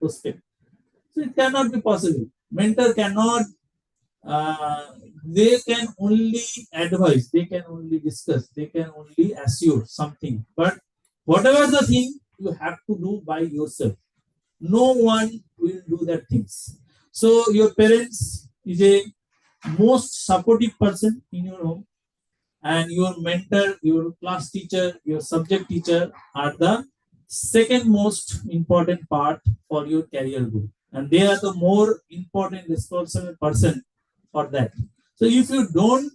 prospect. So it cannot be possible. Mentor cannot, they can only advise, they can only discuss, they can only assure something. But whatever the thing, you have to do by yourself. No one will do that things. So your parents is a most supportive person in your home, and your mentor, your class teacher, your subject teacher are the second most important part for your career growth, and they are the more important responsible person for that. So if you don't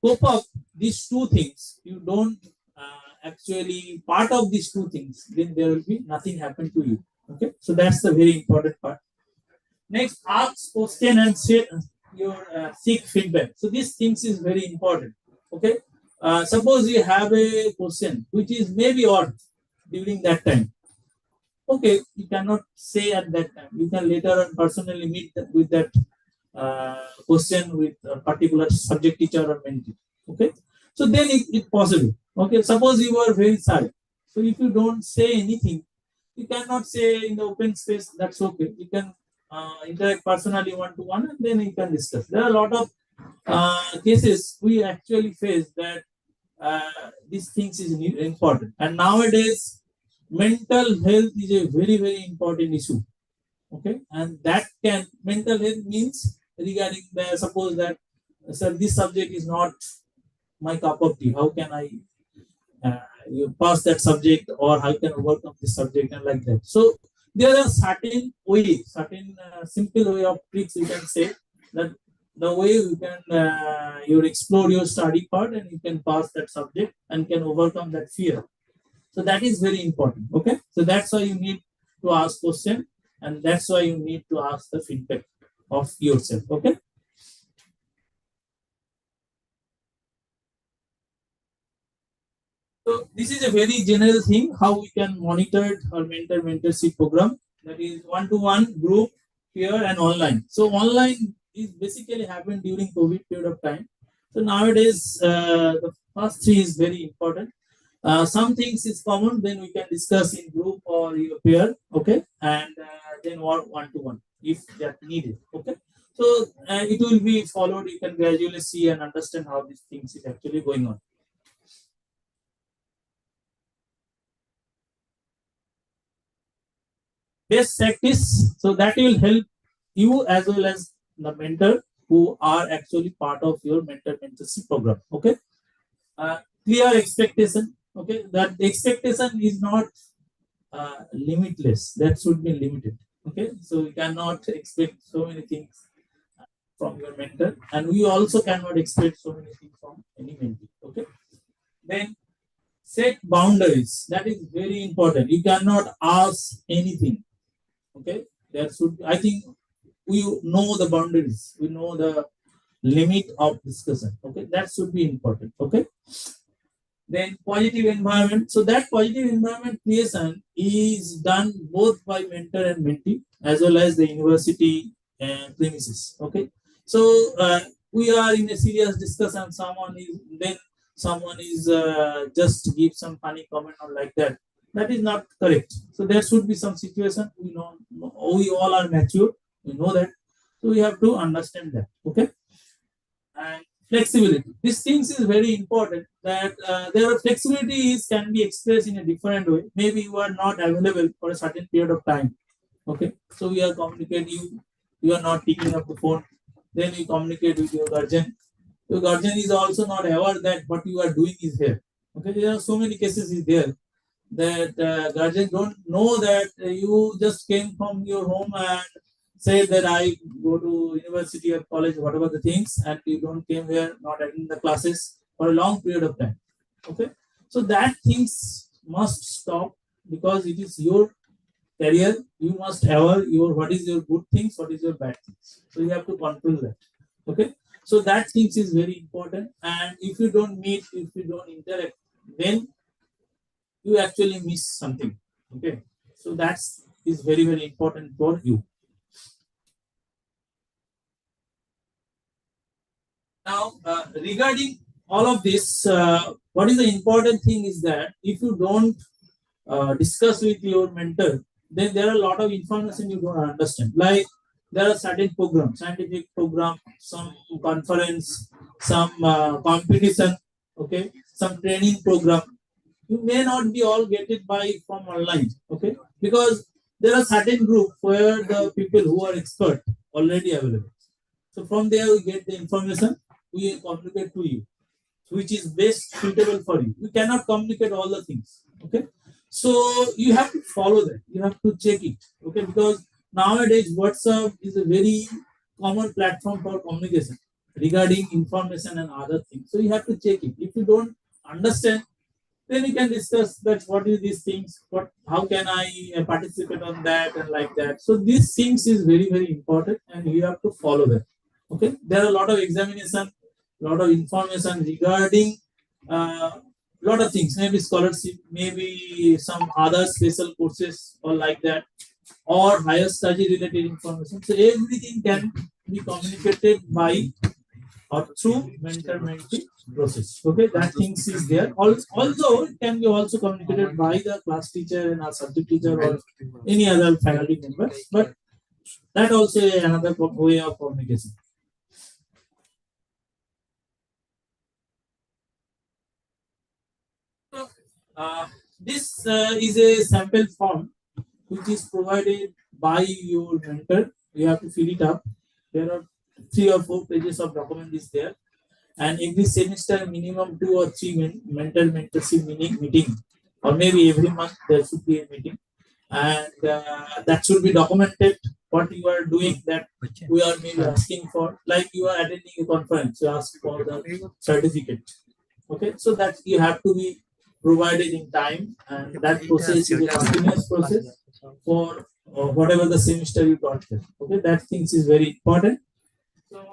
cope up these two things, you don't actually part of these two things, then there will be nothing happen to you. Okay, so that's the very important part. Next, ask question and say your seek feedback. So these things is very important. Okay, suppose you have a question which is maybe odd during that time. Okay, you cannot say at that time. You can later on personally meet with that question with a particular subject teacher or mentee. Okay, so then it's possible. Okay, suppose you are very shy. So if you don't say anything, you cannot say in the open space. That's okay. You can interact personally one to one, and then you can discuss. There are a lot of cases we actually face that these things is important. And nowadays, mental health is a very important issue. Okay, and that can mental health means regarding the suppose that sir, this subject is not my cup of tea. How can I you pass that subject, or how can I overcome this subject, and like that. So there are certain way, certain simple way of tricks you can say that the way you can you explore your study part and you can pass that subject and can overcome that fear. So that is very important. Okay, so that's why you need to ask question, and that's why you need to ask the feedback of yourself. Okay. So this is a very general thing how we can monitor our mentorship program, that is one-to-one, group, peer, and online. So online is basically happened during COVID period of time. So nowadays the first three is very important. Some things is common, then we can discuss in group or your peer. Okay, and then one-to-one if that needed. Okay. So it will be followed. You can gradually see and understand how these things is actually going on. Best practice, so that will help you as well as the mentor who are actually part of your mentorship program. Okay, clear expectation. Okay, that the expectation is not limitless. That should be limited. Okay, so you cannot expect so many things from your mentor, and we also cannot expect so many things from any mentee. Okay, then set boundaries. That is very important. You cannot ask anything. Okay, there should I think we know the boundaries, we know the limit of discussion. Okay, that should be important. Okay, then positive environment, so that positive environment creation is done both by mentor and mentee as well as the university premises. Okay, so we are in a serious discussion, someone is just give some funny comment or like that. That is not correct. So there should be some situation. We know we all are mature. We know that. So we have to understand that. Okay. And flexibility. These things is very important. That there are flexibilities can be expressed in a different way. Maybe you are not available for a certain period of time. Okay. So we are communicating. You are not picking up the phone. Then you communicate with your guardian. Your guardian is also not aware that what you are doing is here. Okay. There are so many cases is there that guardians don't know that you just came from your home and say that I go to university or college, whatever the things, and you don't came here, not attending the classes for a long period of time. Okay, so that things must stop because it is your career. You must have your what is your good things, what is your bad things. So you have to control that. Okay, so that things is very important. And if you don't meet, if you don't interact, then you actually miss something. Okay, so that's is very important for you. Now regarding all of this, what is the important thing is that if you don't discuss with your mentor, then there are a lot of information you don't understand. Like there are certain programs, scientific program, some conference, some competition, okay, some training program. You may not be all get it by from online, okay, because there are certain group where the people who are expert already available. So from there we get the information, we communicate to you which is best suitable for you. You cannot communicate all the things. Okay. So you have to follow that. You have to check it. Okay. Because nowadays WhatsApp is a very common platform for communication regarding information and other things. So you have to check it. If you don't understand, then you can discuss that what is these things, what how can I participate on that and like that. So these things is very, very important and you have to follow that. Okay. There are a lot of examination, lot of information regarding lot of things, maybe scholarship, maybe some other special courses or like that, or higher study related information. So everything can be communicated by or through mentor mentee process. Okay, that things is there. Although it can be also communicated by the class teacher and our subject teacher or any other faculty members, but that also another way of communication. This is a sample form which is provided by your mentor. You have to fill it up. There are 3 or 4 pages of document is there, and every semester minimum 2 or 3 mentor mentorship meeting, or maybe every month there should be a meeting, and that should be documented. What you are doing, that we are maybe asking for, like you are attending a conference, you ask for the certificate. Okay, so that you have to be provided in time, and that process is a continuous process for whatever the semester you taught them. Okay, that things is very important. So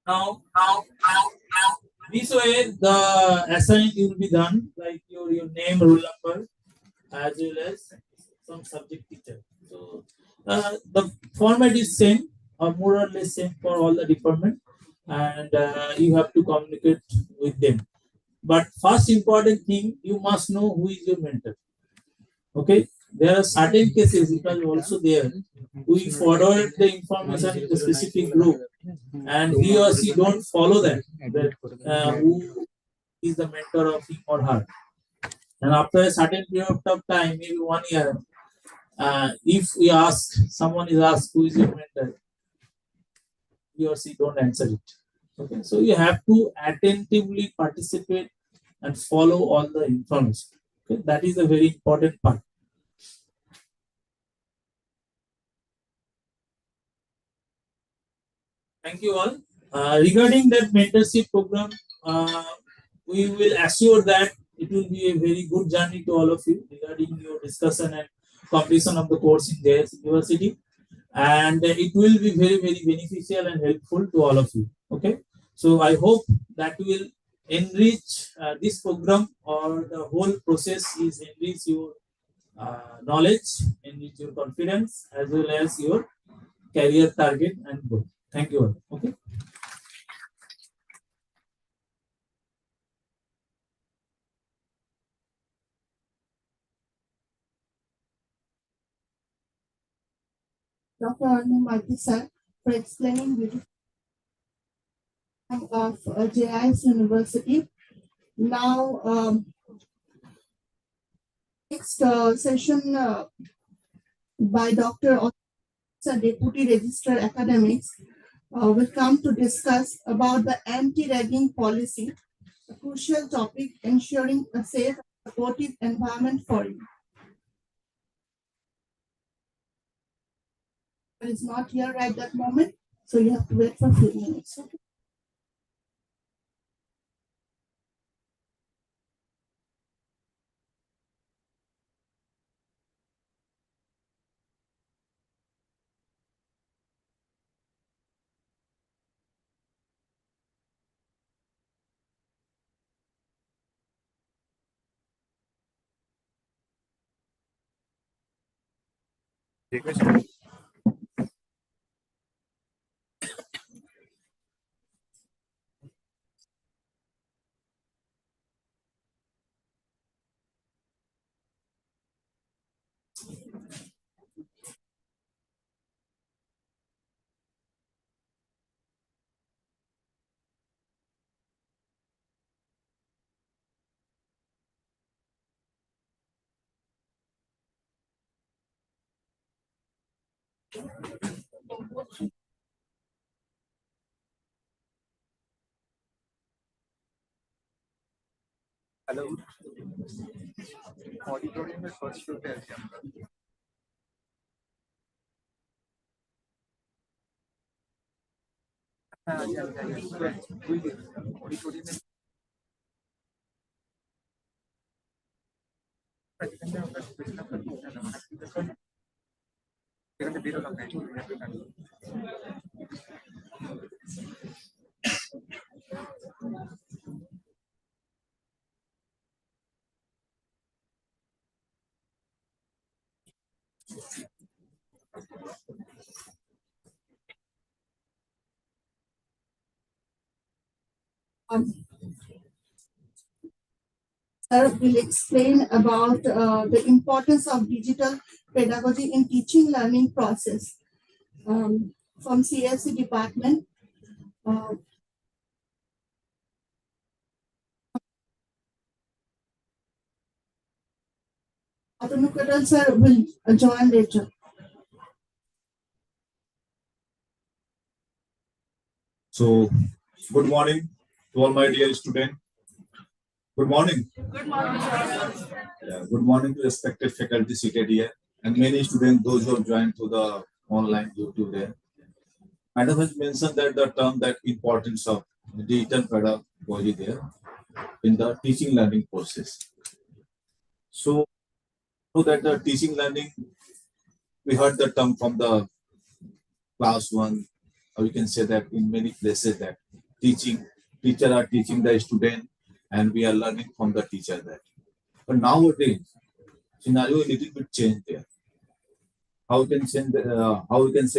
now this way the assignment will be done, like your name, roll number, as well as some subject teacher. So the format is same or more or less same for all the department, and you have to communicate with them. But first important thing, you must know who is your mentor. Okay, there are certain cases it was also there. We forward the information in the specific group, and he or she don't follow that who is the mentor of him or her. And after a certain period of time, maybe 1 year, if we ask, someone is asked who is your mentor, he or she don't answer it. Okay, so you have to attentively participate and follow all the information. Okay, that is a very important part. Thank you all. Regarding that mentorship program, we will assure that it will be a very good journey to all of you regarding your discussion and completion of the course in JIS University, and it will be very, very beneficial and helpful to all of you. Okay, so I hope that will enrich this program, or the whole process is enrich your knowledge, enrich your confidence, as well as your career target and goal. Thank you all. Okay. Dr. Arnum sir, for explaining beautiful of JIS University. Now, next session by Dr. Officer, Deputy Registrar Academics, will come to discuss about the anti-ragging policy, a crucial topic ensuring a safe and supportive environment for you. It is not here right that moment, so you have to wait for a few minutes. Okay? Hello auditorium में first floor पे आते हैं हाँ जी auditorium में Sir will explain about the importance of digital pedagogy in teaching learning process from CSE department. Atanukadal sir will join later. So, good morning to all my dear students. Good morning. Good morning. Yeah, good morning to respected faculty seated here and many students, those who have joined to the online YouTube there. Madam has mentioned that the term that importance of digital pedagogy there in the teaching learning process. So, that the teaching learning, we heard the term from the class one, or we can say that in many places that teacher are teaching the student and we are learning from the teacher that. But nowadays, scenario a little bit changed there. How we can say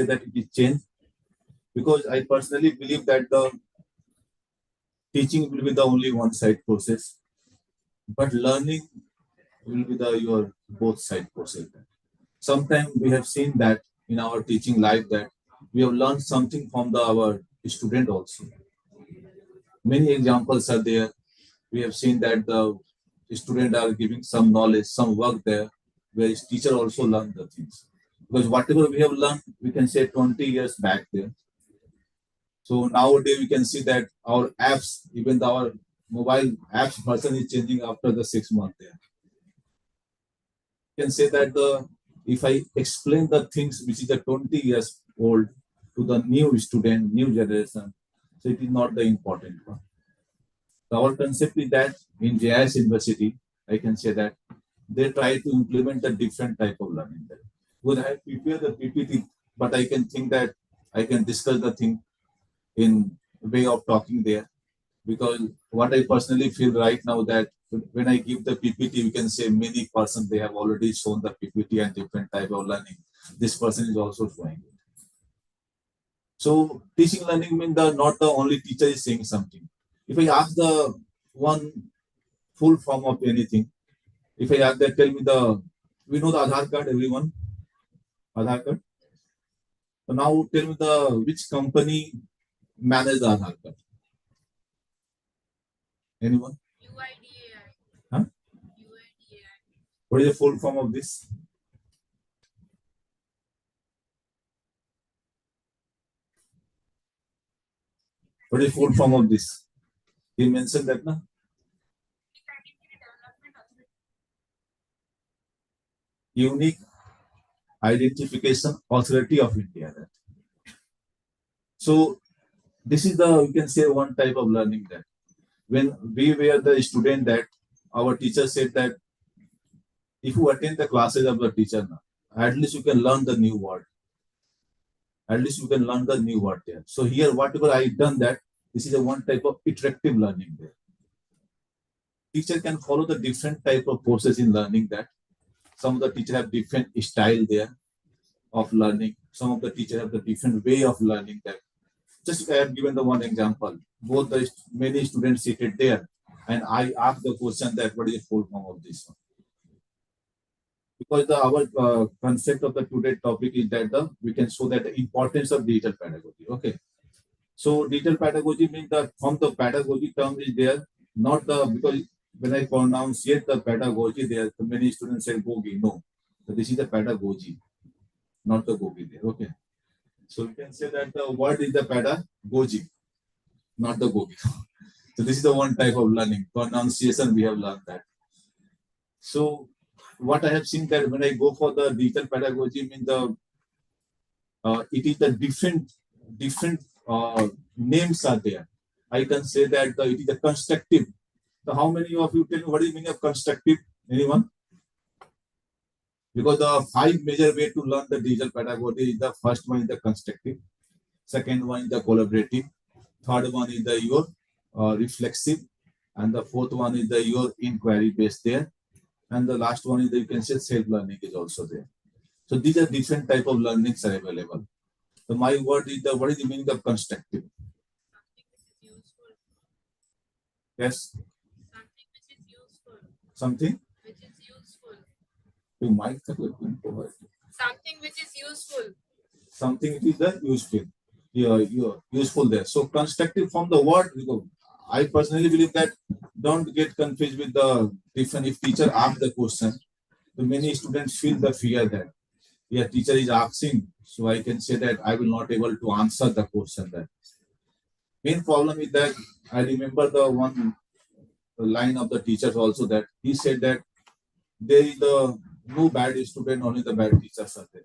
that it is changed? Because I personally believe that the teaching will be the only one side process, but learning will be the your both side process. Sometimes we have seen that in our teaching life that we have learned something from our student also. Many examples are there. We have seen that the student are giving some knowledge, some work there, where his teacher also learned the things. Because whatever we have learned, we can say 20 years back there. So nowadays we can see that our apps, even our mobile apps version is changing after the 6 months there. You can say that if I explain the things which is the 20 years old to the new student, new generation, so it is not the important one. Our concept is that in JIS University, I can say that they try to implement a different type of learning there. Because I have prepared the PPT, but I can think that I can discuss the thing in way of talking there. Because what I personally feel right now that when I give the PPT, we can say many persons, they have already shown the PPT and different type of learning. This person is also showing it. So teaching learning means not the only teacher is saying something. If I ask the one full form of anything, if I ask that, tell me we know the Aadhaar card, everyone? Aadhaar card? So now tell me which company manage the Aadhaar card? Anyone? UIDAI. Huh? UIDAI. What is the full form of this? What is the full form of this? He mentioned that, na? Unique Identification Authority of India. That. So this is you can say one type of learning that when we were the student that our teacher said that if you attend the classes of the teacher, at least you can learn the new word. At least you can learn the new word there. So here, whatever I done that, this is a one type of iterative learning there. Teacher can follow the different type of process in learning that. Some of the teachers have different style there of learning. Some of the teachers have the different way of learning that. Just I have given the one example. Both the many students seated there, and I asked the question that what is the full form of this one? Because our concept of the today topic is that we can show that the importance of digital pedagogy. Okay, so digital pedagogy means that from the pedagogy term is there, not because when I pronounce yet the pedagogy there, many students say bogi. No, so this is the pedagogy. not the gogi there. Okay. So you can say that the word is the pedagogy, not the gogi. So this is the one type of learning. Pronunciation, we have learned that. So what I have seen that when I go for the digital pedagogy, means it is the different names are there. I can say that it is a constructive. So how many of you tell me what is the meaning of constructive? Anyone? Because the 5 major way to learn the digital pedagogy is the first one is the constructive, second one is the collaborative, third one is the your reflexive, and the fourth one is the your inquiry based there, and the last one is the, you can say self-learning is also there. So these are different type of learnings are available. So my word is the what is the meaning of constructive? Yes. Something which is useful. Something Which is useful. you might have provide. Something which is useful. Something it is the useful. You're useful there. So constructive from the word, I personally believe that don't get confused with the different. If teacher asks the question, so many students feel the fear that yeah, teacher is asking, so I can say that I will not able to answer the question. That main problem is that I remember the one line of the teachers also that he said that there is the no bad student, only the bad teachers are there.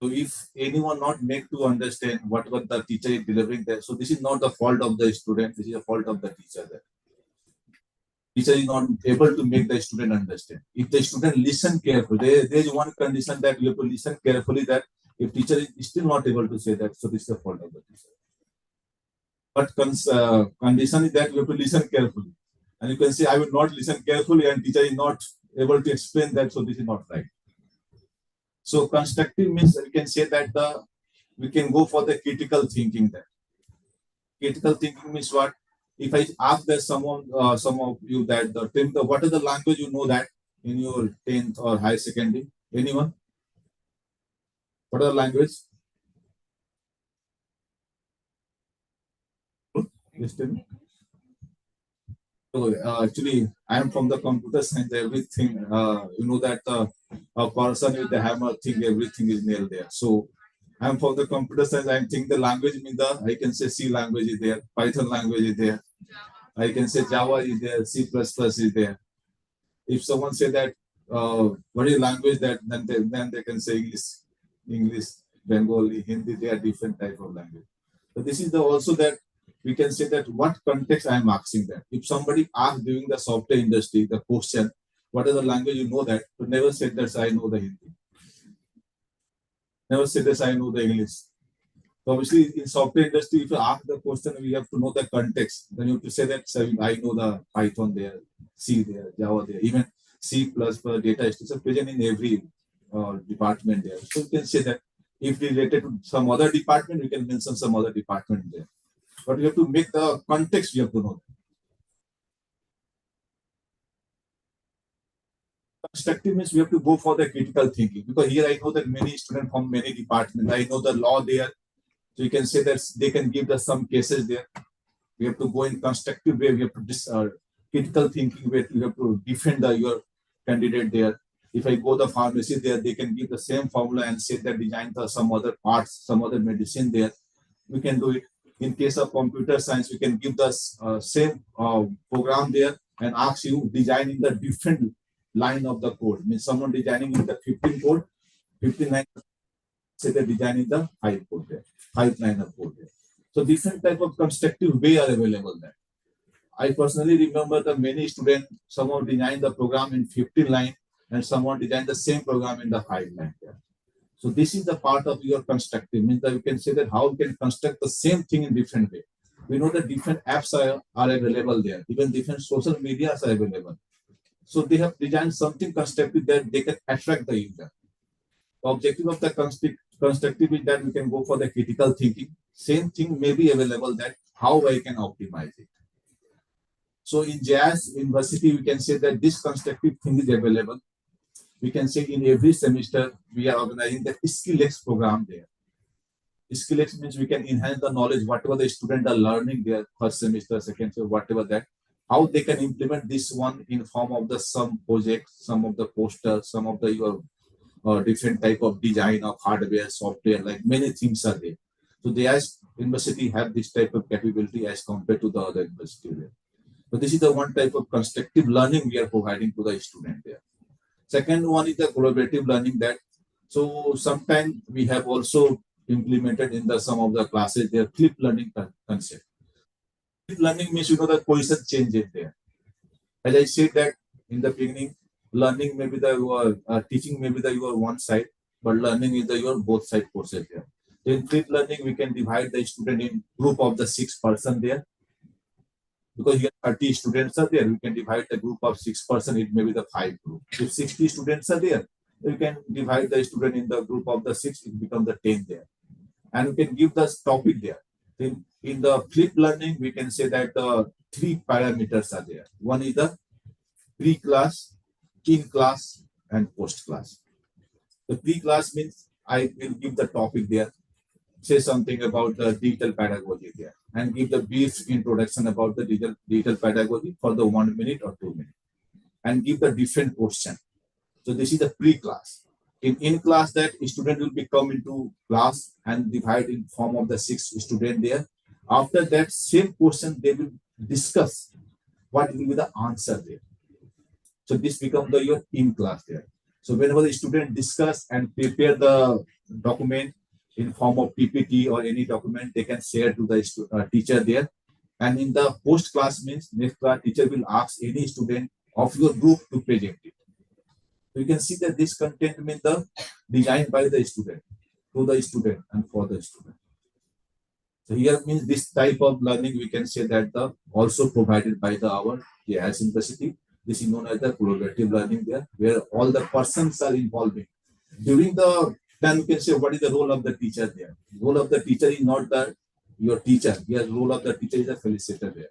So if anyone not make to understand what the teacher is delivering there, so this is not the fault of the student, this is the fault of the teacher there. Teacher is not able to make the student understand. If the student listen carefully, there is one condition that you have to listen carefully that if teacher is still not able to say that, so this is the fault of the teacher. But condition is that you have to listen carefully. And you can say, I will not listen carefully and teacher is not able to explain that, so this is not right. So constructive means we can say that we can go for the critical thinking there. Critical thinking means what? If I ask that someone, some of you that what is the language you know that in your 10th or higher secondary? Anyone? What are the language? Yes, tell me. So actually, I am from the computer science. Everything you know that a person with the hammer think everything is nailed there. So I am from the computer science. I think the language means I can say C language is there, Python language is there. I can say Java is there, C++ is there. If someone say that what is language that then they can say English, Bengali, Hindi. They are different type of language. So this is the also that we can say that what context I am asking that. If somebody asks during the software industry the question, what is the language you know that? But never said that I know the Hindi. Never said that I know the English. So obviously in software industry, if you ask the question, we have to know the context. Then you have to say that I know the Python there, C there, Java there, even C++ data is present in every department there. So you can say that if related to some other department, we can mention some other department there. But we have to make the context, we have to know. Constructive means we have to go for the critical thinking, because here I know that many students from many departments, I know the law there. So you can say that they can give us some cases there. We have to go in constructive way. We have to critical thinking way. We have to defend your candidate there. If I go the pharmacy there, they can give the same formula and say that design the some other parts, some other medicine there. We can do it. In case of computer science, we can give the same program there and ask you designing the different line of the code. Means someone designing in the 15 code, 59 say they're designing the 5 code there, 5 line of code there. So different type of constructive way are available there. I personally remember the many students, someone designed the program in 15 line and someone designed the same program in the 5 line there. So this is the part of your constructive, means that you can say that how you can construct the same thing in different way. We know that different apps are available there, even different social medias are available. So they have designed something constructive that they can attract the user. The objective of the constructive is that we can go for the critical thinking. Same thing may be available that how I can optimize it. So in JIS University, we can say that this constructive thing is available. We can say in every semester, we are organizing the SkillX program there. SkillX means we can enhance the knowledge, whatever the students are learning there, first semester, second semester, whatever that, how they can implement this one in form of the some project, some of the posters, some of the your or different type of design of hardware, software, like many things are there. So the JIS University have this type of capability as compared to the other university there. So this is the one type of constructive learning we are providing to the student there. Second one is the collaborative learning that, so sometimes we have also implemented in the some of the classes their flip learning concept. Flip learning means the position change is there. As I said that in the beginning, learning may be the your teaching may be the your one side, but learning is the your both side courses there. So in flip learning, we can divide the student in group of the 6 person there. Because here 30 students are there, we can divide the group of 6 person, it may be the 5 group. If 60 students are there, we can divide the student in the group of the 6, it becomes the 10 there. And we can give the topic there. In the flip learning, we can say that the 3 parameters are there. One is the pre-class, in-class, and post-class. The pre-class means I will give the topic there, say something about the digital pedagogy there, and give the brief introduction about the digital pedagogy for the 1 minute or 2 minutes, and give the different question. So this is the pre-class. In class, that student will be come into class and divide in form of the 6 student there. After that same question, they will discuss what will be the answer there. So this becomes the your in class there. So whenever the student discuss and prepare the document in form of PPT or any document, they can share to the teacher there. And in the post class means next class, teacher will ask any student of your group to present it. So you can see that this content means the designed by the student, to the student and for the student. So here means this type of learning we can say that the also provided by the our JIS University. This is known as the collaborative learning there, where all the persons are involving. During the then you can say what is the role of the teacher there. The role of the teacher is not the your teacher. Here the role of the teacher is a facilitator there.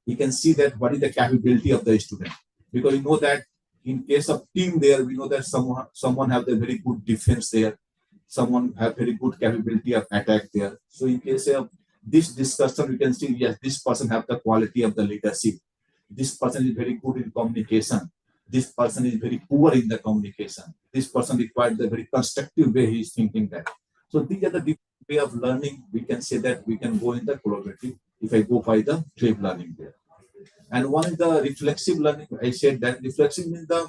You can see that what is the capability of the student, because you know that in case of team there, we know that someone have the very good defense there, someone have very good capability of attack there. So in case of this discussion, we can see yes, this person have the quality of the leadership. This person is very good in communication. This person is very poor in the communication. This person requires the very constructive way he is thinking that. So these are the different way of learning. We can say that we can go in the collaborative if I go by the flip learning there. And one is the reflexive learning. I said that reflexive means the,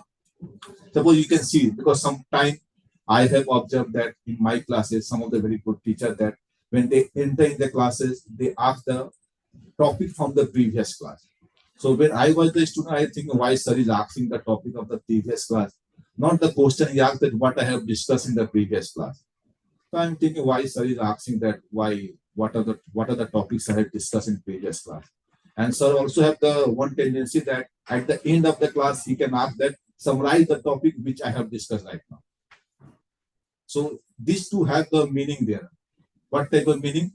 suppose you can see, because sometime I have observed that in my classes, some of the very good teachers that when they enter in the classes, they ask the topic from the previous class. So when I was the student, I think why sir is asking the topic of the previous class, not the question he asked that what I have discussed in the previous class. So I'm thinking why sir is asking that why what are the topics I have discussed in previous class. And sir also have the one tendency that at the end of the class he can ask that summarize the topic which I have discussed right now. So these two have the meaning there. What type of meaning?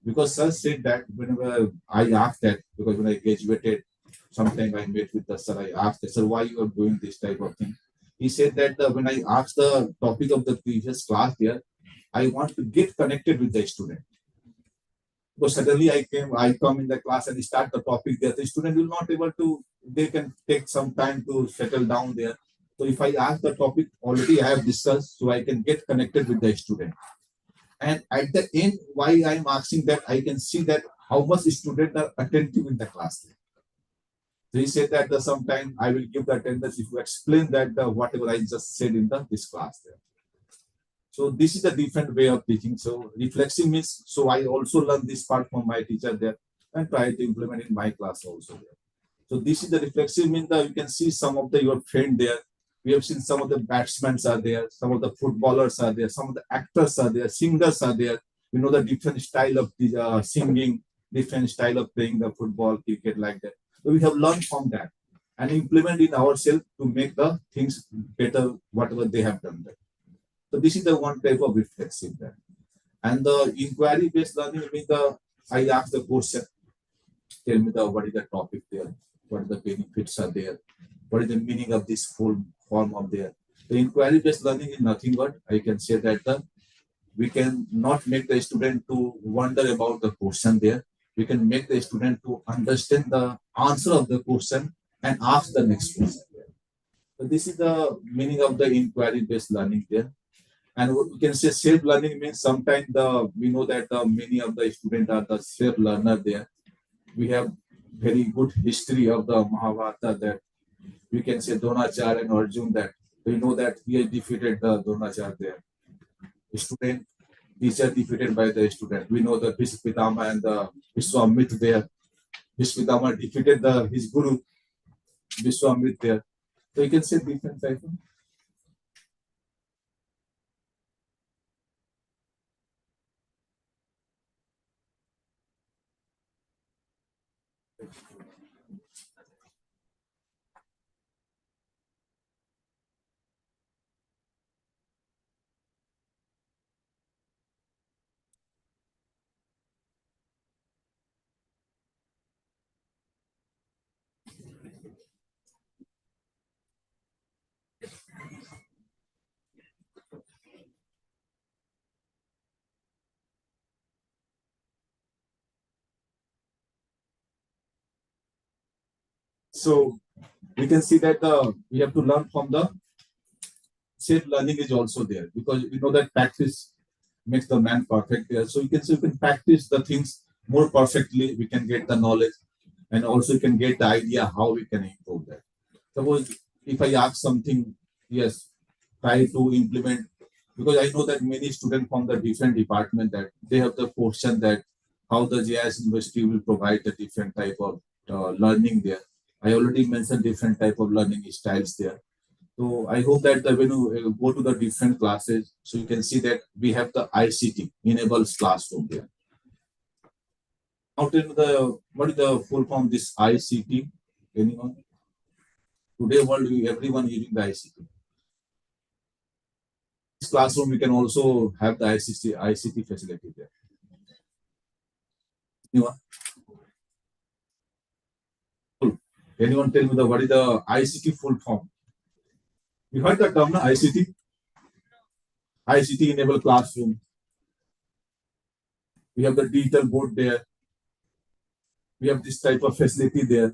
Because sir said that whenever I asked that, because when I graduated, sometime I met with the sir, I asked the sir why you are doing this type of thing. He said that when I asked the topic of the previous class there, I want to get connected with the student. Because suddenly I come in the class and start the topic there. The student will not able to, they can take some time to settle down there. So if I ask the topic already I have discussed, so I can get connected with the student. And at the end, why I'm asking that, I can see that how much students are attentive in the class. So he said that sometime I will give the attendance if you explain that whatever I just said in this class there. So this is a different way of teaching. So reflexive means, so I also learn this part from my teacher there and try to implement in my class also there. So this is the reflexive means that you can see some of your friend there. We have seen some of the batsmen are there, some of the footballers are there, some of the actors are there, singers are there. You know the different style of singing, different style of playing the football, cricket like that. So we have learned from that and implement in ourselves to make the things better, whatever they have done there. So this is the one type of reflexive there. And the inquiry-based learning means I ask the question, tell me what is the topic there, what are the benefits are there, what is the meaning of this full form of there. The inquiry-based learning is nothing but I can say that we can not make the student to wonder about the question there. We can make the student to understand the answer of the question and ask the next question there. So this is the meaning of the inquiry-based learning there. And we can say self-learning means sometimes we know that many of the students are the self-learner there. We have very good history of the Mahabharata that we can say Dronacharya and Arjun that we know that he has defeated the Dronacharya there. Student, teacher defeated by the student. We know the Bhishma and the Vishwamitra there. Bhishma defeated his guru Vishwamitra there. So you can say different type of. So we can see that we have to learn from the self learning is also there because we know that practice makes the man perfect there. So you can say you can practice the things more perfectly. We can get the knowledge and also you can get the idea how we can improve that. Suppose if I ask something, yes, try to implement because I know that many students from the different department that they have the question that how the JIS University will provide the different type of learning there. I already mentioned different type of learning styles there. So I hope that when you go to the different classes, so you can see that we have the ICT enables classroom there. Now tell me what is the full form of this ICT? Anyone? Today world everyone using the ICT. This classroom we can also have the ICT facility there. Anyone? Anyone tell me what is the ICT full form? You heard the term, na? ICT? ICT enable classroom. We have the digital board there. We have this type of facility there.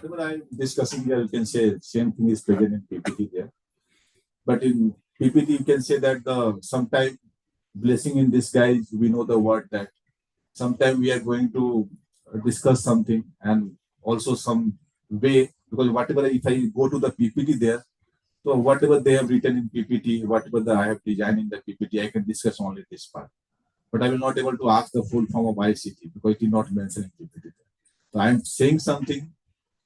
Whatever I'm discussing here, you can say same thing is present in PPT there. But in PPT, you can say that sometime blessing in disguise, we know the word that sometime we are going to discuss something and also some way, because whatever, if I go to the PPT there, so whatever they have written in PPT, whatever I have designed in the PPT, I can discuss only this part. But I will not able to ask the full form of ICT because it is not mentioned in PPT. So I am saying something.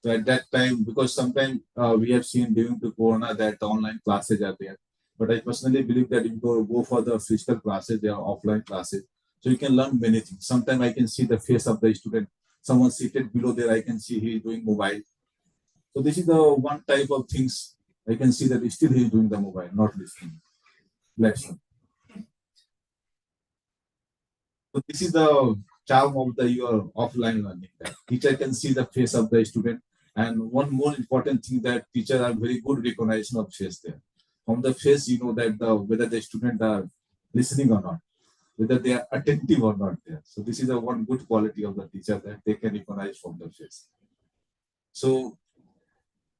So at that time, because sometimes we have seen during the Corona that the online classes are there. But I personally believe that if you go for the physical classes, they are offline classes. So you can learn many things. Sometimes I can see the face of the student. Someone seated below there, I can see he is doing mobile. So this is the one type of things I can see that still he is doing the mobile, not listening. Lesson. So this is the charm of the your offline learning. That teacher can see the face of the student. And one more important thing that teachers are very good recognition of face there. From the face, you know that whether the student are listening or not, whether they are attentive or not there. So this is a one good quality of the teacher that they can recognize from the face. So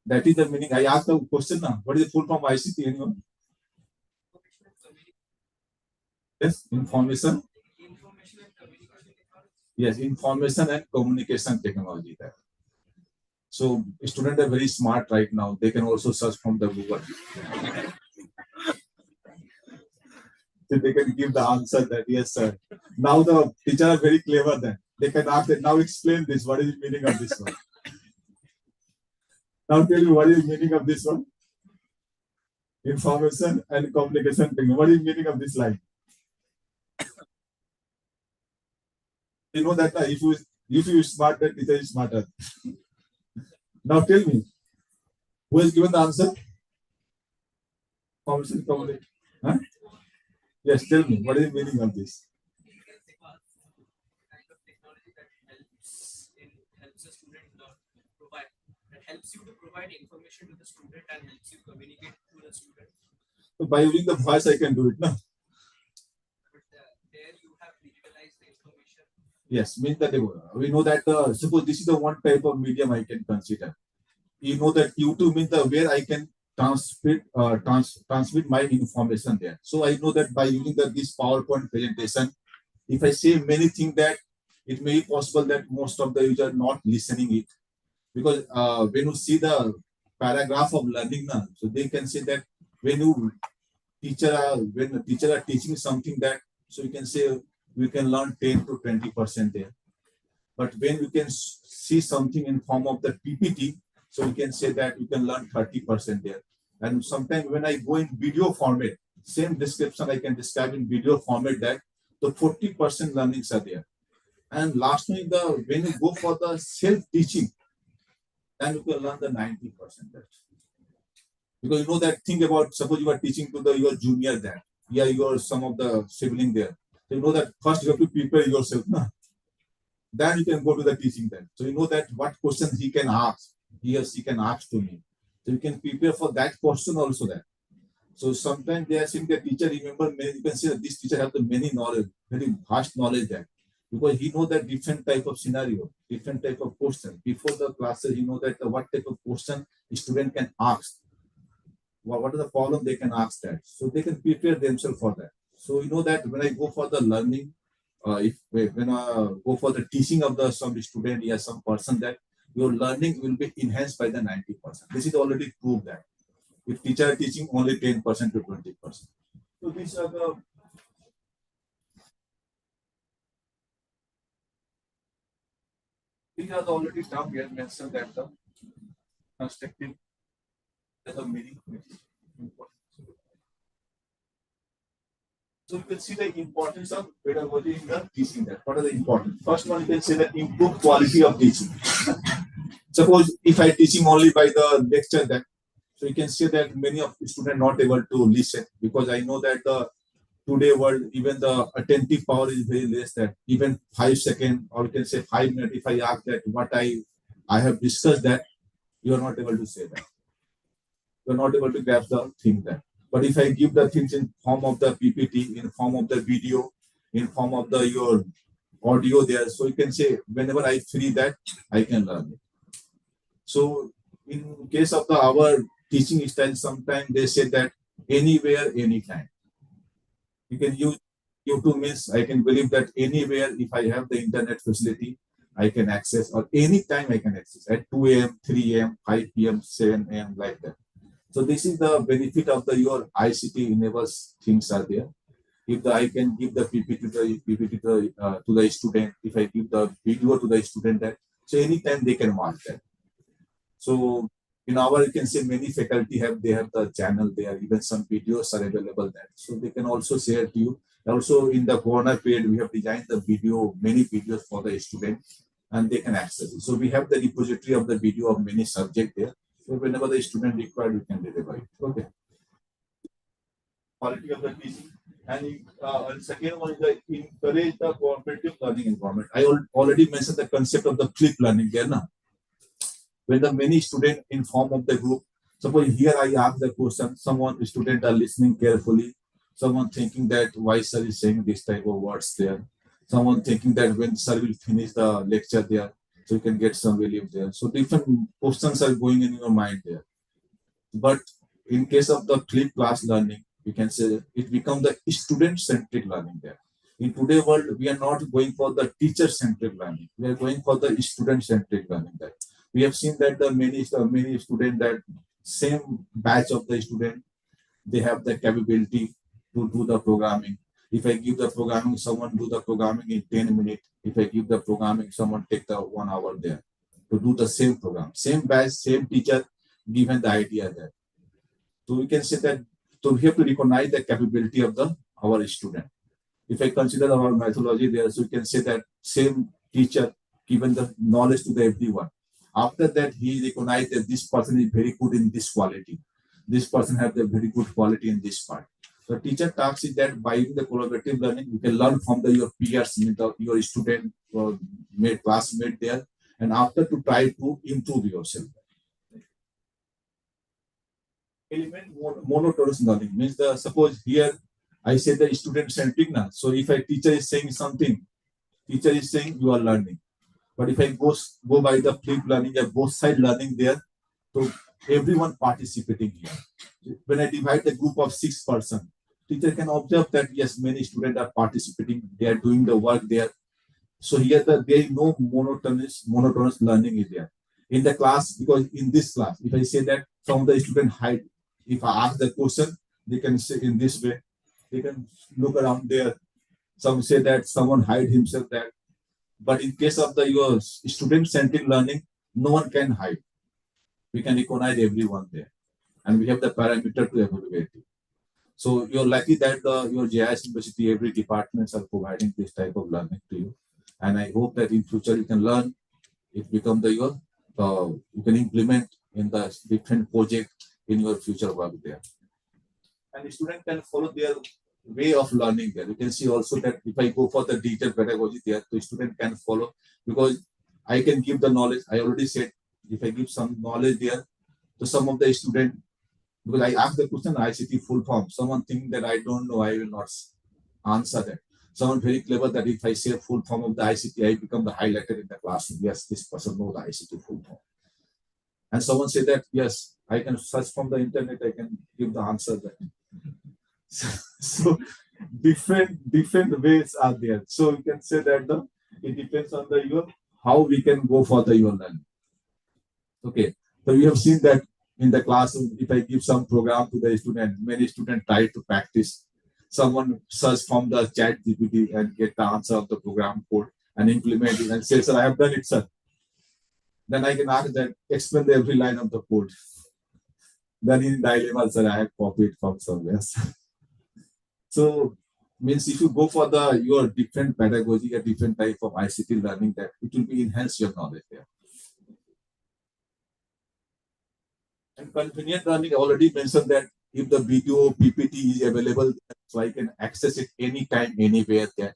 that is the meaning. I asked the question now. What is the full form ICT? Anyone? Yes, information. Yes, information and communication technology. That. So students are very smart right now. They can also search from the Google. So they can give the answer that yes, sir. Now the teacher are very clever then. They can ask that now explain this. What is the meaning of this one? Now tell me what is the meaning of this one? Information and communication technology. What is the meaning of this line? You know that if you smart, the teacher is smarter. Now tell me, who has given the answer? Information communication. Huh? Yes, tell me, what is the meaning of this? Kind of technology that helps the student learn, provide that helps you to provide information to the student and helps you communicate to the student. So by using the voice, I can do it, no? But there you have digitalized the information. Yes, means that we know that suppose this is the one type of medium I can consider. You know that YouTube means the where I can transmit my information there. So I know that by using this PowerPoint presentation, if I say many things that it may be possible that most of the users not listening it because when you see the paragraph of learning now, so they can say that when the teacher are teaching something that so you can say we can learn 10 to 20% there. But when you can see something in form of the PPT, so we can say that you can learn 30% there. And sometimes when I go in video format, same description I can describe in video format that the 40% learnings are there. And lastly, when you go for the self-teaching, then you can learn the 90% there. Because you know that thing about suppose you are teaching to your junior there, yeah, your some of the sibling there. So you know that first you have to prepare yourself, no? Then you can go to the teaching then. So you know that what questions he can ask, he or she can ask to me. So you can prepare for that question also there. So sometimes they are saying the teacher remember many, you can say that this teacher have the many knowledge, very vast knowledge there. Because he know that different type of scenario, different type of question. Before the classes, he know that what type of question the student can ask. What is the problem they can ask that. So they can prepare themselves for that. So you know that when I go for the learning, when I go for the teaching of some student or some person that your learning will be enhanced by the 90%. This is already proved that. If teacher are teaching only 10% to 20%. So these are the already term we have mentioned that the constructive the meaning which is important. So you can see the importance of pedagogy in the teaching that. What are the important? First one, you can say that improve quality of teaching. Suppose if I teaching only by the lecture that, so you can say that many of the students not able to listen because I know that the today world, even the attentive power is very less that even 5 seconds or you can say 5 minutes, if I ask that what I have discussed that, you are not able to say that. You are not able to grasp the thing that. But if I give the things in form of the PPT, in form of the video, in form of your audio there, so you can say whenever I free that, I can learn it. So in case of our teaching style, sometimes they say that anywhere, anytime. You can use YouTube means I can believe that anywhere if I have the internet facility, I can access or anytime I can access at 2 a.m., 3 a.m., 5 p.m., 7 a.m. like that. So this is the benefit of your ICT enables things are there. If I can give the PPT to the student, if I give the video to the student, that so anytime they can watch that. So in our, you can say many faculty have the channel there, even some videos are available there. So they can also share to you. Also in the corner page, we have designed the video, many videos for the student and they can access it. So we have the repository of the video of many subjects there. So whenever the student required, we can deliver it. Okay. Quality of the teaching. And second one is encourage the cooperative learning environment. I already mentioned the concept of the flip learning there now. When the many students in form of the group, suppose here I ask the question, someone student are listening carefully, someone thinking that why sir is saying this type of words there, someone thinking that when sir will finish the lecture there, so you can get some relief there. So different questions are going in your mind there. But in case of the flip class learning, you can say it becomes the student-centric learning there. In today's world, we are not going for the teacher-centric learning. We are going for the student-centric learning there. We have seen that the many student, that same batch of the student, they have the capability to do the programming. If I give the programming, someone do the programming in 10 minutes. If I give the programming, someone take the 1 hour there to do the same program. Same batch, same teacher, given the idea there. So we can say that, so we have to recognize the capability of our student. If I consider our methodology there, so we can say that same teacher given the knowledge to the everyone. After that, he recognized that this person is very good in this quality. This person has the very good quality in this part. The teacher talks is that by the collaborative learning, you can learn from your peers, your student, or classmate there, and after to try to improve yourself. Element monotonous learning means suppose here I say the student centric now. So if a teacher is saying something, teacher is saying you are learning. But if I go by the flip learning, both side learning there, so everyone participating here. When I divide the group of 6 persons, teacher can observe that yes, many students are participating, they are doing the work there. So here there is no monotonous learning is there. In the class, because in this class, if I say that some of the students hide, if I ask the question, they can say in this way, they can look around there. Some say that someone hide himself there. But in case of your student-centric learning, no one can hide. We can recognize everyone there. And we have the parameter to evaluate it. So you're lucky that your JIS University, every departments are providing this type of learning to you. And I hope that in future you can learn, it become you can implement in the different project in your future work there. And the student can follow their way of learning there. You can see also that if I go for the digital pedagogy there, the student can follow, because I can give the knowledge. I already said, if I give some knowledge there to some of the student, because I ask the question ICT full form, someone think that I don't know, I will not answer that. Someone very clever that if I say full form of the ICT, I become the highlighter in the classroom. Yes, this person knows the ICT full form. And someone say that, yes, I can search from the internet, I can give the answer that. So different ways are there. So you can say that it depends on how we can go for your learning. Okay, so we have seen that in the classroom, if I give some program to the student, many students try to practice. Someone search from the chat GPT and get the answer of the program code and implement it and say, sir, I have done it, sir. Then I can ask that, explain every line of the code. Then in dilemma, sir, I have copied from somewhere. So means if you go for your different pedagogy, a different type of ICT learning, that it will be enhance your knowledge there. And convenient learning, I already mentioned that if the video PPT is available, so I can access it anytime, anywhere there.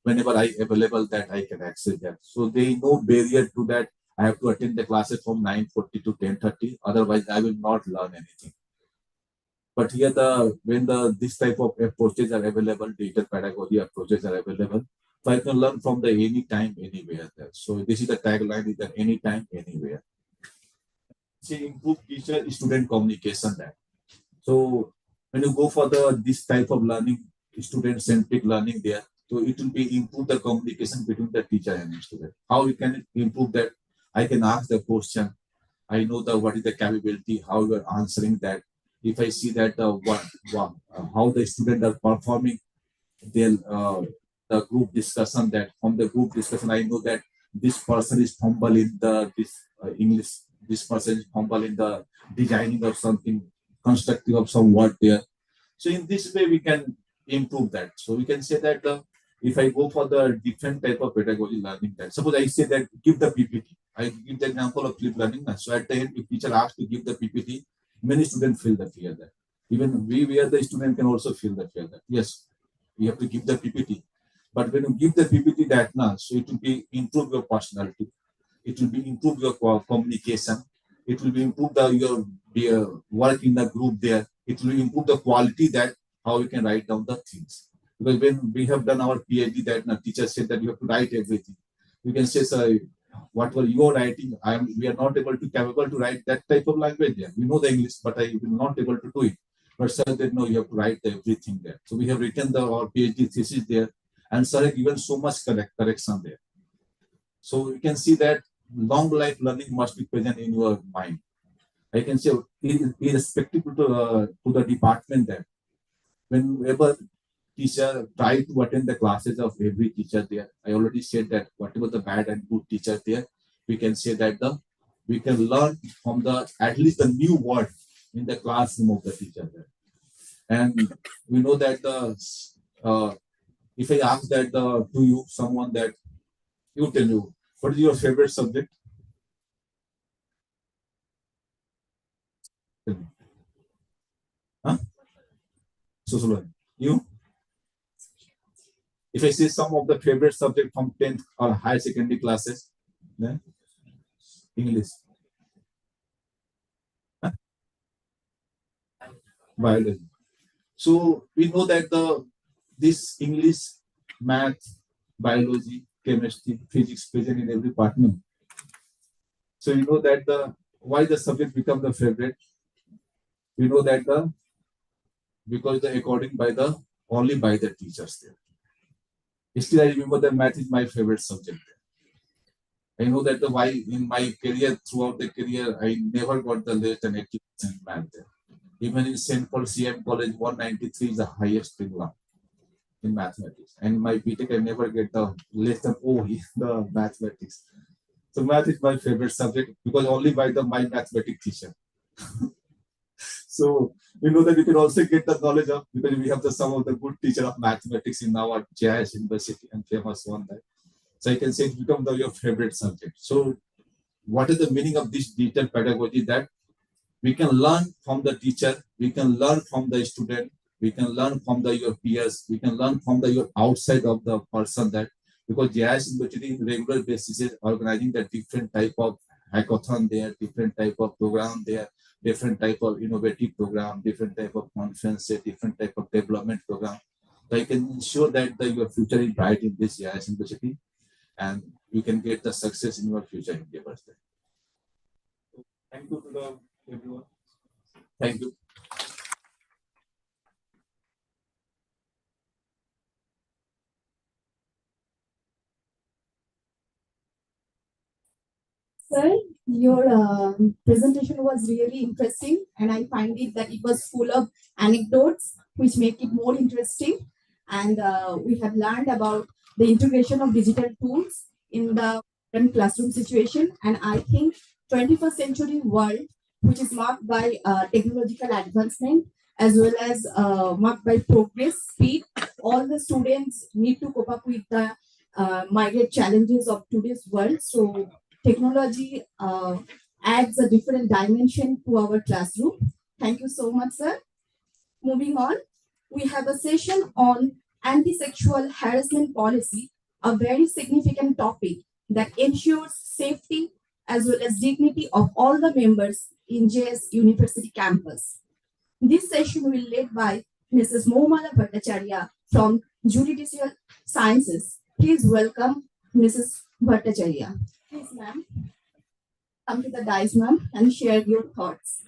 Whenever I available that, I can access that. So there is no barrier to that. I have to attend the classes from 9:40 to 10:30. Otherwise, I will not learn anything. But here when this type of approaches are available, digital pedagogy approaches are available, so I can learn from the anytime, anywhere there. So this is the tagline, is that anytime, anywhere. See, improve teacher-student communication there. So when you go for this type of learning, student-centric learning there, so it will be improve the communication between the teacher and the student. How we can improve that? I can ask the question. I know what is the capability, how you are answering that. If I see that how the students are performing, then the group discussion, that from the group discussion, I know that this person is humble in this English, this person is humble in the designing of something constructive of some word there. So in this way, we can improve that. So we can say that if I go for the different type of pedagogy learning, that suppose I say that give the PPT, I give the example of flip learning. So at the end, if teacher asks to give the PPT, many students feel the fear that even we are the student can also feel the fear that yes, we have to give the PPT. But when you give the PPT that now, so it will be improve your personality, it will be improve your communication, it will be improve your work in the group there, it will improve the quality that how you can write down the things. Because when we have done our PhD, that now teacher said that you have to write everything. You can say, sir, whatever you are writing, we are not capable to write that type of language there. We know the English, but I will not able to do it. But sir said, no, you have to write everything there. So we have written our PhD thesis there, and sir has given so much correction there. So you can see that long life learning must be present in your mind. I can say, irrespective to the department, that whenever teacher try to attend the classes of every teacher there, I already said that whatever the bad and good teacher there, we can say that we can learn from the at least a new word in the classroom of the teacher there. And we know that if I ask that to you, someone that you tell you, what is your favorite subject? Tell me. Huh? Sociology. You? If I say some of the favorite subject from 10th or higher secondary classes, then English. Huh? Biology. So we know that this English, math, biology, chemistry, physics present in every department. So you know that why the subject become the favorite. We know that because according by the only by the teachers there. Still, I remember that math is my favorite subject. I know that why in my career, throughout the career, I never got the less than 80% math there. Even in St. Paul CM College, 193 is the highest in mathematics. And my BTech, I never get the less than O in the mathematics. So math is my favorite subject because only by my mathematics teacher. So we know that you can also get the knowledge of, because we have some of the good teacher of mathematics in our JIS University and famous one there. So I can say it become your favorite subject. So what is the meaning of this digital pedagogy? That we can learn from the teacher, we can learn from the student, we can learn from your peers, we can learn from your outside of the person, that because JIS University in regular basis is organizing the different type of hackathon there, different type of program there, different type of innovative program, different type of conference, different type of development program. So I can ensure that your future is bright in this JIS University, and you can get the success in your future endeavors. Thank you to everyone. Thank you. Sir, your presentation was really interesting, and I find it that it was full of anecdotes which make it more interesting. And we have learned about the integration of digital tools in the current classroom situation. And I think 21st century world, which is marked by technological advancement as well as marked by progress, speed, all the students need to cope up with the migrate challenges of today's world. So technology adds a different dimension to our classroom. Thank you so much, sir. Moving on, we have a session on anti-sexual harassment policy, a very significant topic that ensures safety as well as dignity of all the members in JIS University campus. This session will be led by Mrs. Momala Bhattacharya from Judicial Sciences. Please welcome Mrs. Bhattacharya. Please, ma'am, come to the dais, ma'am, and share your thoughts.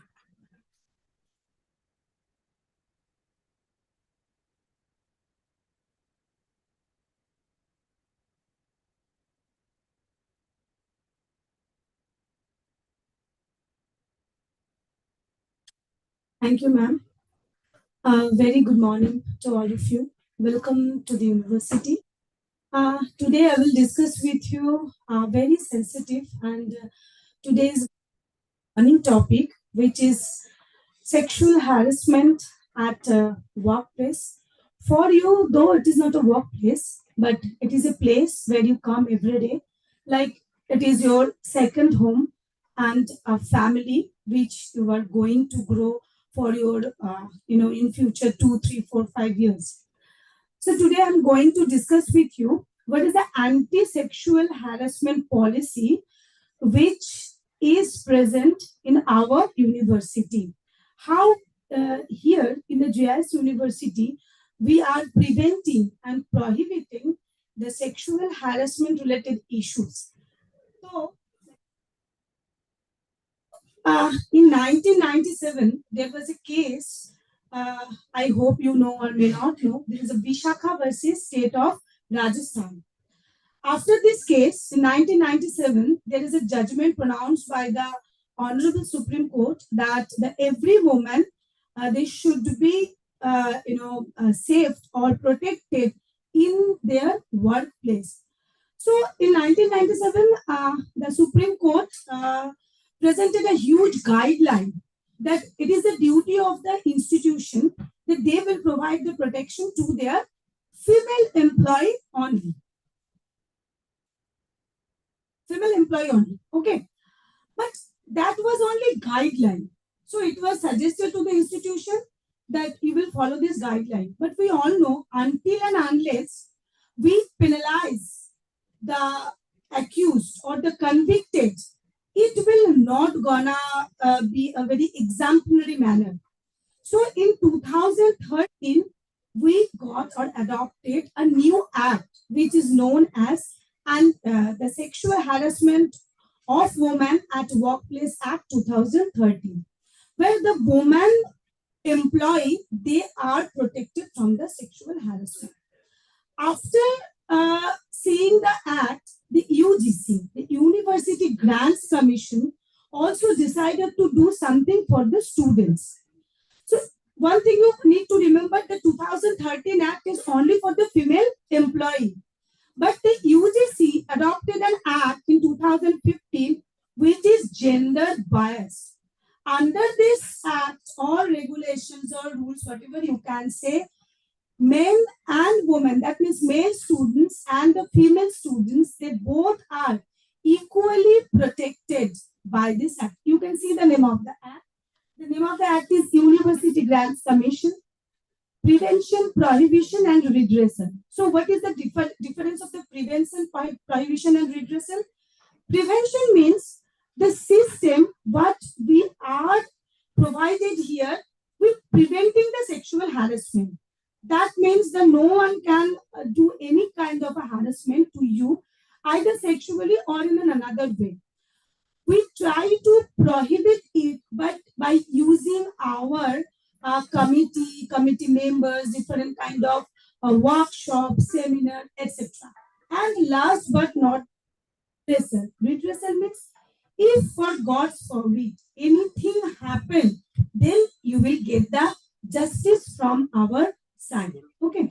Thank you, ma'am. Very good morning to all of you. Welcome to the university. Today I will discuss with you a very sensitive and today's running topic, which is sexual harassment at workplace. For you, though it is not a workplace, but it is a place where you come every day, like it is your second home and a family which you are going to grow for your, in future 2, 3, 4, 5 years. So today I'm going to discuss with you what is the anti-sexual harassment policy which is present in our university. How here in the JIS University, we are preventing and prohibiting the sexual harassment related issues. So, in 1997, there was a case, I hope you know or may not know, there is a Vishakha versus state of Rajasthan. After this case, in 1997, there is a judgment pronounced by the Honorable Supreme Court that every woman they should be saved or protected in their workplace. So in 1997, the Supreme Court presented a huge guideline that it is the duty of the institution that they will provide the protection to their female employee only. Female employee only. Okay. But that was only guideline. So it was suggested to the institution that you will follow this guideline. But we all know until and unless we penalize the accused or the convicted, it will not gonna be a very exemplary manner. So in 2013, we got or adopted a new act which is known as the Sexual Harassment of Women at Workplace Act 2013, where the woman employee, they are protected from the sexual harassment. After seeing the act, the UGC, the University Grants Commission, also decided to do something for the students. So one thing you need to remember, the 2013 Act is only for the female employee. But the UGC adopted an act in 2015 which is gender biased. Under this act or regulations or rules, whatever you can say, men and women, that means male students and the female students, they both are equally protected by this act. You can see the name of the act. The name of the act is University Grants Commission, Prevention, Prohibition and Redressal. So what is the difference of the prevention, prohibition and redressal? Prevention means the system what we are provided here with preventing the sexual harassment. That means that no one can do any kind of a harassment to you, either sexually or in another way. We try to prohibit it, but by using our committee members, different kind of workshops, seminar, etc. And last but not redressal. Redressal means if for God's forbid anything happen, then you will get the justice from our side. Okay.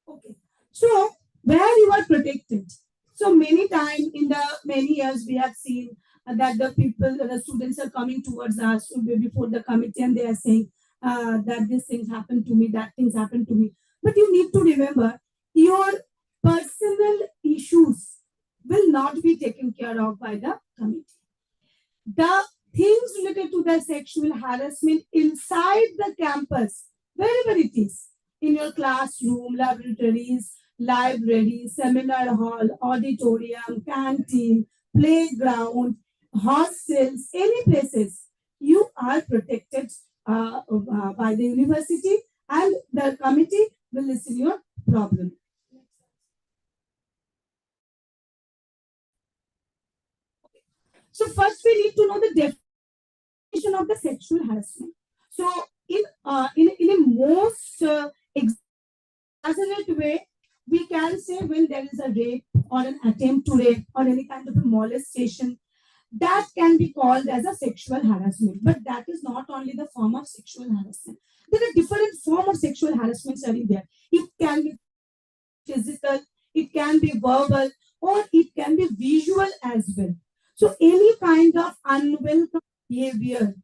Okay. So where you are protected. So many times in the many years we have seen that the students are coming towards us before the committee and they are saying that these things happened to me, that things happened to me. But you need to remember your personal issues will not be taken care of by the committee. The things related to the sexual harassment inside the campus, wherever it is, in your classroom, laboratories, library, seminar hall, auditorium, canteen, playground, hostels, any places, you are protected by the university and the committee will listen your problem. So first we need to know the definition of the sexual harassment. So in a most exaggerate way, we can say when there is a rape or an attempt to rape or any kind of a molestation, that can be called as a sexual harassment. But that is not only the form of sexual harassment. There are different forms of sexual harassment studied there. It can be physical, it can be verbal, or it can be visual as well. So any kind of unwelcome behavior,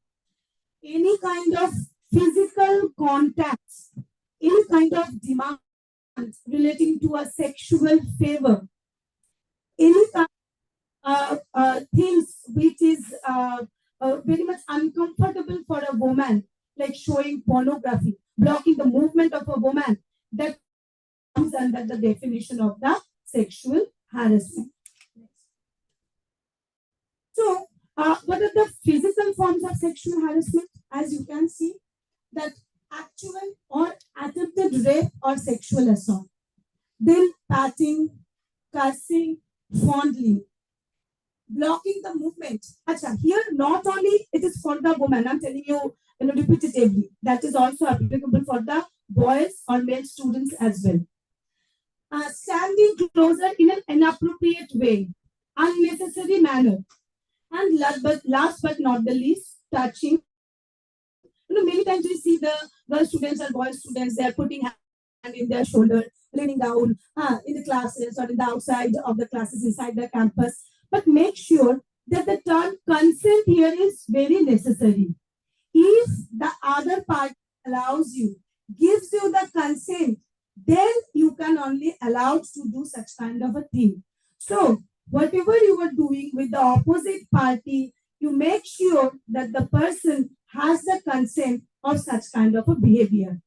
any kind of physical contacts, any kind of demand relating to a sexual favor, any kind of things which is very much uncomfortable for a woman, like showing pornography, blocking the movement of a woman, that comes under the definition of the sexual harassment. So, what are the physical forms of sexual harassment? As you can see, that actual or attempted rape or sexual assault. Then patting, cursing, fondling, blocking the movement. Achha, here not only it is for the woman, I'm telling you, repetitively, that is also applicable for the boys or male students as well. standing closer in an inappropriate way, unnecessary manner, and last but not the least, touching. Many times we see the girl students or boy students, they are putting hand in their shoulder, leaning down in the classes or in the outside of the classes inside the campus. But make sure that the term consent here is very necessary. If the other party allows you, gives you the consent, then you can only allowed to do such kind of a thing. So whatever you are doing with the opposite party, you make sure that the person has the consent of such kind of a behavior.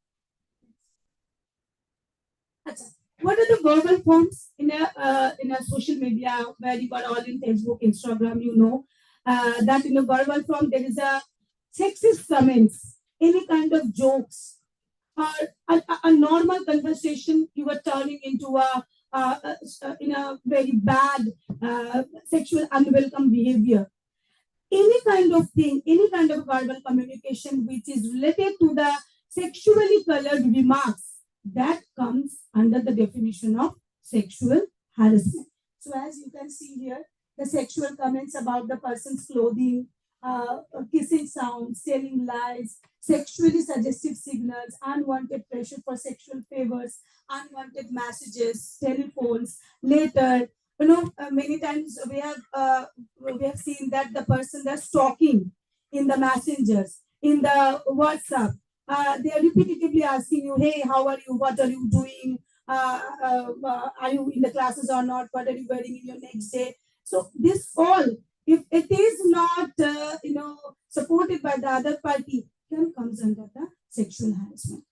What are the verbal forms in a social media where you are all in Facebook, Instagram? That in a verbal form there is a sexist comments, any kind of jokes, or a normal conversation you are turning into in a very bad sexual unwelcome behavior. Any kind of thing, any kind of verbal communication which is related to the sexually colored remarks, that comes under the definition of sexual harassment. So as you can see here, the sexual comments about the person's clothing, kissing sounds, telling lies, sexually suggestive signals, unwanted pressure for sexual favors, unwanted messages, telephones, later. Many times we have seen that the person that's stalking in the messengers, in the WhatsApp, they are repetitively asking you, hey, how are you? What are you doing? Are you in the classes or not? What are you wearing in your next day? So this all, if it is not, supported by the other party, then comes under the sexual harassment.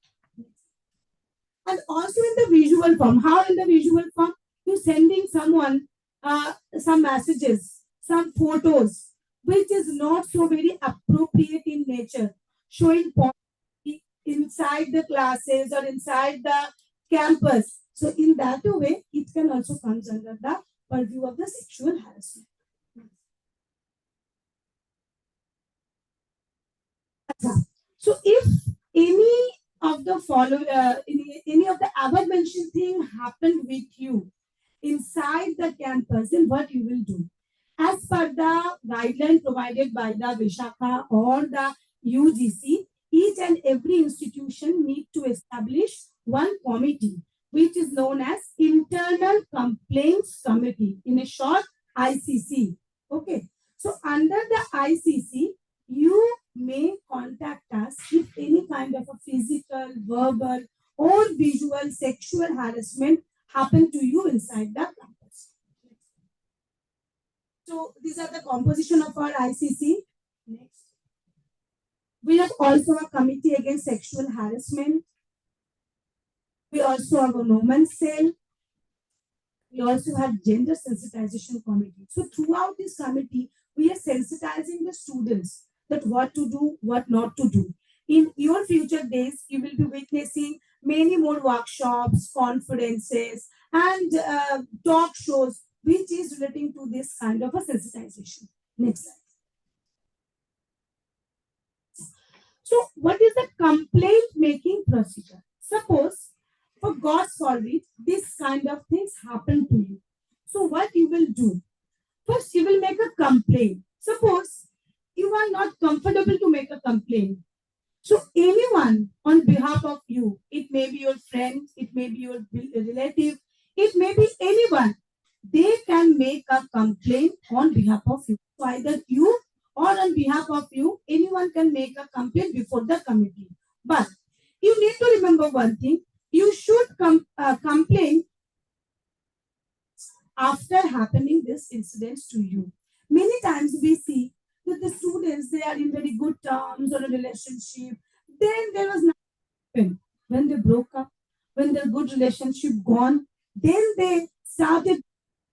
And also in the visual form. How in the visual form? You sending someone some messages, some photos, which is not so very appropriate in nature, showing inside the classes or inside the campus. So in that way, it can also come under the purview of the sexual harassment. So if any of the any of the above mentioned thing happened with you inside the campus, then what you will do? As per the guideline provided by the Vishakha or the UGC, each and every institution need to establish one committee, which is known as Internal Complaints Committee, in a short ICC. Okay. So under the ICC, you may contact us if any kind of a physical, verbal, or visual sexual harassment happen to you inside the campus. So these are the composition of our ICC. Next. We have also a committee against sexual harassment. We also have a women's cell. We also have gender sensitization committee. So throughout this committee, we are sensitizing the students that what to do, what not to do. In your future days, you will be witnessing many more workshops, conferences, and talk shows, which is relating to this kind of a sensitization. Next slide. So what is the complaint making procedure? Suppose, for God's forbid, this kind of things happen to you. So what you will do? First, you will make a complaint. Suppose you are not comfortable to make a complaint. So anyone on behalf of you, it may be your friend, it may be your relative, it may be anyone, they can make a complaint on behalf of you. So either you or on behalf of you, anyone can make a complaint before the committee. But you need to remember one thing, you should complain after happening this incidents to you. Many times we see that the students, they are in very good terms or a relationship. Then there was nothing. When they broke up, when their good relationship gone, then they started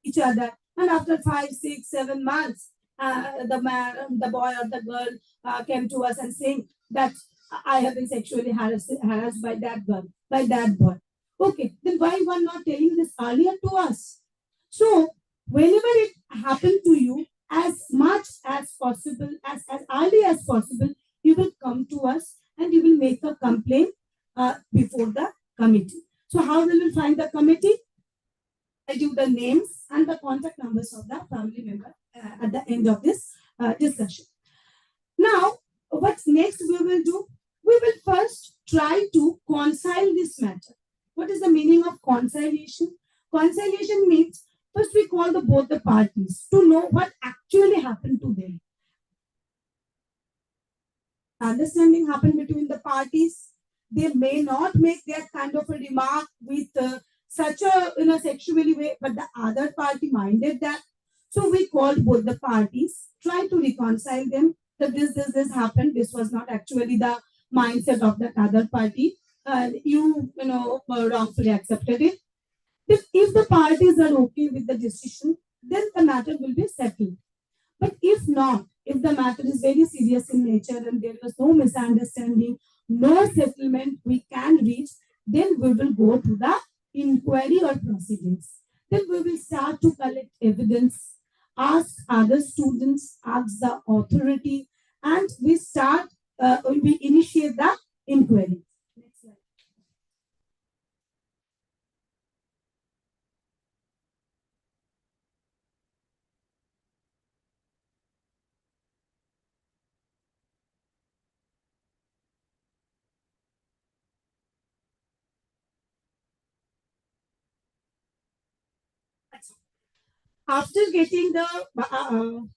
each other. And after 5, 6, 7 months, the boy or the girl came to us and saying that I have been sexually harassed by that girl, by that boy. Okay, then why you are not telling this earlier to us? So whenever it happened to you, as much as possible, as early as possible, you will come to us and you will make a complaint before the committee. So how will you find the committee? the names and the contact numbers of the family member at the end of this discussion. Now, what's next we will do? We will first try to reconcile this matter. What is the meaning of conciliation? Conciliation means first we call both the parties to know what actually happened to them. Understanding happened between the parties. They may not make that kind of a remark with such a sexually way, but the other party minded that. So we called both the parties, try to reconcile them that this happened. This was not actually the mindset of that other party. You wrongfully accepted it. If the parties are okay with the decision, then the matter will be settled. But if not, if the matter is very serious in nature and there was no misunderstanding, no settlement we can reach, then we will go to the inquiry or proceedings. Then we will start to collect evidence, ask other students, ask the authority, and we initiate the inquiry. Next slide. After getting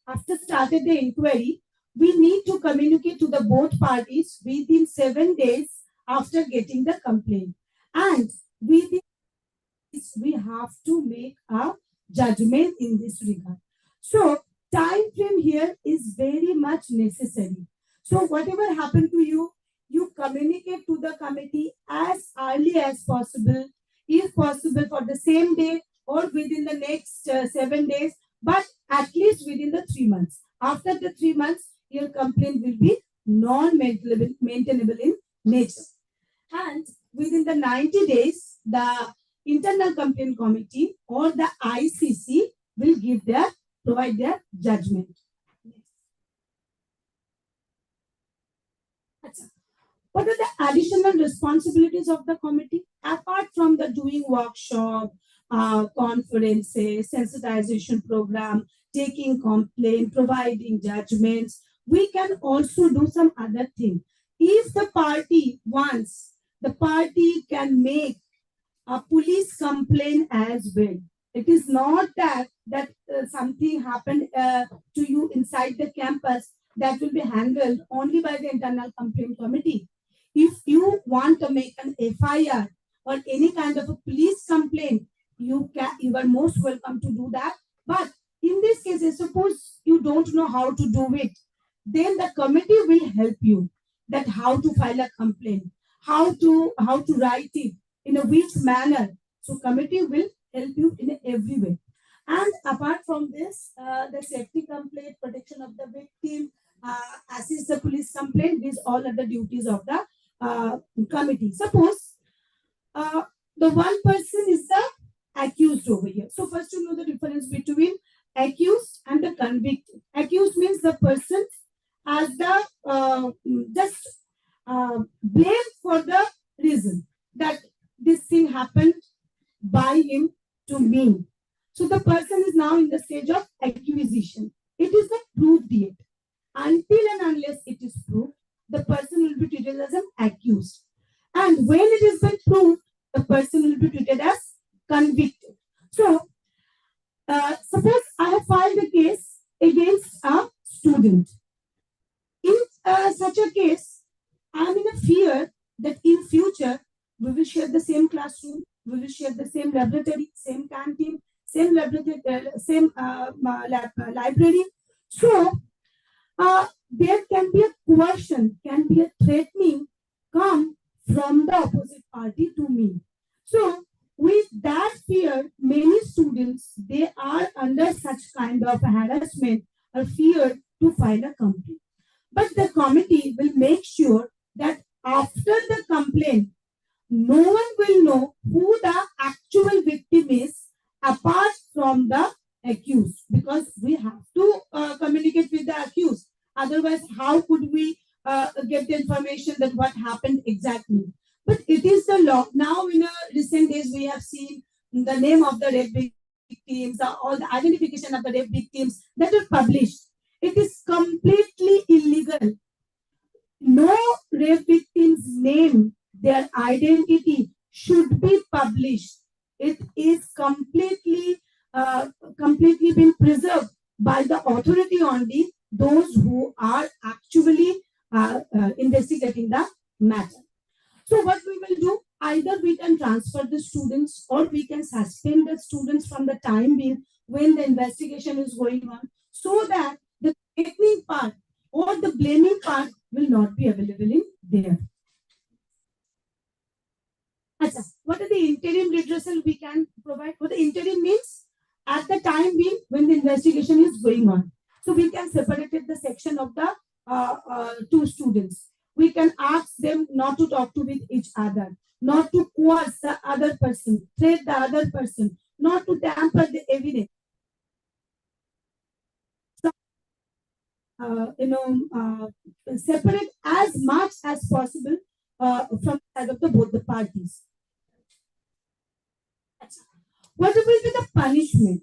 after started the inquiry, we need to communicate to the both parties within 7 days after getting the complaint, and within we have to make a judgment in this regard. So time frame here is very much necessary. So whatever happened to you, you communicate to the committee as early as possible, if possible for the same day or within the next 7 days, but at least within the 3 months. After the 3 months, your complaint will be non-maintainable in nature. And within the 90 days, the internal complaint committee or the ICC will provide their judgment. What are the additional responsibilities of the committee? Apart from the doing workshop, conferences, sensitization program, taking complaint, providing judgments, we can also do some other thing. If the party wants, the party can make a police complaint as well. It is not that something happened to you inside the campus that will be handled only by the internal complaint committee. If you want to make an FIR or any kind of a police complaint, you are most welcome to do that. But in this case, suppose you don't know how to do it, then the committee will help you that how to file a complaint, how to write it, in a which manner. So committee will help you in every way. And apart from this, the safety complaint, protection of the victim, assist the police complaint, these all are the duties of the committee. Suppose the one person is the accused over here. So first you know the difference between accused and the convicted. Accused means the person as the blamed for the reason that this thing happened by him to me. So the person is now in the stage of accusation. It is not proved yet. Until and unless it is proved, the person will be treated as an accused. And when it is been proved, the person will be treated as convicted. So, suppose I have filed a case against a student. In such a case, I am in a fear that in future, we will share the same classroom, we will share the same laboratory, same canteen, same laboratory, same library. So, there can be a coercion, can be a threatening come from the opposite party to me. So, with that fear, many students, they are under such kind of harassment or fear to file a complaint. But the committee will make sure that after the complaint, no one will know who the actual victim is apart from the accused, because we have to communicate with the accused. Otherwise, how could we get the information that what happened exactly? But it is the law. Now, in recent days, we have seen the name of the red victims, all the identification of the rape victims that are published. It is completely illegal. No rape victim's name, their identity should be published. It is completely been preserved by the authority only, those who are actually investigating the matter. So what we will do, either we can transfer the students or we can suspend the students from the time being when the investigation is going on, so that the technique part or the blaming part will not be available in there. Achha, what are the interim redressal we can provide? What the interim means? At the time being when the investigation is going on. So we can separate the section of the two students. We can ask them not to talk to with each other, not to coerce the other person, threat the other person, not to tamper the evidence. So, separate as much as possible from the side of both the parties. What will be the punishment?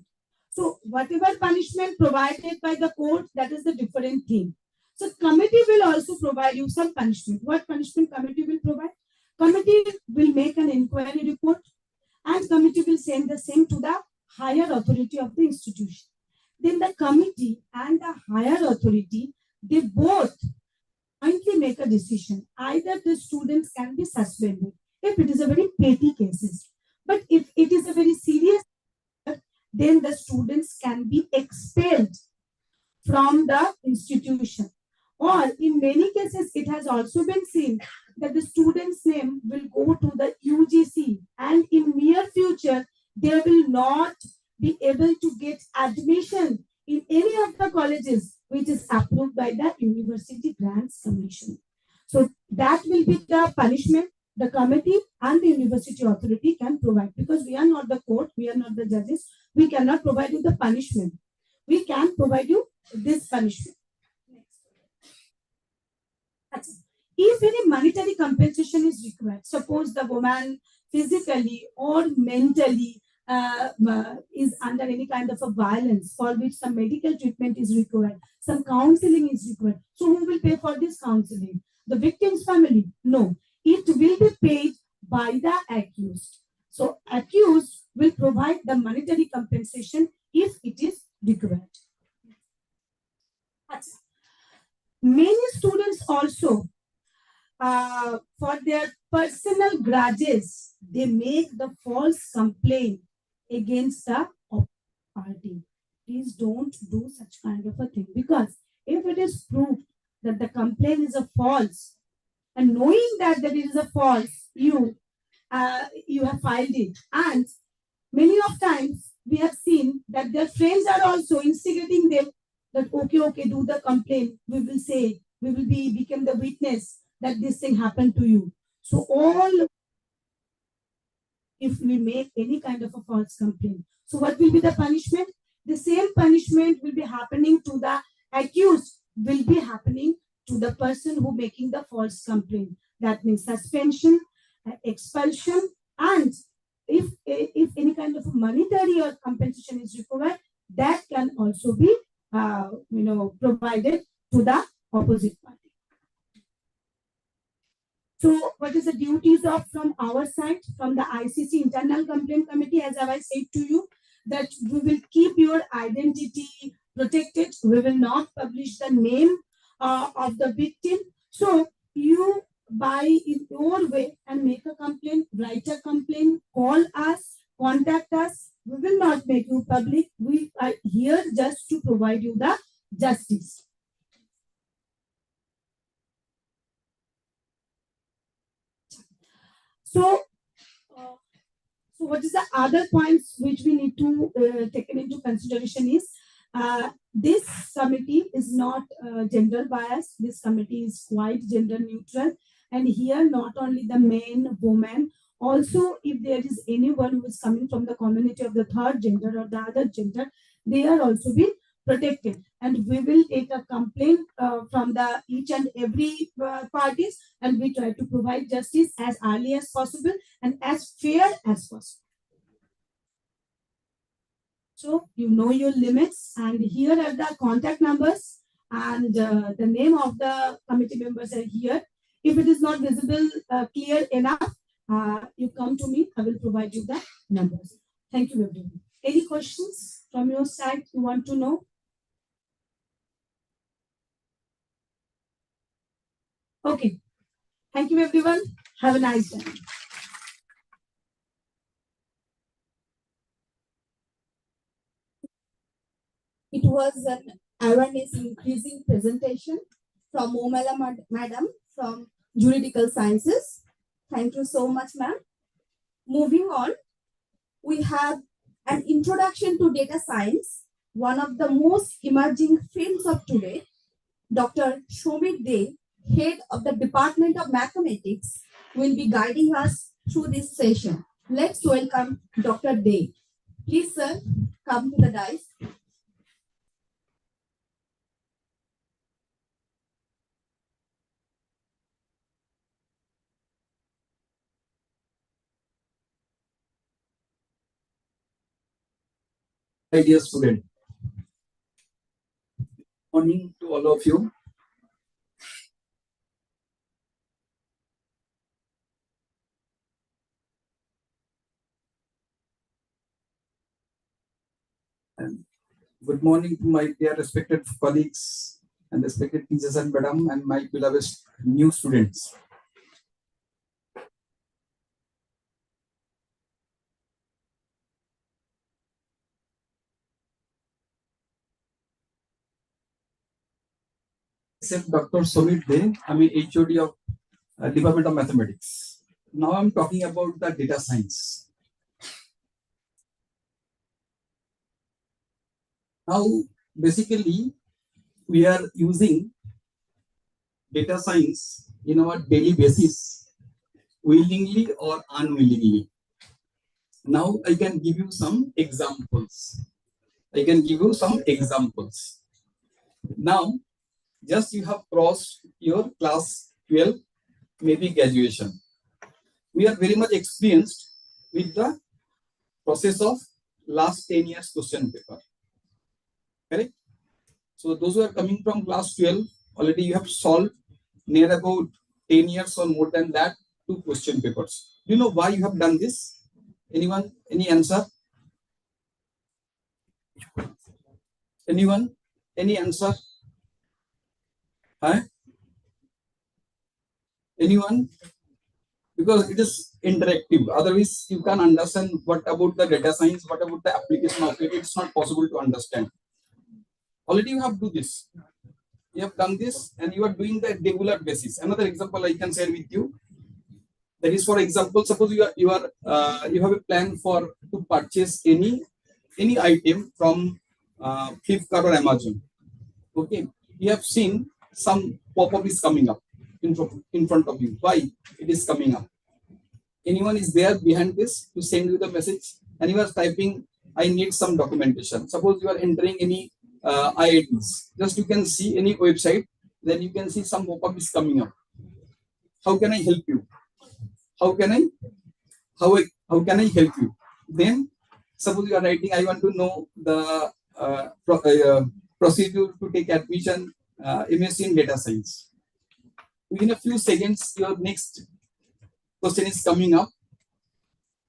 So whatever punishment provided by the court, that is the different thing. So committee will also provide you some punishment. What punishment committee will provide? Committee will make an inquiry report and committee will send the same to the higher authority of the institution. Then the committee and the higher authority, they both jointly make a decision. Either the students can be suspended if it is a very petty cases. But if it is a very serious, then the students can be expelled from the institution. Or in many cases, it has also been seen that the student's name will go to the UGC, and in near future, they will not be able to get admission in any of the colleges which is approved by the University Grants Commission. So that will be the punishment the committee and the university authority can provide, because we are not the court, we are not the judges. We cannot provide you the punishment. We can provide you this punishment. If any monetary compensation is required, suppose the woman physically or mentally is under any kind of a violence for which some medical treatment is required, some counseling is required. So who will pay for this counseling? The victim's family? No. It will be paid by the accused. So accused will provide the monetary compensation if it is required. Many students also, for their personal grudges, they make the false complaint against the party. Please don't do such kind of a thing, because if it is proved that the complaint is a false, and knowing that it is a false, you have filed it, and many of times we have seen that their friends are also instigating them that okay, do the complaint. We will say, we will become the witness that this thing happened to you. So all, if we make any kind of a false complaint, so what will be the punishment? The same punishment will be happening to the accused, will be happening to the person who making the false complaint. That means suspension, expulsion, and if any kind of monetary or compensation is required, that can also be provided to the opposite party. So what is the duties of from our side, from the ICC Internal Complaint Committee? As I said to you, that we will keep your identity protected. We will not publish the name of the victim. So you, by in your way, and make a complaint, write a complaint, call us, contact us. We will not make you public. We are here just to provide you the justice. So what is the other points which we need to take into consideration is this committee is not gender biased. This committee is quite gender neutral, and here not only the men, women, also if there is anyone who is coming from the community of the third gender or the other gender, they are also being protected. And we will take a complaint from the each and every parties, and we try to provide justice as early as possible and as fair as possible. also you know your limits, and here are the contact numbers and the name of the committee members are here. If it is not visible clear enough, you come to me, I will provide you the numbers. Thank you everyone. Any questions from your side you want to know? Okay. Thank you everyone. Have a nice day. It was an awareness increasing presentation from Momala Madam from Juridical Sciences. Thank you so much, ma'am. Moving on, we have an introduction to data science, one of the most emerging fields of today. Dr. Shomit De, head of the Department of Mathematics, will be guiding us through this session. Let's welcome Dr. De. Please, sir, come to the dais. Hi, dear student. Morning to all of you. And good morning to my dear respected colleagues and respected teachers and madam and my beloved new students. Myself, Dr. Shomit De, I'm a HOD of Department of Mathematics. Now I'm talking about the data science. Now, basically, we are using data science in our daily basis, willingly or unwillingly. Now, I can give you some examples. Now, just you have crossed your class 12, maybe graduation. We are very much experienced with the process of last 10 years question paper. Correct? So those who are coming from class 12, already you have solved near about 10 years or more than that, 2 question papers. Do you know why you have done this? Anyone? Any answer? Anyone? Any answer? Huh? Anyone? Because it is interactive. Otherwise, you can understand what about the data science, what about the application of it. It's not possible to understand. Already you have to do this. You have done this and you are doing the regular basis. Another example I can share with you. That is, for example, suppose you have a plan for to purchase any item from Flipkart or Amazon. Okay, you have seen some pop-up is coming up in front of you. Why it is coming up? Anyone is there behind this to send you the message? And you are typing, I need some documentation. Suppose you are entering any IITs. Just you can see any website, then you can see some pop-up is coming up. How can I help you? How can I help you? Then suppose you are writing, I want to know the procedure to take admission MSc in data science. Within a few seconds, your next question is coming up.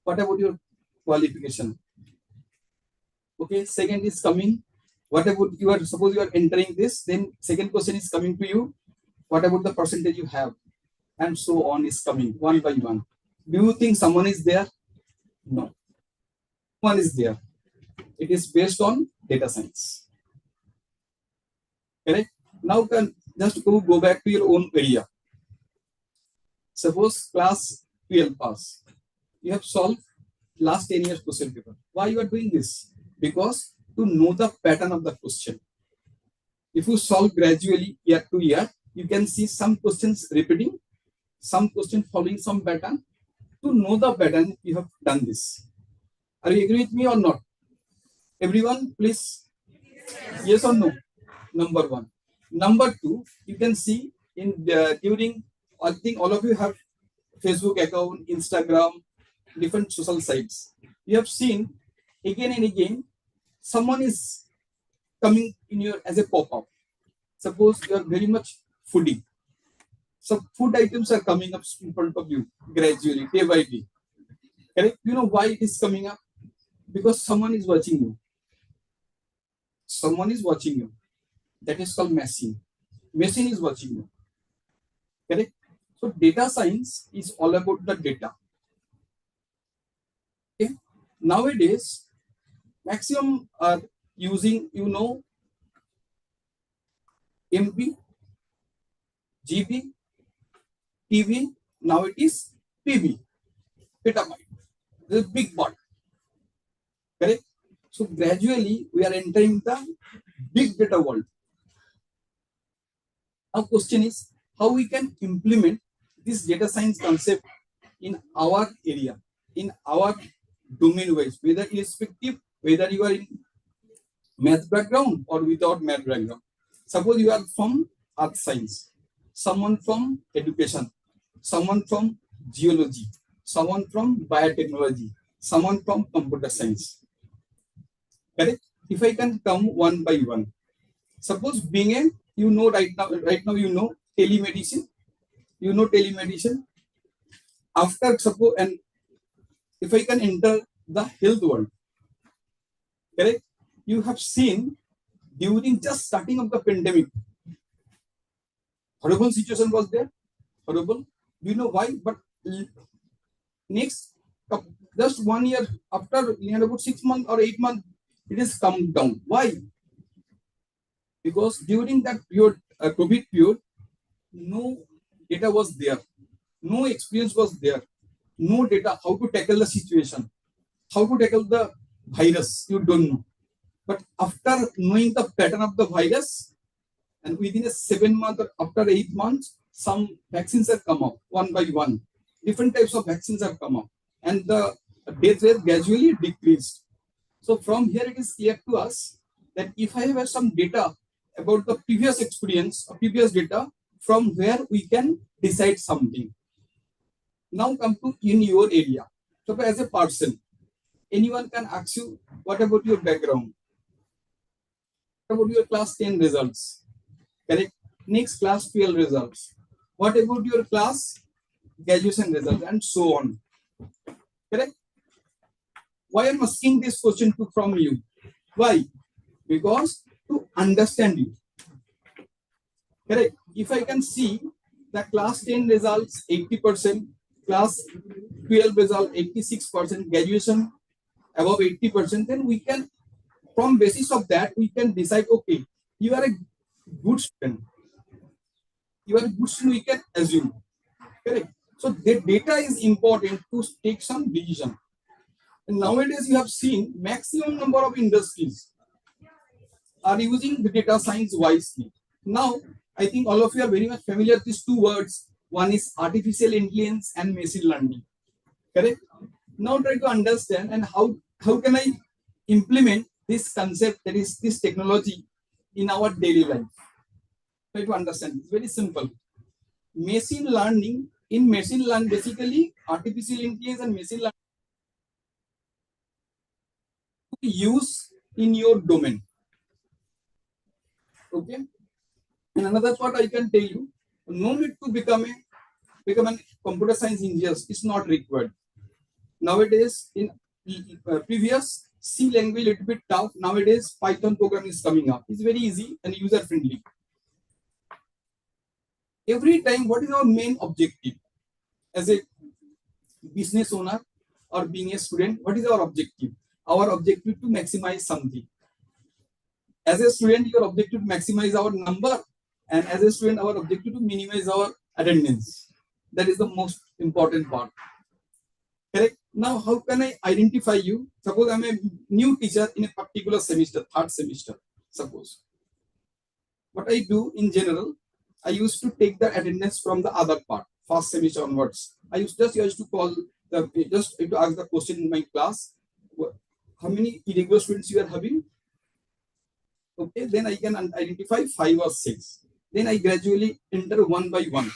What about your qualification? Okay, second is coming. What about suppose you are entering this, then second question is coming to you. What about the percentage you have? And so on is coming one by one. Do you think someone is there? No. One is there. It is based on data science. Correct? Now can just go back to your own area. Suppose class 12 pass. You have solved last 10 years question paper. Why you are doing this? Because to know the pattern of the question. If you solve gradually year to year, you can see some questions repeating, some questions following some pattern. To know the pattern, you have done this. Are you agree with me or not? Everyone, please. Yes or no? Number one. Number two, you can see during, I think all of you have Facebook account, Instagram, different social sites. You have seen again and again someone is coming in your as a pop-up. Suppose you are very much foodie. Some food items are coming up in front of you gradually, day by day. Correct? You know why it is coming up? Because someone is watching you. Someone is watching you. That is called machine. Machine is watching you. Correct? So data science is all about the data. Okay? Nowadays, maximum are using, MB, GB, TB. Now it is PB, petabyte. This is big part. Correct? So gradually we are entering the big data world. Now question is how we can implement this data science concept in our area, in our domain wise, whether irrespective, whether you are in math background or without math background. Suppose you are from earth science, someone from education, someone from geology, someone from biotechnology, someone from computer science. Correct? If I can come one by one. Suppose being a, right now telemedicine. You know telemedicine. After suppose, and if I can enter the health world, correct? You have seen during just starting of the pandemic, horrible situation was there. Horrible. Do you know why? But next, just 1 year after, about 6 months or 8 months, it is come down. Why? Because during that period, COVID period, no data was there, no experience was there, no data how to tackle the situation, how to tackle the virus. You don't know. But after knowing the pattern of the virus, and within a 7 months or after 8 months, some vaccines have come up one by one. Different types of vaccines have come up, and the death rate gradually decreased. So from here, it is clear to us that if I have some data about the previous experience or previous data, from where we can decide something. Now come to in your area. So as a person, anyone can ask you, what about your background? What about your class 10 results? Correct? Next, class 12 results. What about your class graduation results, and so on? Correct? Why I'm asking this question from you? Why? Because to understand you. Correct? If I can see the class 10 results 80%, class 12 result 86%, graduation above 80%, then we can, from basis of that, we can decide, okay, you are a good student. You are a good student, we can assume. Correct? So the data is important to take some decision. And nowadays you have seen maximum number of industries are using the data science wisely. Now, I think all of you are very much familiar with these two words. One is artificial intelligence and machine learning. Correct? Now try to understand and how can I implement this concept, that is this technology, in our daily life. Try to understand. It's very simple. Machine learning, basically artificial intelligence and machine learning use in your domain. Okay. And another part I can tell you, no need to become a computer science engineer. It's not required. Nowadays, in previous C language little bit tough. Nowadays, Python programming is coming up. It's very easy and user friendly. Every time, what is our main objective as a business owner or being a student? What is our objective? Our objective to maximize something. As a student, your objective to maximize our number, and as a student, our objective to minimize our attendance. That is the most important part. Correct? Now, how can I identify you? Suppose I'm a new teacher in a particular semester, third semester, suppose. What I do in general, I used to take the attendance from the other part, first semester onwards. I used to call to ask the question in my class, how many irregular students you are having? Okay, then I can identify 5 or 6. Then I gradually enter one by one.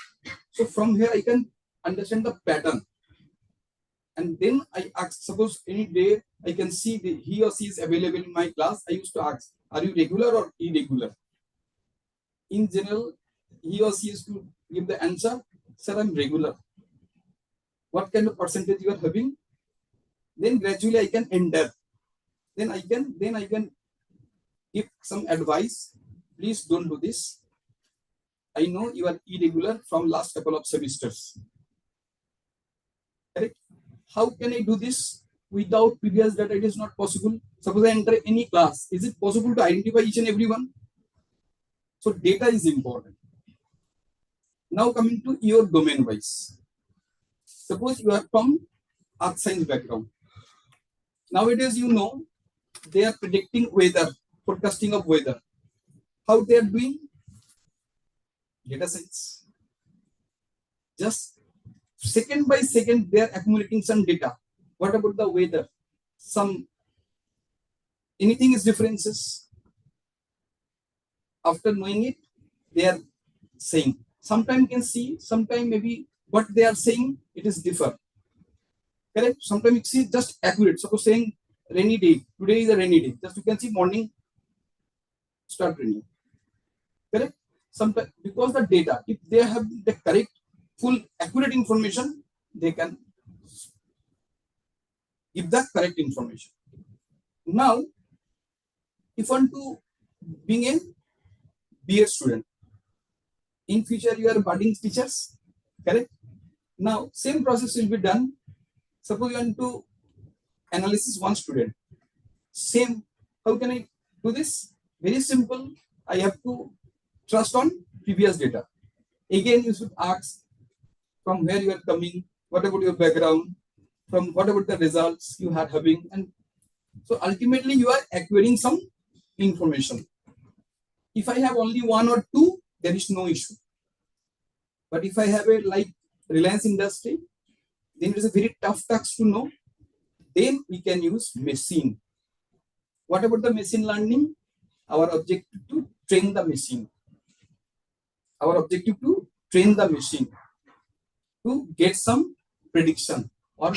So from here I can understand the pattern. And then I ask, suppose any day I can see he or she is available in my class. I used to ask, are you regular or irregular? In general, he or she used to give the answer, sir, I'm regular. What kind of percentage you are having? Then gradually I can enter. Then I can give some advice. Please don't do this. I know you are irregular from last couple of semesters. Correct? How can I do this without previous data? It is not possible. Suppose I enter any class. Is it possible to identify each and everyone? So data is important. Now coming to your domain wise. Suppose you are from earth science background. Nowadays, you know, they are predicting weather, forecasting of weather. How they are doing? Data science. Just second by second, they are accumulating some data. What about the weather? Anything is differences. After knowing it, they are saying. Sometimes you can see, sometimes maybe what they are saying, it is differ. Correct? Sometimes you see just accurate. Suppose saying rainy day. Today is a rainy day. Just you can see morning start raining. Correct? Sometimes because the data, if they have the correct, full, accurate information, they can give the correct information. Now, if you want to being a BA student, in future you are budding teachers, correct? Now, same process will be done. Suppose you want to analysis one student. Same, how can I do this? Very simple. I have to trust on previous data. Again, you should ask from where you are coming, what about your background, from what about the results you are having, and so ultimately you are acquiring some information. If I have only one or two, there is no issue. But if I have a like Reliance industry, then it is a very tough task to know. Then we can use machine. What about the machine learning? Our objective to train the machine. Our objective to train the machine to get some prediction. Or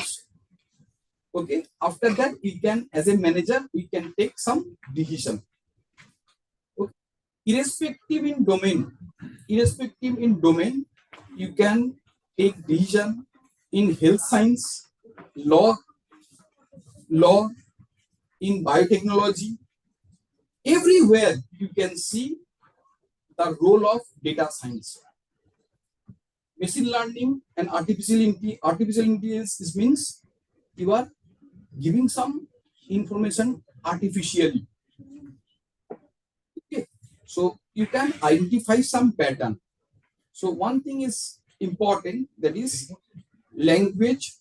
okay, after that we can, as a manager, we can take some decision. Okay. Irrespective in domain, you can take decision in health science, law, in biotechnology. Everywhere you can see the role of data science. Machine learning and artificial intelligence means you are giving some information artificially. Okay, so you can identify some pattern. So one thing is important, that is language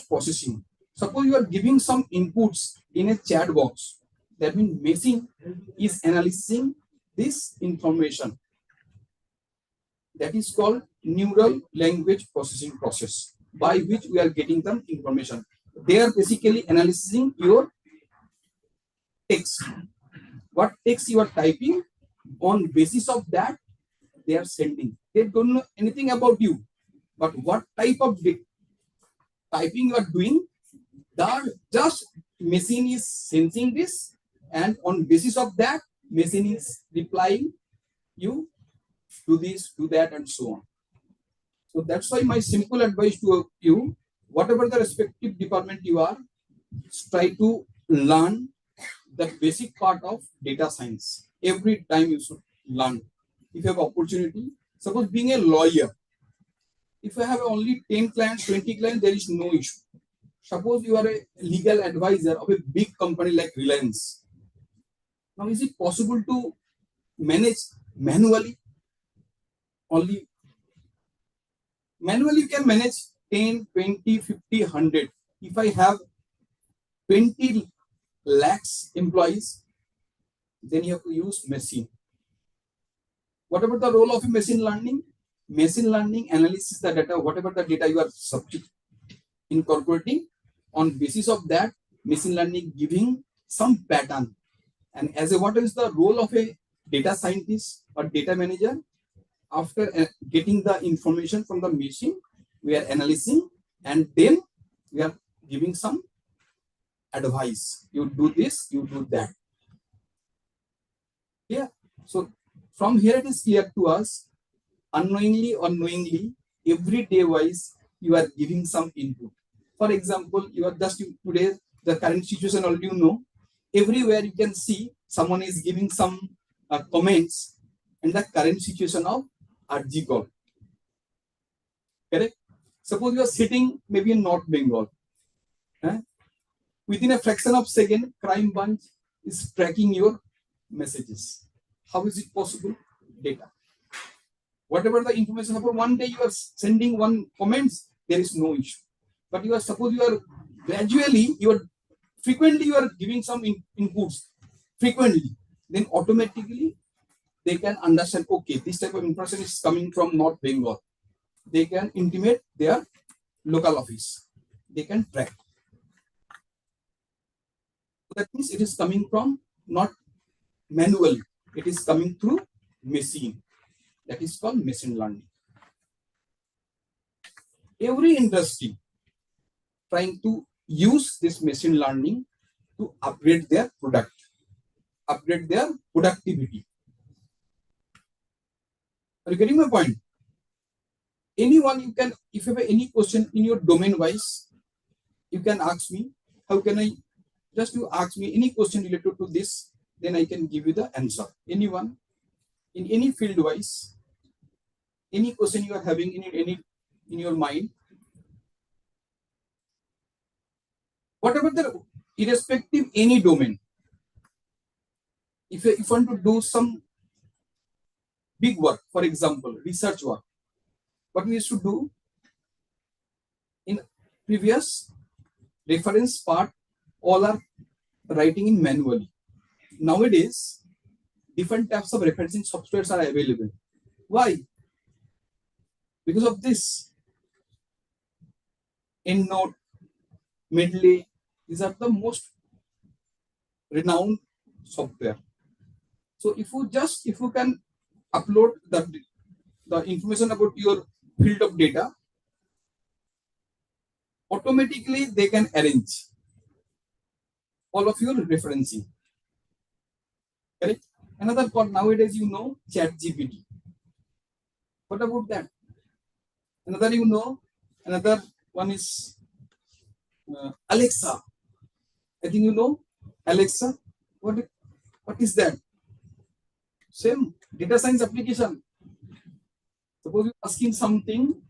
processing. Suppose you are giving some inputs in a chat box. That means machine is analyzing this information. That is called neural language processing process, by which we are getting the information. They are basically analyzing your text. What text you are typing, on basis of that, they are sending. They don't know anything about you, but what type of typing you are doing, the just machine is sensing this, and on basis of that, machine is replying you do this, do that, and so on. So that's why my simple advice to you, whatever the respective department you are, try to learn the basic part of data science. Every time you should learn. If you have opportunity, suppose being a lawyer, if you have only 10 clients, 20 clients, there is no issue. Suppose you are a legal advisor of a big company like Reliance. Now, is it possible to manage manually? Only manually you can manage 10, 20, 50, 100. If I have 20 lakhs employees, then you have to use machine. What about the role of machine learning? Machine learning analyzes the data, whatever the data you are incorporating. On basis of that, machine learning giving some pattern. And as a, what is the role of a data scientist or data manager? After getting the information from the machine, we are analyzing, and then we are giving some advice. You do this, you do that. Yeah. So from here it is clear to us, unknowingly or knowingly, every day wise, you are giving some input. For example, you are just today, the current situation already you know. Everywhere you can see someone is giving some comments in the current situation of RG call. Correct? Suppose you are sitting maybe in North Bengal. Within a fraction of second, crime branch is tracking your messages. How is it possible? Data. Whatever the information, for one day you are sending one comments, there is no issue. But you are suppose you are gradually, frequently you are giving some inputs frequently, then automatically they can understand, okay, this type of information is coming from North Bengal. They can intimate their local office. They can track. That means it is coming from not manually, it is coming through machine. That is called machine learning. Every industry trying to use this machine learning to upgrade their product, upgrade their productivity. Are you getting my point? Anyone you can, if you have any question in your domain wise, you can ask me. How can I? Just you ask me any question related to this, then I can give you the answer. Anyone in any field wise, any question you are having in your mind, whatever the irrespective any domain, if you want to do some big work, for example, research work, what we used to do in previous reference part, all are writing in manually. Nowadays, different types of referencing softwares are available. Why? Because of this. EndNote, Medley, these are the most renowned software. So if you can upload the information about your field of data, automatically they can arrange all of your referencing. Correct? Another part nowadays, you know, ChatGPT. What about that? Another one is Alexa. I think you know Alexa. What is that? Same data science application. Suppose you're asking something,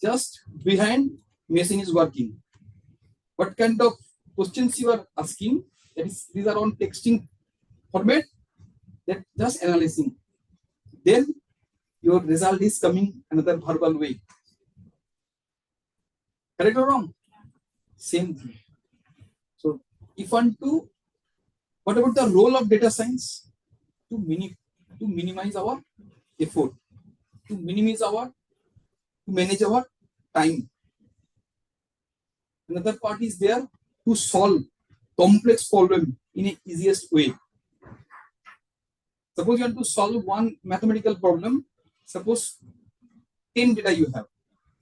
just behind machine is working. What kind of questions you are asking? These are on texting format. That just analyzing. Then your result is coming another verbal way. Correct or wrong? Same thing. So if want to, what about the role of data science? To minimize our effort, to manage our time. Another part is there to solve complex problem in an easiest way. Suppose you want to solve one mathematical problem, suppose 10 data you have.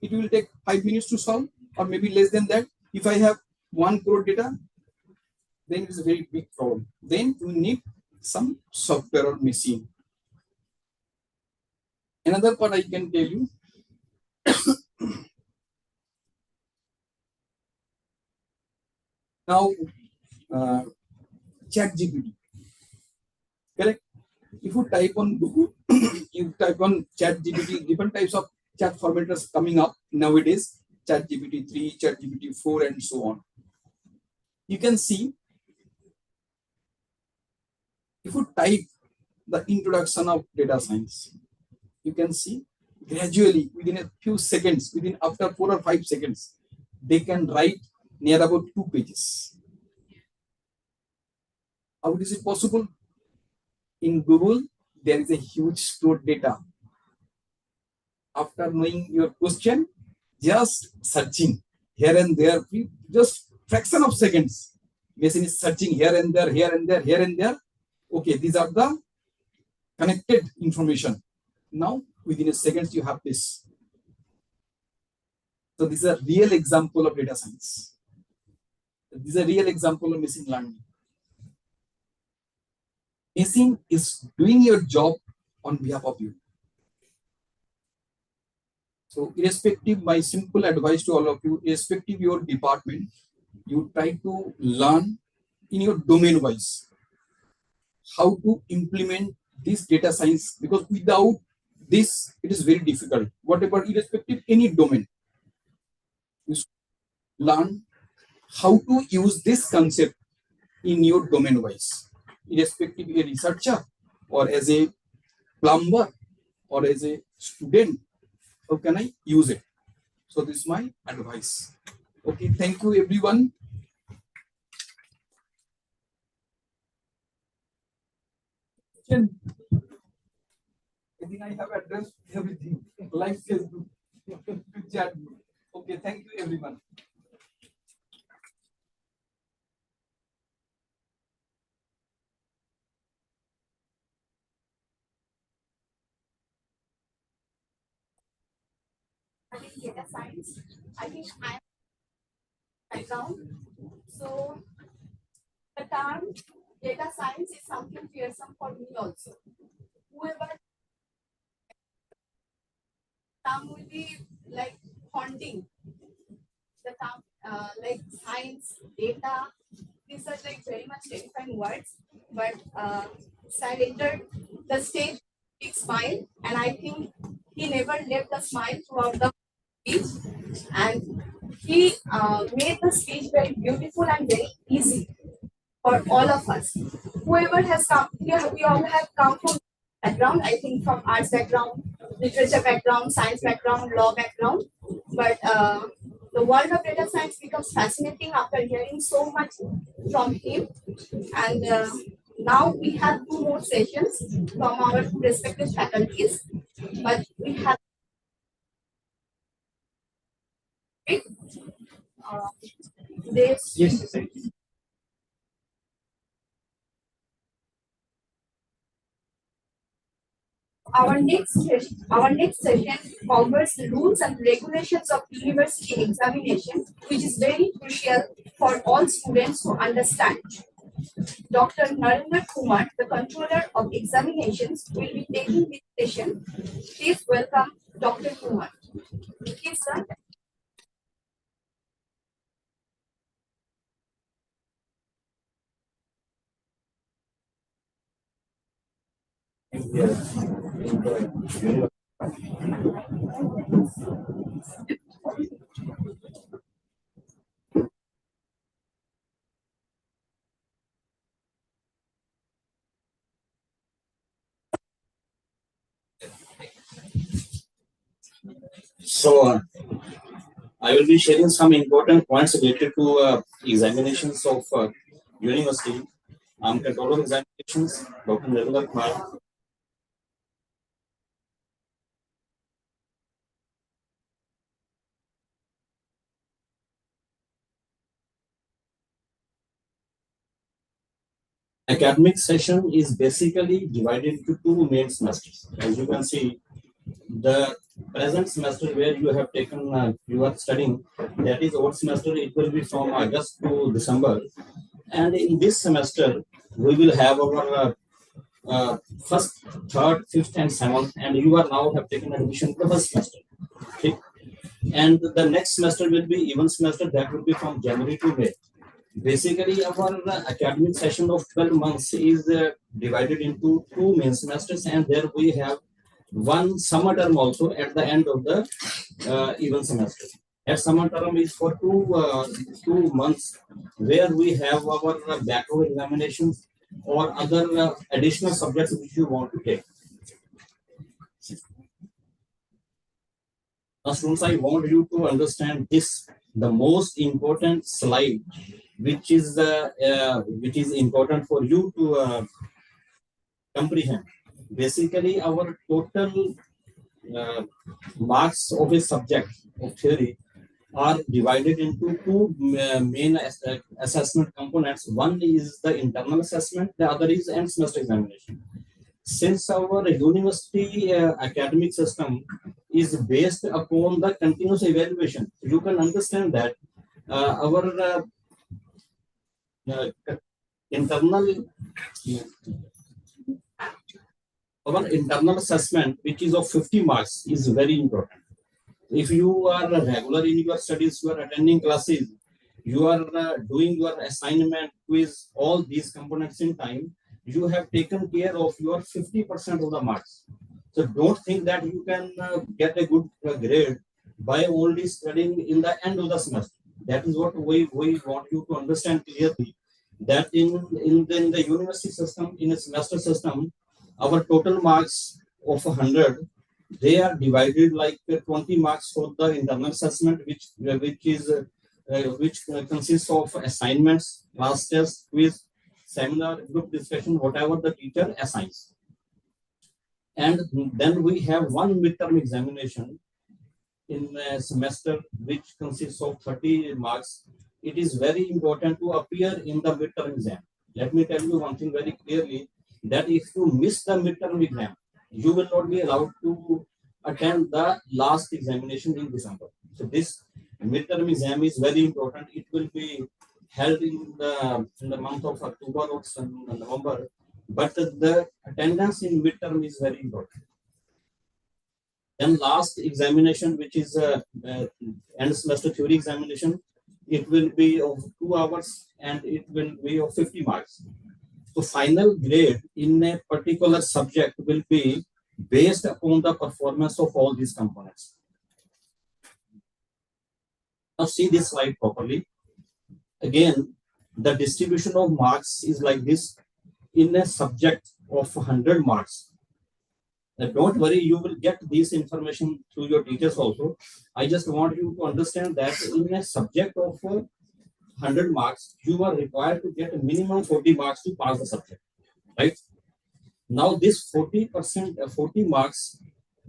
It will take 5 minutes to solve, or maybe less than that. If I have 1 crore data, then it is a very big problem. Then you need some software or machine. Another part I can tell you. Now, ChatGPT. Correct? If you type on Google, you type on ChatGPT, different types of chat formaters coming up nowadays, ChatGPT 3, ChatGPT 4, and so on. You can see, if you type the introduction of data science, you can see gradually within a few seconds, after 4 or 5 seconds, they can write near about 2 pages. How is it possible? In Google, there is a huge stored data. After knowing your question, just searching here and there, just fraction of seconds, machine is searching here and there, here and there, here and there. Okay, these are the connected information. Now, within a second, you have this. So this is a real example of data science. This is a real example of machine learning. Machine is doing your job on behalf of you. So irrespective, my simple advice to all of you, irrespective your department, you try to learn in your domain wise how to implement this data science, because without this it is very difficult. Whatever, irrespective any domain, you should learn how to use this concept in your domain wise, irrespective a researcher or as a plumber or as a student. How can I use it? So this is my advice. Okay, thank you everyone. I think I have addressed everything, like Facebook, chat. Okay, thank you everyone. I think data science. I think I'm background. So the term data science is something fearsome for me also. Whoever term will be like haunting. The term like science, data, these are like very much terrifying words. But Sir entered the stage, big smile, and I think he never left the smile throughout the speech, and he made the speech very beautiful and very easy for all of us. Whoever has come, we all have come from background, I think from arts background, literature background, science background, law background. But the world of data science becomes fascinating after hearing so much from him. And now we have two more sessions from our respective faculties. But we have this. Yes. Our next session covers the rules and regulations of university examination, which is very crucial for all students to understand. Dr. Narendra Kumar, the controller of examinations, will be taking this session. Please welcome Dr. Kumar. Please, sir. So, I will be sharing some important points related to examinations of university. I'm controller of examinations, Dr. Nirmala Kumar. Academic session is basically divided into two main semesters. As you can see, the present semester where you have taken, you are studying, that is old semester, it will be from August to December. And in this semester, we will have our first, third, fifth, and seventh, and you are now have taken admission to the first semester. Okay? And the next semester will be even semester, that will be from January to May. Basically, our academic session of 12 months is divided into two main semesters, and there we have one summer term also at the end of the even semester. That summer term is for 2 months, where we have our backward examinations or other additional subjects which you want to take. Now, students, I want you to understand this, the most important slide, which is important for you to comprehend. Basically, our total marks of a subject of theory are divided into two main assessment components. One is the internal assessment, the other is end semester examination. Since our university academic system is based upon the continuous evaluation. You can understand that our internal assessment, which is of 50 marks, is very important. If you are regular in your studies, you are attending classes, you are doing your assignment, quiz, all these components in time, you have taken care of your 50% of the marks. So don't think that you can get a good grade by only studying in the end of the semester. That is what we want you to understand clearly, that in the university system, in a semester system, our total marks of 100, they are divided like 20 marks for the internal assessment, which consists of assignments, class test, quiz, seminar, group discussion, whatever the teacher assigns. And then we have one midterm examination in a semester, which consists of 30 marks. It is very important to appear in the midterm exam. Let me tell you one thing very clearly, that if you miss the midterm exam, you will not be allowed to attend the last examination in December. So this midterm exam is very important. It will be held in the month of October or November, but the attendance in midterm is very important. Then last examination, which is end semester theory examination, it will be of 2 hours and it will be of 50 marks. So final grade in a particular subject will be based upon the performance of all these components. Now see this slide properly. Again, the distribution of marks is like this. In a subject of 100 marks, don't worry, you will get this information through your teachers also. I just want you to understand that in a subject of 100 marks, you are required to get a minimum 40 marks to pass the subject, right? Now this 40%, 40 marks,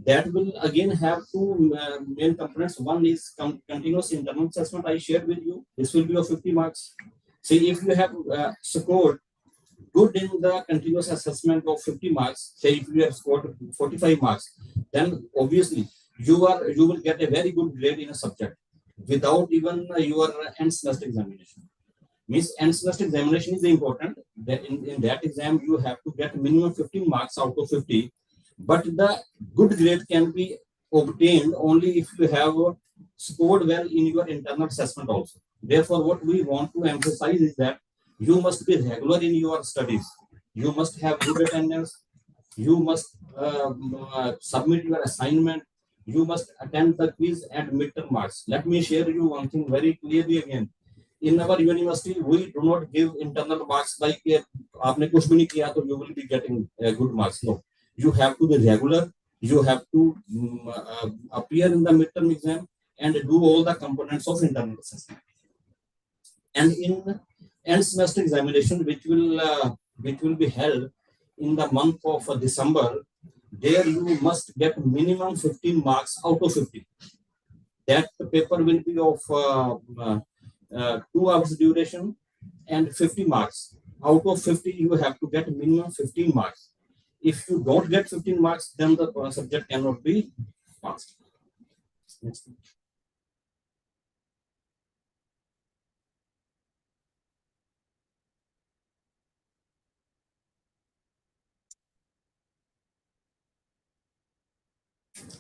that will again have two main components. One is continuous internal assessment I shared with you. This will be of 50 marks. See, if you have scored good in the continuous assessment of 50 marks, say if you have scored 45 marks, then obviously you will get a very good grade in a subject without even your end semester examination. Means end semester examination is important. That in that exam you have to get minimum 15 marks out of 50, but the good grade can be obtained only if you have scored well in your internal assessment also. Therefore, what we want to emphasize is that you must be regular in your studies. You must have good attendance. You must submit your assignment. You must attend the quiz and midterm marks. Let me share you one thing very clearly again. In our university, we do not give internal marks like aapne kuch bhi nahi kiya, so you will be getting good marks. No, you have to be regular. You have to appear in the midterm exam and do all the components of internal assessment. And in end semester examination, which will be held in the month of December, there you must get minimum 15 marks out of 50. That paper will be of 2 hours duration and 50 marks. Out of 50, you have to get minimum 15 marks. If you don't get 15 marks, then the subject cannot be passed. Next.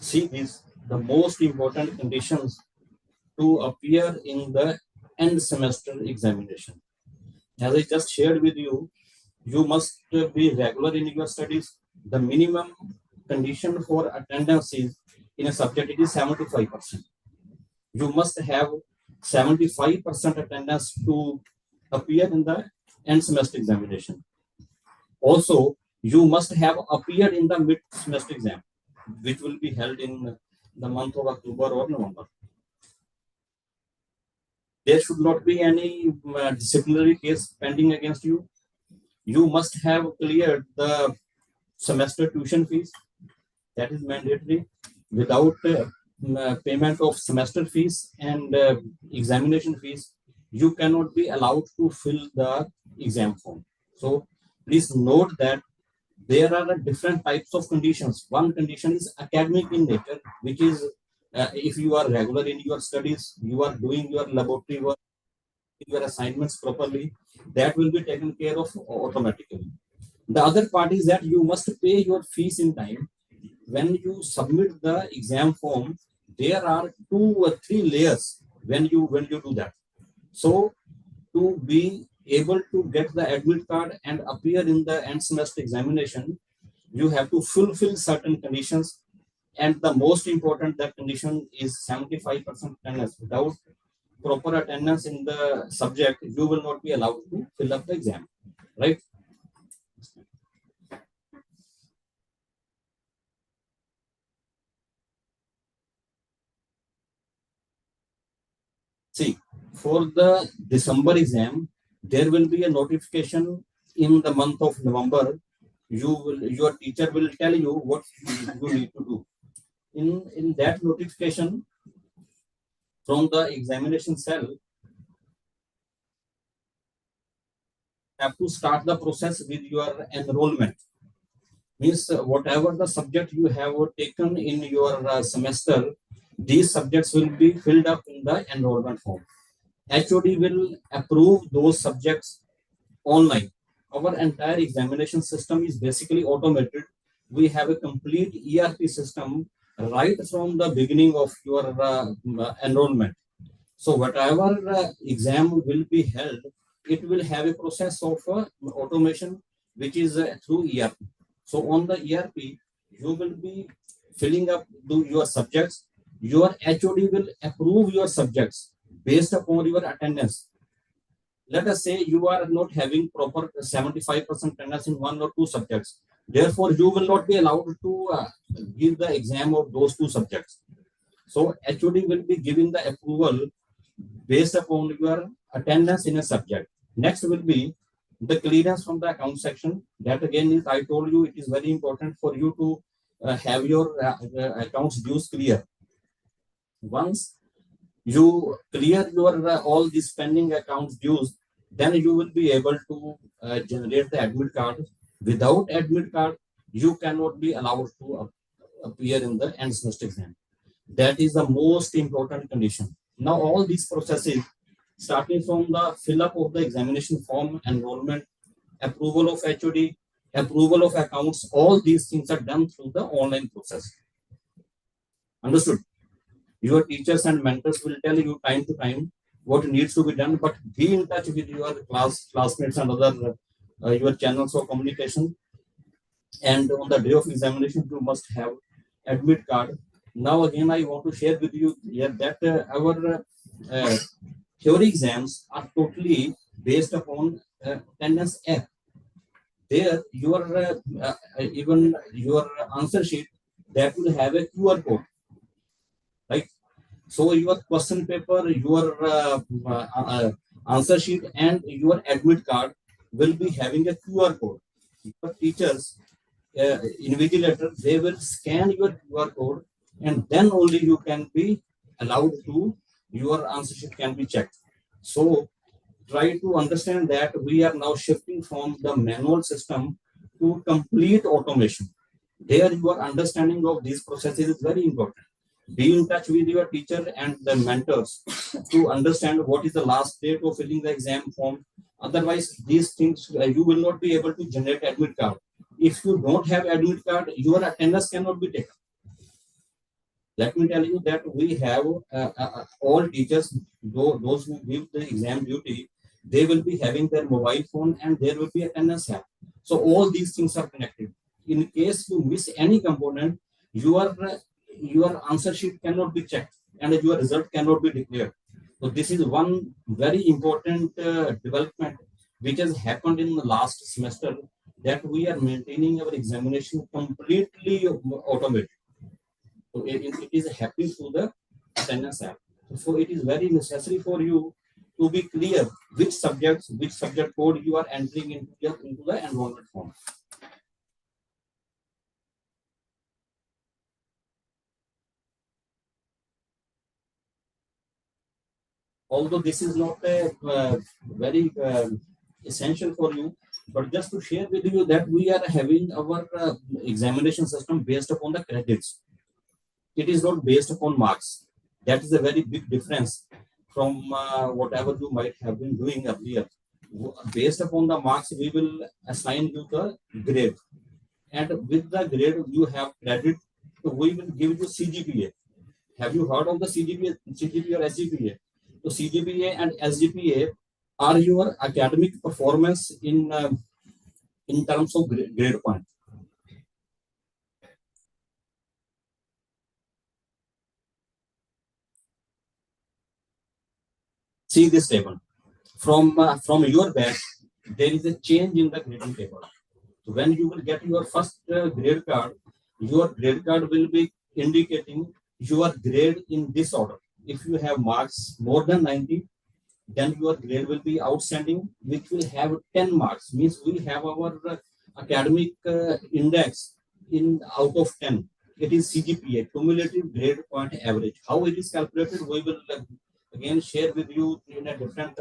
See these, the most important conditions to appear in the end semester examination. As I just shared with you, you must be regular in your studies. The minimum condition for attendance is in a subject, it is 75%. You must have 75% attendance to appear in the end semester examination. Also, you must have appeared in the mid semester exam, which will be held in the month of October or November. There should not be any disciplinary case pending against you. You must have cleared the semester tuition fees. That is mandatory. Without payment of semester fees and examination fees, you cannot be allowed to fill the exam form. So please note that there are different types of conditions. One condition is academic in nature, which is if you are regular in your studies, you are doing your laboratory work, your assignments properly, that will be taken care of automatically. The other part is that you must pay your fees in time. When you submit the exam form, there are 2 or 3 layers when you do that. So to be able to get the admit card and appear in the end semester examination, you have to fulfill certain conditions. And the most important that condition is 75% attendance. Without proper attendance in the subject, you will not be allowed to fill up the exam, right? See, for the December exam, there will be a notification in the month of November. Your teacher will tell you what you need to do. In that notification from the examination cell, have to start the process with your enrollment. Means whatever the subject you have taken in your semester, these subjects will be filled up in the enrollment form. HOD will approve those subjects online. Our entire examination system is basically automated. We have a complete ERP system right from the beginning of your enrollment. So whatever exam will be held, it will have a process of automation, which is through ERP. So on the ERP, you will be filling up your subjects. Your HOD will approve your subjects based upon your attendance. Let us say you are not having proper 75% attendance in 1 or 2 subjects. Therefore, you will not be allowed to give the exam of those 2 subjects. So HOD will be giving the approval based upon your attendance in a subject. Next will be the clearance from the account section. That again is, I told you, it is very important for you to have your accounts dues clear. Once you clear your all these pending accounts dues, then you will be able to generate the admit card. Without admit card, you cannot be allowed to appear in the end semester exam. That is the most important condition. Now all these processes, starting from the fill up of the examination form, enrollment, approval of HOD, approval of accounts, all these things are done through the online process. Understood? Your teachers and mentors will tell you time to time what needs to be done, but be in touch with your classmates and other your channels of communication. And on the day of examination, you must have admit card. Now again, I want to share with you here that our theory exams are totally based upon attendance app. There, your even your answer sheet, that will have a QR code, right? So your question paper, your answer sheet, and your admit card will be having a QR code. Your teachers, invigilator, they will scan your QR code, and then only you can be allowed to, your answer sheet can be checked. So try to understand that we are now shifting from the manual system to complete automation. There, your understanding of these processes is very important. Be in touch with your teacher and the mentors to understand what is the last date of filling the exam form. Otherwise, these things you will not be able to generate admit card. If you don't have admit card, your attendance cannot be taken. Let me tell you that we have all teachers, those who give the exam duty, they will be having their mobile phone and there will be attendance app. So all these things are connected. In case you miss any component, your answer sheet cannot be checked and your result cannot be declared. So this is one very important development which has happened in the last semester, that we are maintaining our examination completely automated. So it is happening through the attendance app. So it is very necessary for you to be clear which subjects, which subject code you are entering into the enrollment form. Although this is not a very essential for you, But just to share with you that we are having our examination system based upon the credits. It is not based upon marks. That is a very big difference from whatever you might have been doing earlier. Based upon the marks, we will assign you the grade. And with the grade, you have credit. So we will give you CGPA. Have you heard of the CGPA or SGPA? So CGPA and SGPA are your academic performance in terms of grade point. See this table. From your batch, there is a change in the grading table. So when you will get your first grade card, your grade card will be indicating your grade in this order. If you have marks more than 90, then your grade will be outstanding, which will have 10 marks. Means we have our academic index in out of 10. It is CGPA, cumulative grade point average. How it is calculated, we will again share with you in a different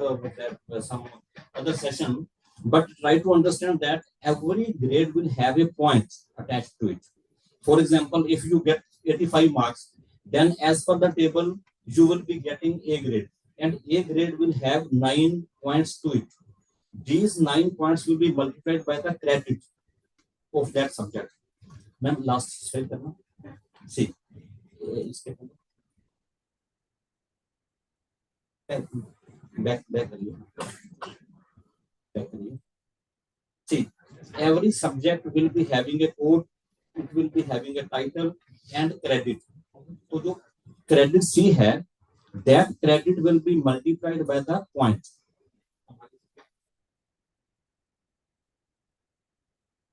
some other session. But try to understand that every grade will have a point attached to it. For example, if you get 85 marks, then as per the table, you will be getting A grade. And A grade will have 9 points to it. These 9 points will be multiplied by the credit of that subject. Ma'am, last slide. See. Back. See, every subject will be having a code, it will be having a title and credit. So the credit C hai, that credit will be multiplied by the point.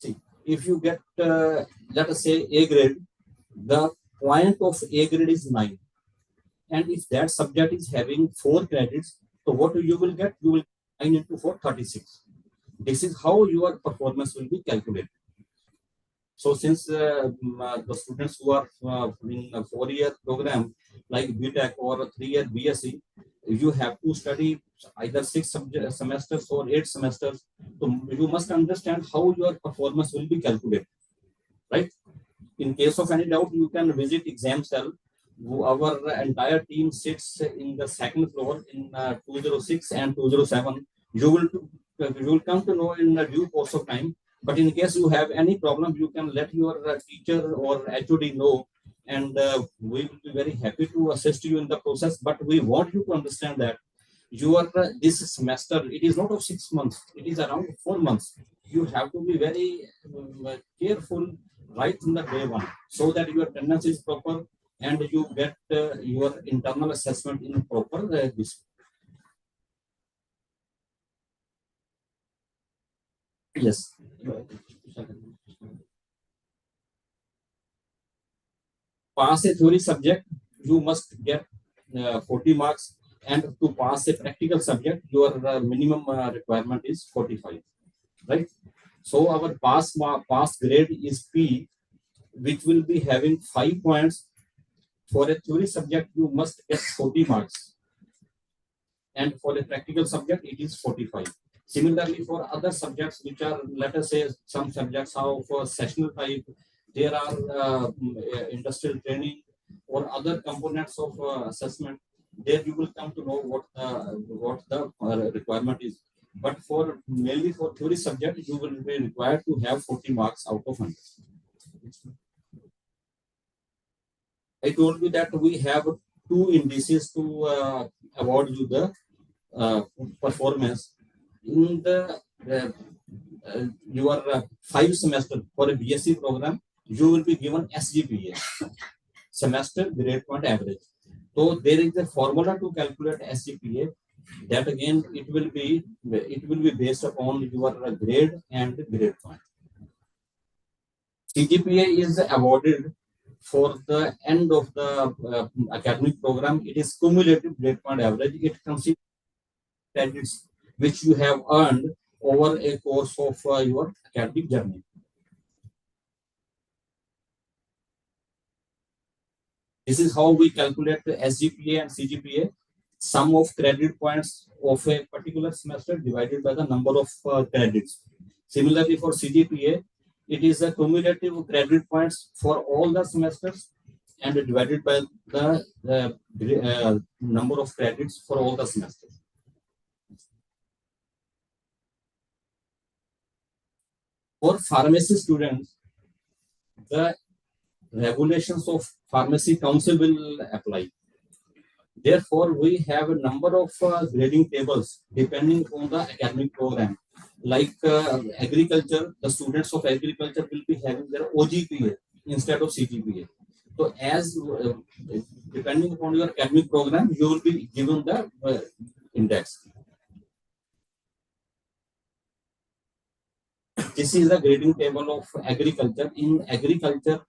See, if you get, let us say A grade, the point of A grade is 9. And if that subject is having 4 credits, so what you will get? You will 9 into 4, 36. This is how your performance will be calculated. So since the students who are in a 4-year program like BTech or a 3-year BSc, you have to study either 6 semesters or 8 semesters. So you must understand how your performance will be calculated, right? In case of any doubt, you can visit exam cell. Our entire team sits in the second floor in 206 and 207. You will come to know in the due course of time. But in case you have any problem, you can let your teacher or HOD know, and we will be very happy to assist you in the process. But we want you to understand that your this semester, it is not of 6 months, it is around 4 months. You have to be very careful right from the day one, so that your attendance is proper and you get your internal assessment in proper this. Yes. Pass a theory subject, you must get 40 marks, and to pass a practical subject, your minimum requirement is 45, right? So our pass grade is P, which will be having 5 points. For a theory subject, you must get 40 marks, and for a practical subject, it is 45. Similarly, for other subjects, which are, let us say, some subjects are for sessional type, there are industrial training or other components of assessment. There you will come to know what the requirement is. But for mainly for theory subject, you will be required to have 40 marks out of 100. I told you that we have 2 indices to award you the performance. In the your 5 semester for a BSc program, you will be given SGPA, semester grade point average. So there is a formula to calculate SGPA. That again, it will be based upon your grade and grade point. CGPA is awarded for the end of the academic program. It is cumulative grade point average. It considers credits which you have earned over a course of your academic journey. This is how we calculate the SGPA and CGPA, sum of credit points of a particular semester divided by the number of credits. Similarly, for CGPA, it is a cumulative credit points for all the semesters and divided by the number of credits for all the semesters. For pharmacy students, the regulations of pharmacy council will apply. Therefore, we have a number of grading tables depending on the academic program. Like agriculture, the students of agriculture will be having their OGPA instead of CGPA. So, as depending upon your academic program, you will be given the index. This is the grading table of agriculture. In agriculture,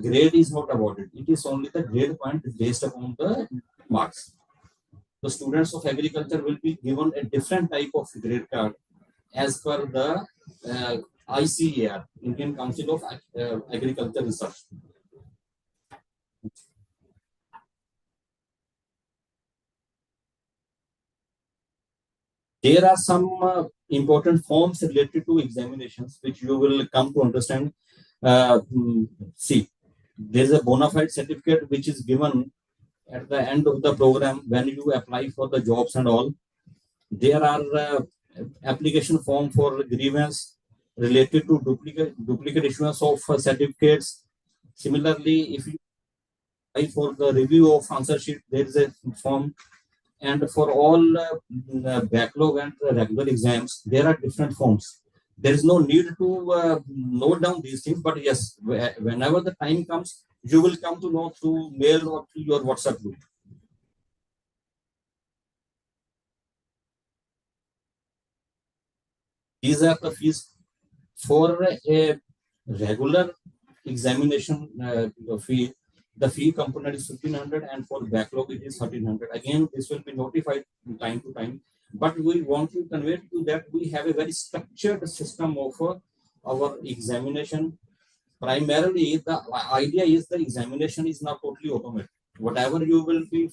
grade is not awarded. It is only the grade point based upon the marks. The students of agriculture will be given a different type of grade card as per the ICAR, Indian Council of Agriculture Research. There are some important forms related to examinations which you will come to understand. See, there is a bona fide certificate which is given at the end of the program when you apply for the jobs and all. There are application form for grievance related to duplicate issuance of certificates. Similarly, if you apply for the review of answer sheet, there is a form. And for all backlog and regular exams, there are different forms. There is no need to note down these things, but yes, whenever the time comes, you will come to know through mail or through your WhatsApp group. These are the fees for a regular examination fee. The fee component is 1,500 and for backlog it is 1,300. Again, this will be notified from time to time. But we want to convey to that we have a very structured system of our examination. Primarily, the idea is the examination is not totally automated. Whatever you will be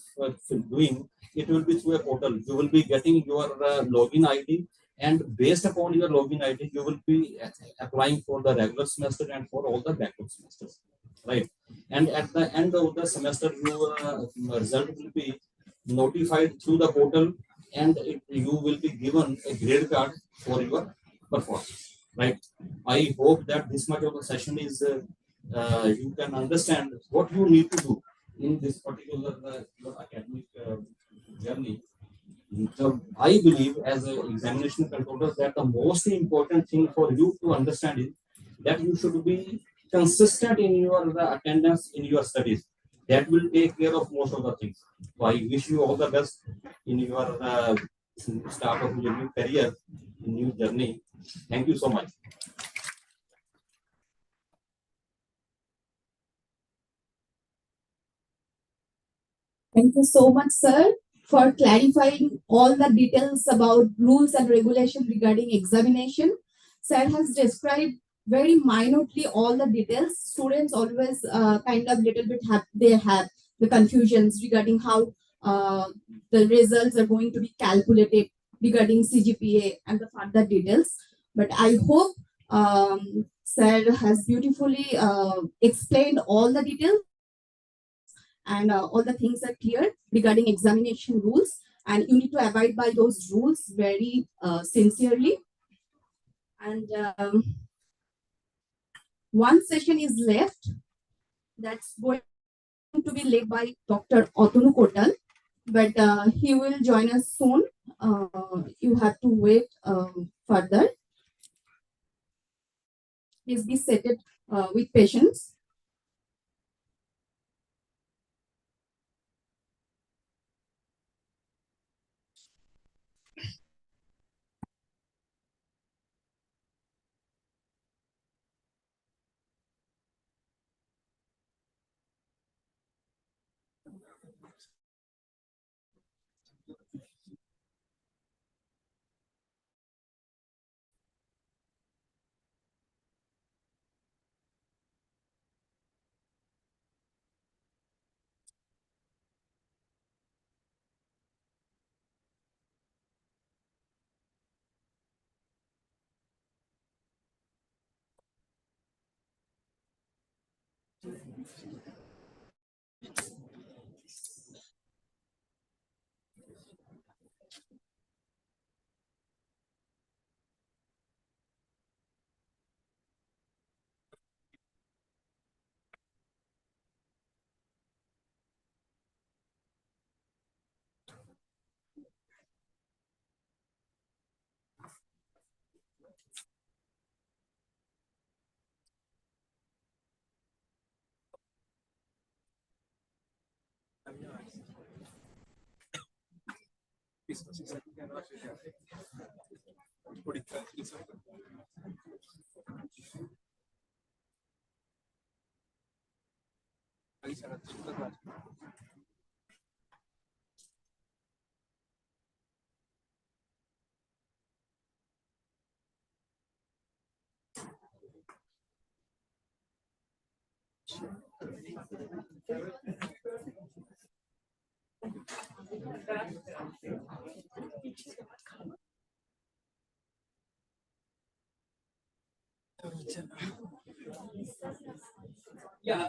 doing, it will be through a portal. You will be getting your login ID, and based upon your login ID, you will be applying for the regular semester and for all the backup semesters, right? And at the end of the semester, your result will be notified through the portal, and you will be given a grade card for your performance. Right. I hope that this much of a session is you can understand what you need to do in this particular your academic journey. So I believe as an examination controller that the most important thing for you to understand is that you should be consistent in your attendance in your studies. That will take care of most of the things. So I wish you all the best in your start of your new career, new journey. Thank you so much. Thank you so much, sir, for clarifying all the details about rules and regulation regarding examination. Sir has described very minutely all the details. Students always kind of little bit they have the confusions regarding how the results are going to be calculated regarding CGPA and the further details. But I hope sir has beautifully explained all the details, and all the things are clear regarding examination rules, and you need to abide by those rules very sincerely. And one session is left that's going to be led by Dr. Atanu Kotal, but he will join us soon. You have to wait further. Please be seated with patience. Yeah.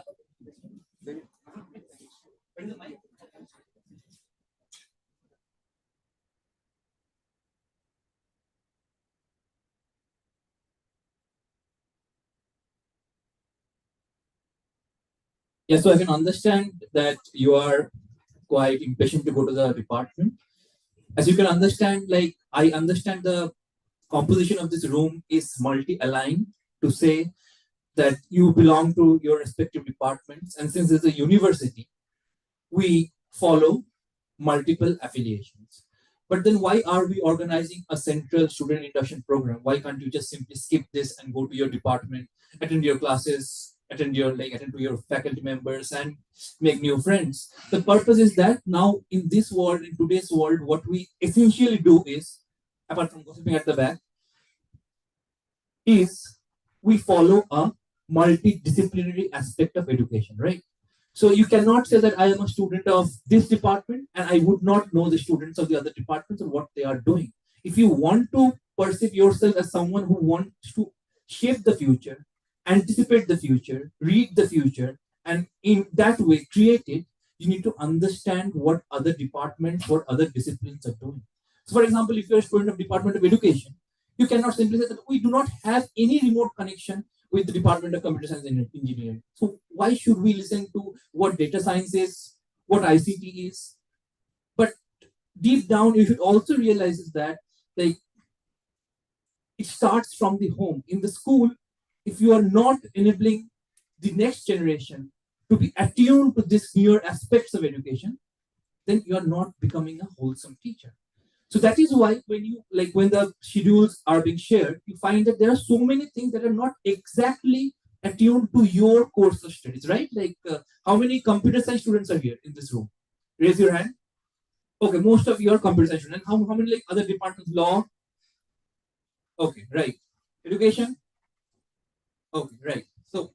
Yeah, so I can understand that you are quite impatient to go to the department. As you can understand, like I understand the composition of this room is multi-aligned to say that you belong to your respective departments, and since it's a university, we follow multiple affiliations. But then why are we organizing a central student induction program? Why can't you just simply skip this and go to your department, attend your classes, attend to your faculty members and make new friends? The purpose is that now in this world, in today's world, what we essentially do is, apart from gossiping at the back, is we follow a multidisciplinary aspect of education, right? So you cannot say that I am a student of this department and I would not know the students of the other departments and what they are doing. If you want to perceive yourself as someone who wants to shape the future, anticipate the future, read the future, and in that way create it, you need to understand what other departments, what other disciplines are doing. So, for example, if you're a student of Department of Education, you cannot simply say that we do not have any remote connection with the Department of Computer Science and Engineering. So why should we listen to what data science is, what ICT is? But deep down, you should also realize is that like it starts from the home. In the school, if you are not enabling the next generation to be attuned to these newer aspects of education, then you are not becoming a wholesome teacher. So that is why when the schedules are being shared, you find that there are so many things that are not exactly attuned to your course of studies, right? How many computer science students are here in this room? Raise your hand. Okay, most of you are computer science students. How many like other departments? Law. Okay, right. Education. Okay, right. So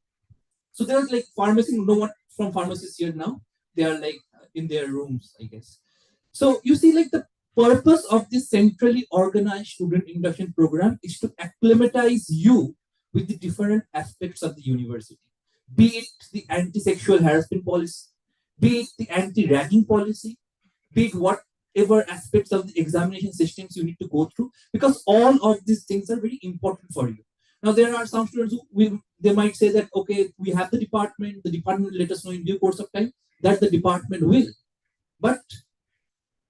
there's like pharmacy. No one from pharmacists here now. They are like in their rooms, I guess. So you see, like the purpose of this centrally organized student induction program is to acclimatize you with the different aspects of the university, be it the anti-sexual harassment policy, be it the anti-ragging policy, be it whatever aspects of the examination systems you need to go through, because all of these things are very important for you. Now, there are some students they might say that, okay, we have the department will let us know in due course of time, that the department will. But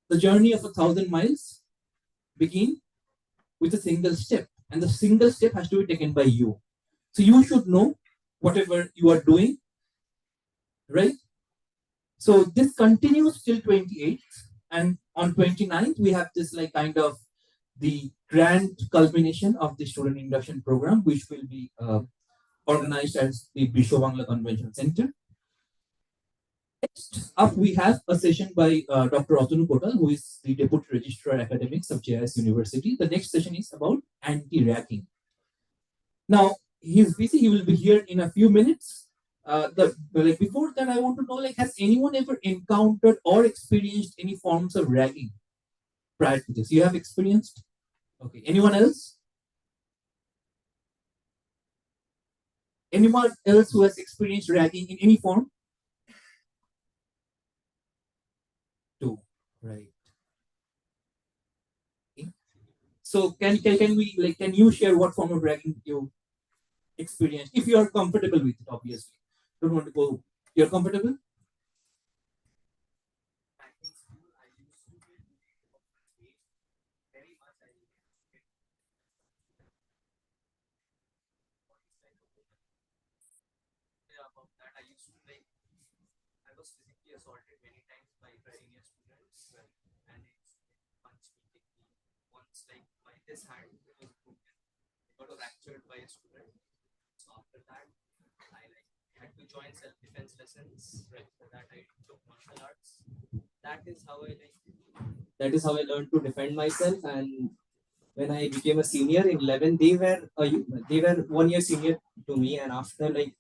the journey of 1,000 miles begin with a single step, and the single step has to be taken by you. So you should know whatever you are doing, right? So this continues till 28th, and on 29th we have this like kind of the grand culmination of the student induction program, which will be organized as the Bisho Bangla Convention Center. Next up, we have a session by Dr. Atanu Kotal, who is the Deputy Registrar Academics of JIS University. The next session is about anti-ragging. Now, he's busy. He will be here in a few minutes. Before that, I want to know, like, has anyone ever encountered or experienced any forms of ragging prior to this? You have experienced? Okay. Anyone else? Anyone else who has experienced ragging in any form? Two, right? Okay. So can we like can you share what form of ragging you experienced if you are comfortable with it? Obviously, don't want to go. You're comfortable. Back in school, I used to be very much. I get about that. I used to like I was physically assaulted many times by senior students, and it's punched me, kicked me. Once, like by this hand, it was broken. It got fractured by a student. So after that, I like had to join self-defense lessons. Right after that, I took martial arts. That is how I like. That is how I learned to defend myself. And when I became a senior in 11, they were 1 year senior to me. And after like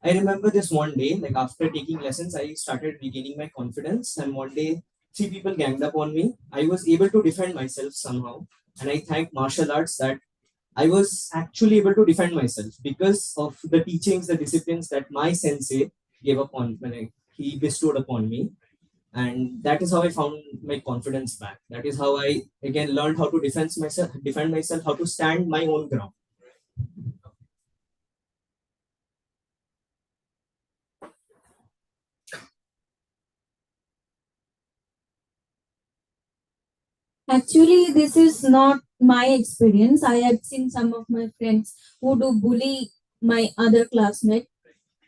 I remember this one day, like after taking lessons, I started regaining my confidence. And one day, three people ganged up on me. I was able to defend myself somehow. And I thank martial arts that I was actually able to defend myself because of the teachings, the disciplines that my sensei gave upon he bestowed upon me. And that is how I found my confidence back. That is how I again learned how to defend myself, how to stand my own ground. Actually, this is not my experience. I had seen some of my friends who do bully my other classmate.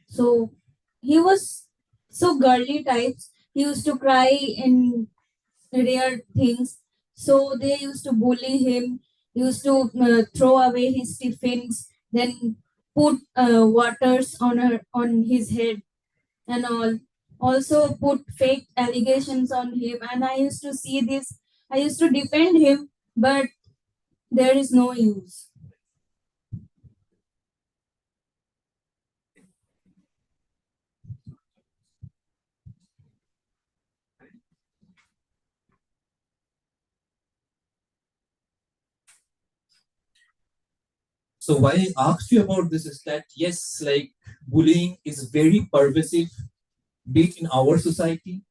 So he was so girly types. He used to cry in rare things. So they used to bully him, used to throw away his tiffins, then put waters on his head and all. Also put fake allegations on him. And I used to see this. I used to defend him, but there is no use. So why I asked you about this is that yes, like bullying is very pervasive, be it in our society,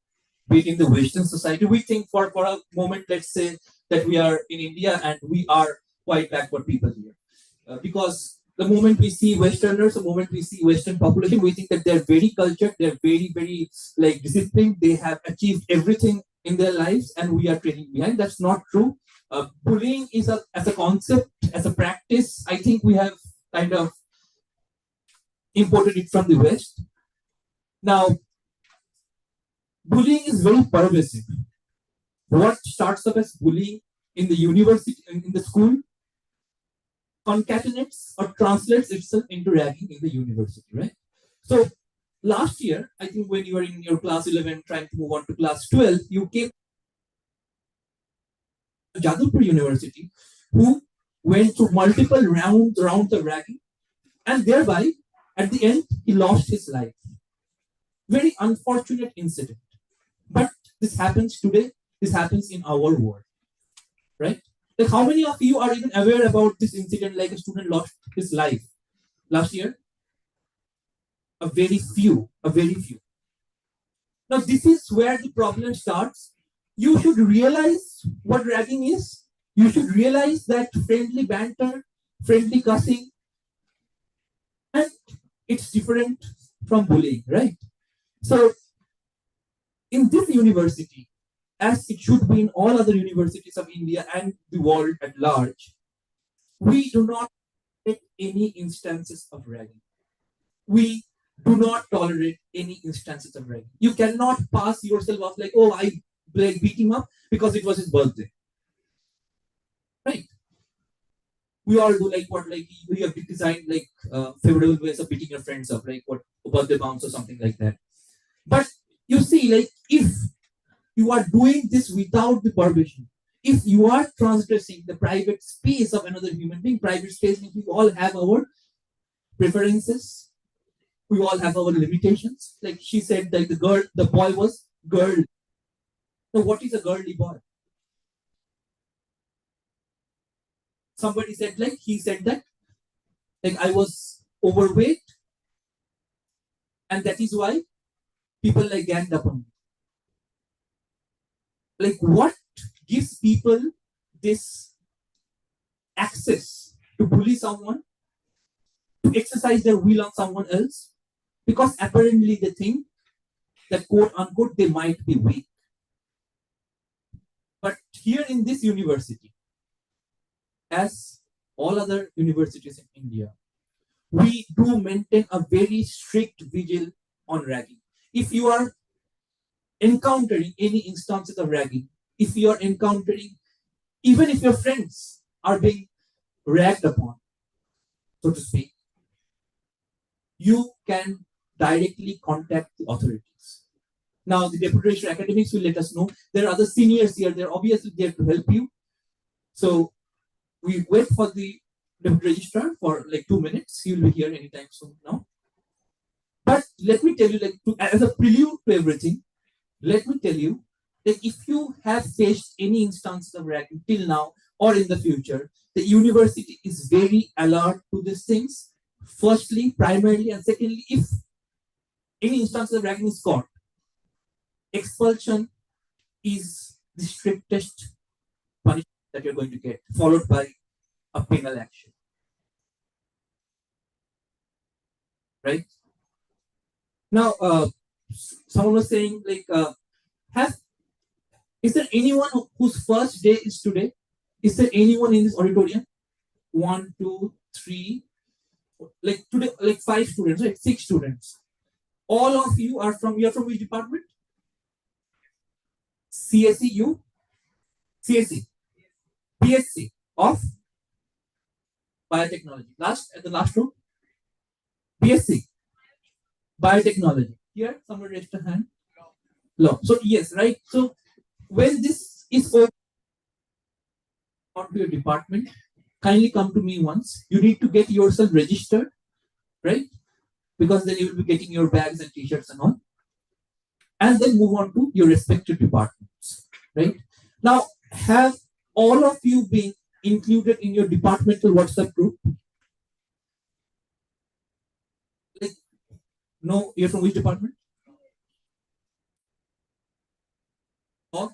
be it in the Western society. We think for a moment, let's say that we are in India and we are quite backward people here. Because the moment we see Westerners, the moment we see Western population, we think that they're very cultured, they're very like disciplined, they have achieved everything in their lives, and we are trailing behind. That's not true. Bullying is as a concept, as a practice. I think we have kind of imported it from the West. Now, bullying is very pervasive. What starts up as bullying in the university, in the school, concatenates or translates itself into ragging in the university, right? So last year, I think when you were in your class 11 trying to move on to class 12, you came to Jadavpur University, who went through multiple rounds of ragging, and thereby, at the end, he lost his life. Very unfortunate incident. But this happens today, this happens in our world, right? Like how many of you are even aware about this incident, like a student lost his life last year? A very few, a very few. Now, this is where the problem starts. You should realize what ragging is. You should realize that friendly banter, friendly cussing, and it's different from bullying, right? So, in this university, as it should be in all other universities of India and the world at large, we do not take any instances of ragging. We do not tolerate any instances of ragging. You cannot pass yourself off like, oh, I beat him up because it was his birthday. Right? We all do like what, like we have designed like favorable ways of beating your friends up, like what birthday bounce or something like that. But you see, like if you are doing this without the permission, if you are transgressing the private space of another human being, private space means we all have our preferences, we all have our limitations. Like she said that the boy was girl. So what is a girly boy? Somebody said like he said that like I was overweight And that is why people like ganged up on me. Like, what gives people this access to bully someone, to exercise their will on someone else? Because apparently they think that, quote unquote, they might be weak. But here in this university, as all other universities in India, we do maintain a very strict vigil on ragging. If you are encountering any instances of ragging, if you are encountering, even if your friends are being ragged upon, so to speak, you can directly contact the authorities. Now, the deputy registrar academics will let us know. There are other seniors here. They're obviously there to help you. So we wait for the deputy registrar for like 2 minutes. He will be here anytime soon now. But let me tell you, as a prelude to everything, let me tell you that if you have faced any instances of ragging till now or in the future, the university is very alert to these things. Firstly, primarily, and secondly, if any instance of ragging is caught, expulsion is the strictest punishment that you're going to get, followed by a penal action. Right? Now, someone was saying, is there anyone whose first day is today? Is there anyone in this auditorium? 1, 2, 3, like today, like 5 students, right? 6 students. All of you are from, you're from which department? CSE, you? CSE. PSC of biotechnology. At the last row? BSc. Biotechnology. Here, somebody raised a hand. Law. So, yes, right? So, when this is over to your department, kindly come to me once. You need to get yourself registered, right? Because then you will be getting your bags and t-shirts and all. And then move on to your respective departments, right? Now, have all of you been included in your departmental WhatsApp group? Like, no, you're from which department? Or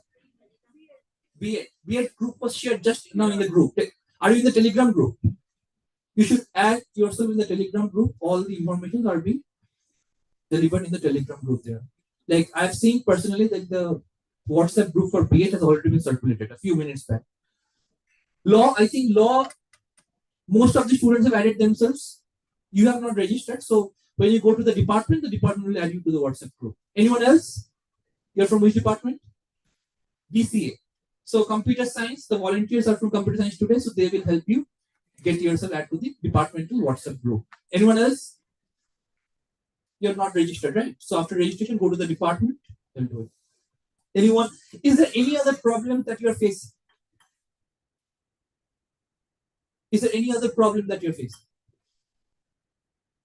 B.Ed group was shared just now in the group. Are you in the Telegram group? You should add yourself in the Telegram group. All the information are being delivered in the Telegram group there. Like, I've seen personally that the WhatsApp group for B.Ed has already been circulated a few minutes back. Law, I think law, most of the students have added themselves. You have not registered. So when you go to the department will add you to the WhatsApp group. Anyone else? You're from which department? BCA. So computer science, the volunteers are from computer science today, so they will help you get yourself added to the departmental WhatsApp group. Anyone else? You're not registered, right? So after registration, go to the department, they'll do it. Anyone? Is there any other problem that you're facing? Is there any other problem that you're facing?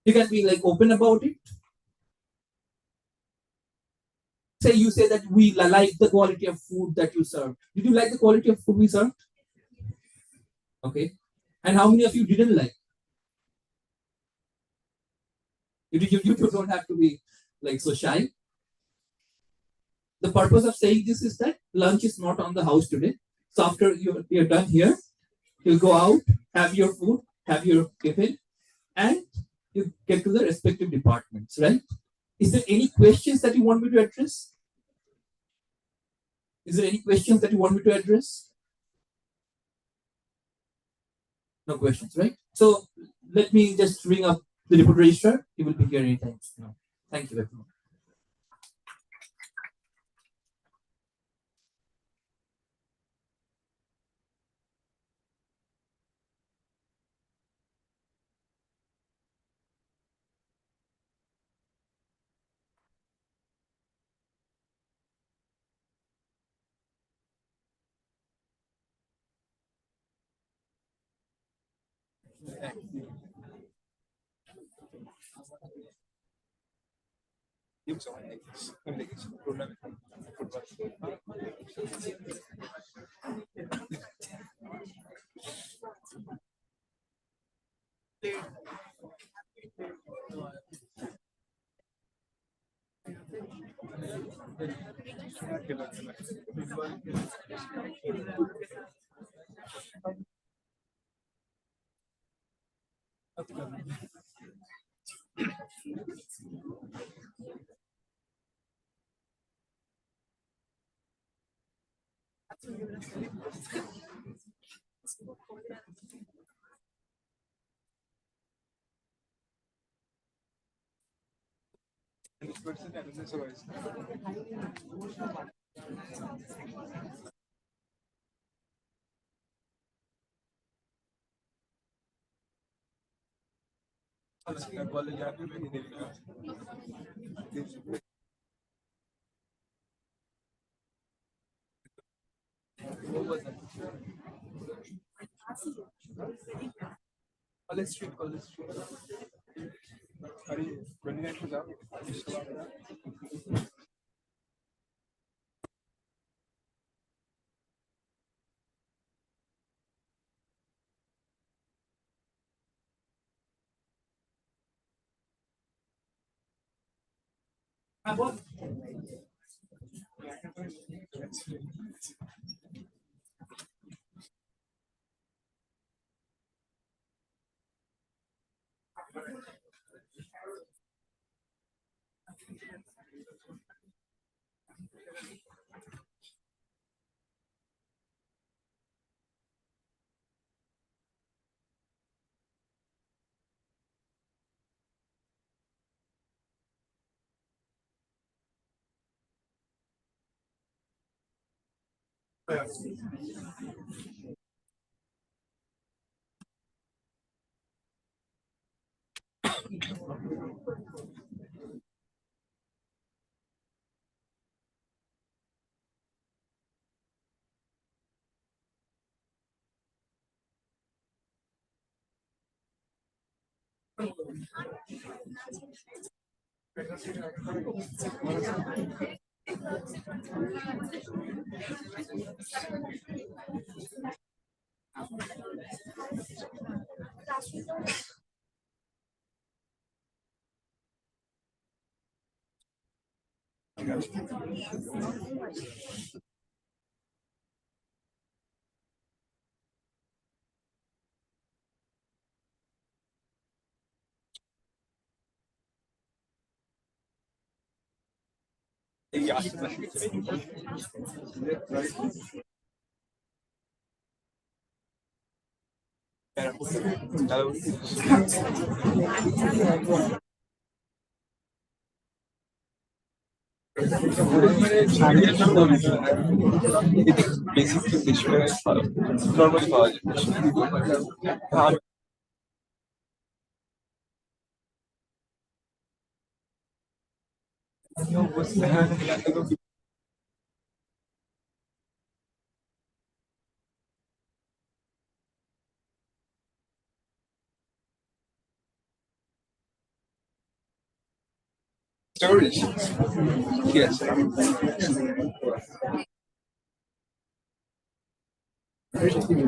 You can be like open about it. Say you say that we like the quality of food that you served. Did you like the quality of food we served? Okay. And how many of you didn't like? You don't have to be like so shy. The purpose of saying this is that lunch is not on the house today. So after you're done here, you'll go out, have your food, have your tiffin, and you get to the respective departments, right? Is there any questions that you want me to address? Is there any questions that you want me to address? No questions, right? So let me just ring up the deputy registrar. He will be here anytime now. Thank you very much. Storage. Yes.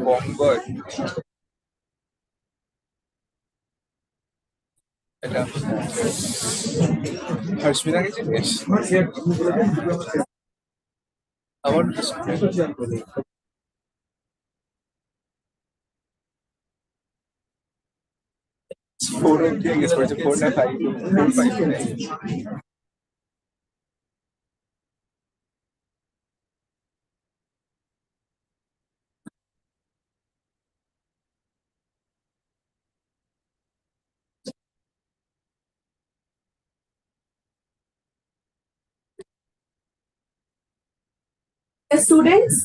Bombard. এটা হাসমিনা গেছে বেশ আমার four গেছে পড়েছে 4 না 5 4 5 Students,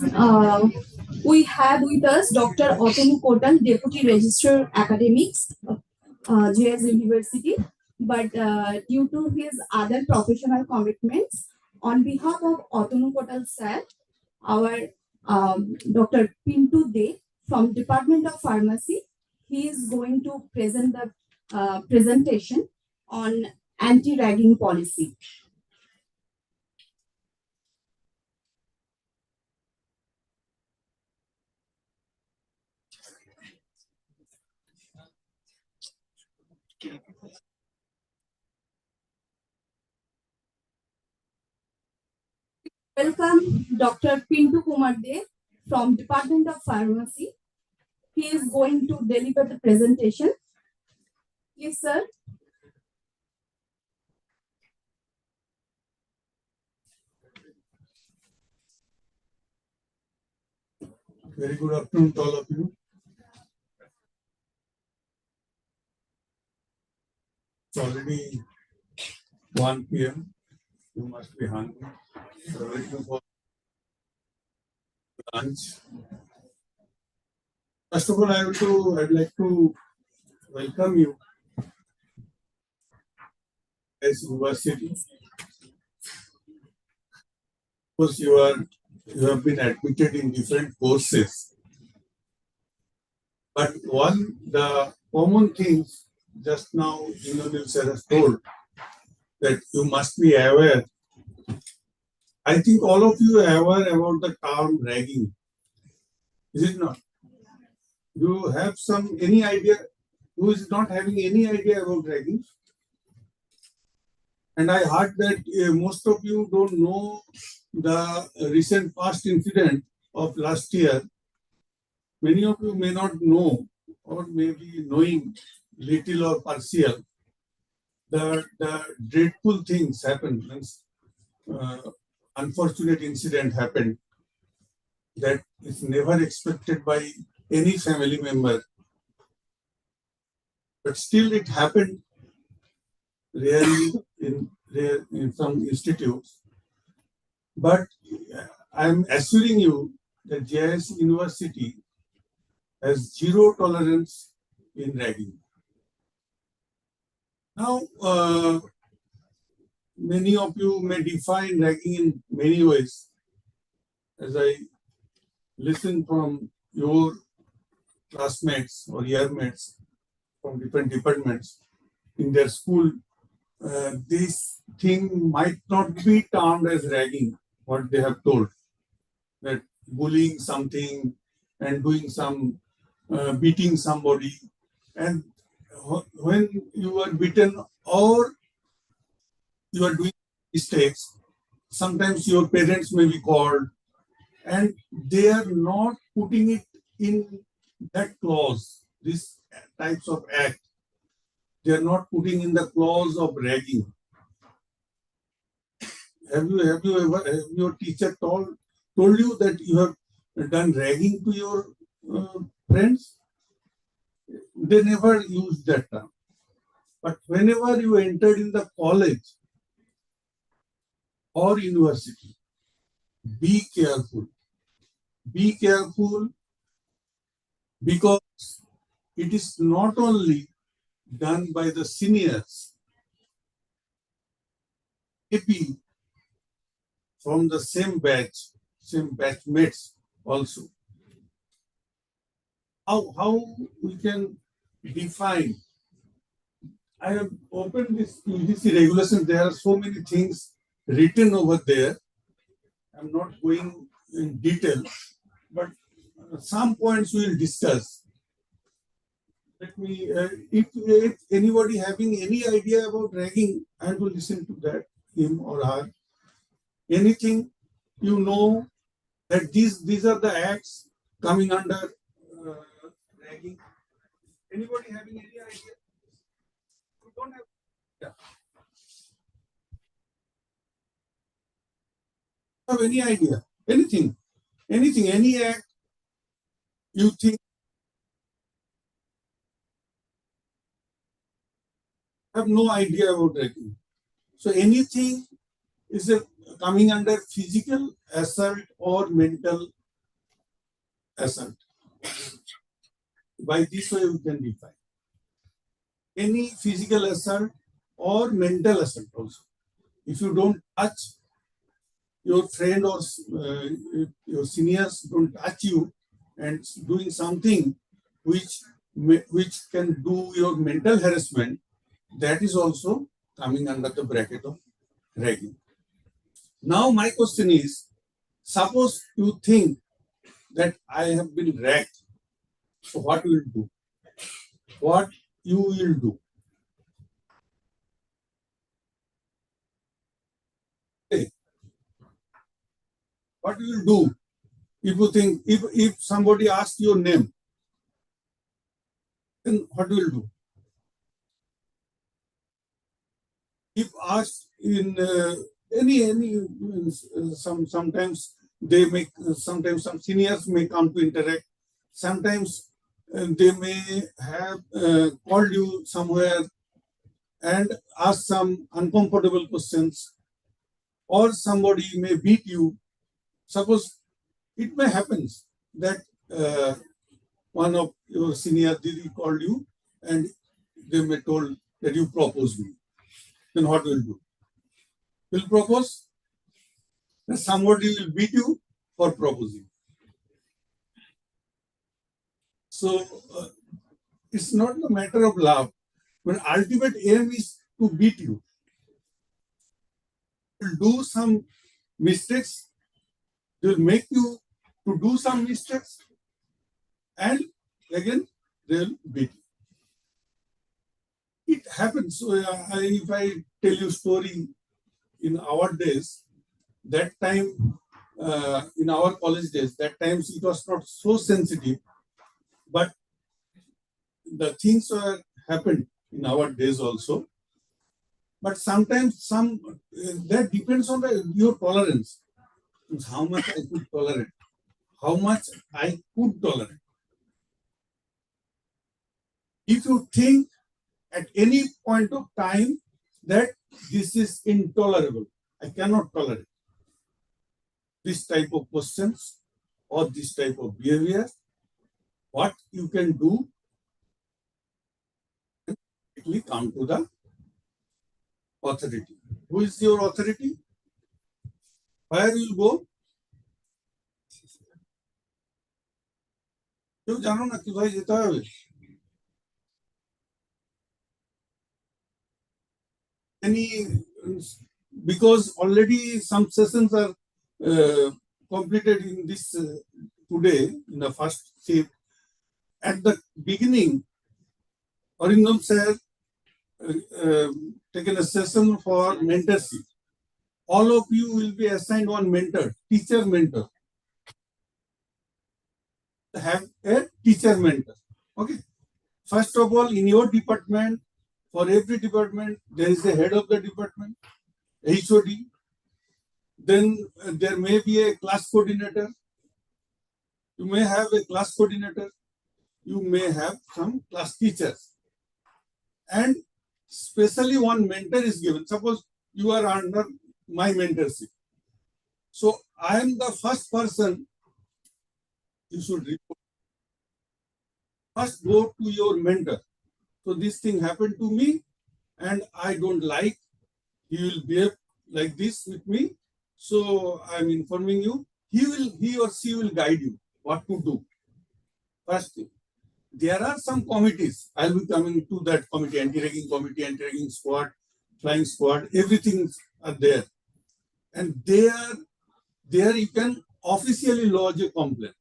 we have with us Dr. Otanu Kotan, Deputy Registrar Academics, JIS University. But due to his other professional commitments, on behalf of Otanu Kotan sir, our Dr. Pintu De from Department of Pharmacy, he is going to present the presentation on anti-ragging policy. Welcome Dr. Pintu Kumar De from Department of Pharmacy. He is going to deliver the presentation. Please, sir. Very good afternoon to all of you. It's already 1 p.m. You must be hungry. You're waiting for lunch. First of all, I'd like to welcome you as university. Of course, you have been admitted in different courses. But the common things just now, sir has told that you must be aware. I think all of you are aware about the term ragging. Is it not? You have any idea? Who is not having any idea about ragging? And I heard that most of you don't know the recent past incident of last year. Many of you may not know or may be knowing little or partial. The dreadful things happened, unfortunate incident happened that is never expected by any family member. But still it happened rarely in some institutes. But I'm assuring you that JIS University has zero tolerance in ragging. Now, many of you may define ragging in many ways. As I listen from your classmates or yearmates from different departments in their school, this thing might not be termed as ragging, what they have told, that bullying something and doing some beating somebody, and when you are beaten or you are doing mistakes, sometimes your parents may be called, and they are not putting it in that clause, these types of act. They are not putting in the clause of ragging. Have your teacher told you that you have done ragging to your friends? They never used that term. But whenever you entered in the college or university, be careful. Be careful, because it is not only done by the seniors, maybe from the same batchmates also. How we can define? I have opened this UGC regulation. There are so many things written over there. I'm not going in detail, but some points we will discuss. Let me, if anybody having any idea about ragging, I will listen to that, him or her. Anything you know that these are the acts coming under ragging. Anybody having any idea? You don't have. Yeah. Have any idea? Anything, any act you think have no idea about ragging. So anything is coming under physical assault or mental assault. By this way we can define any physical assault or mental assault also. If you don't touch your friend or your seniors, don't touch you and doing something which can do your mental harassment, that is also coming under the bracket of ragging. Now my question is, suppose you think that I have been ragged, so what will you do? What you will do? Okay. What you will do if you think, if somebody asks your name, then what you will do? If asked in sometimes they make, sometimes some seniors may come to interact, sometimes they may have called you somewhere and ask some uncomfortable questions, or somebody may beat you. Suppose it may happen that one of your senior Didi called you and they may told that you propose me. Then what will do? Will propose? Then somebody will beat you for proposing. So it's not a matter of love, but ultimate aim is to beat you. Will do some mistakes. They will make you to do some mistakes, and again they will beat you. It happens. So if I tell you story in our days, that time in our college days, that times it was not so sensitive, but the things were happened in our days also. But sometimes that depends on your tolerance. Means how much I could tolerate. How much I could tolerate. If you think at any point of time that this is intolerable, I cannot tolerate this type of questions or this type of behavior, what you can do, quickly come to the authority. Who is your authority? Where you go? কেউ জানো না কোথায় যেতে হবে? Because already some sessions are completed in this today in the first shift. At the beginning, Arindam sir taken a session for mentorship. All of you will be assigned one mentor, teacher mentor. Have a teacher mentor. Okay. First of all, in your department, for every department, there is a head of the department, HOD. Then there may be a class coordinator. You may have a class coordinator. You may have some class teachers. And especially one mentor is given. Suppose you are under my mentorship. So I am the first person you should report. First go to your mentor. So this thing happened to me and I don't like, he will behave like this with me. So I'm informing you, he or she will guide you what to do. First thing. There are some committees. I'll be coming to that committee, anti-ragging committee, anti-ragging squad, flying squad, everything are there. And there you can officially lodge a complaint.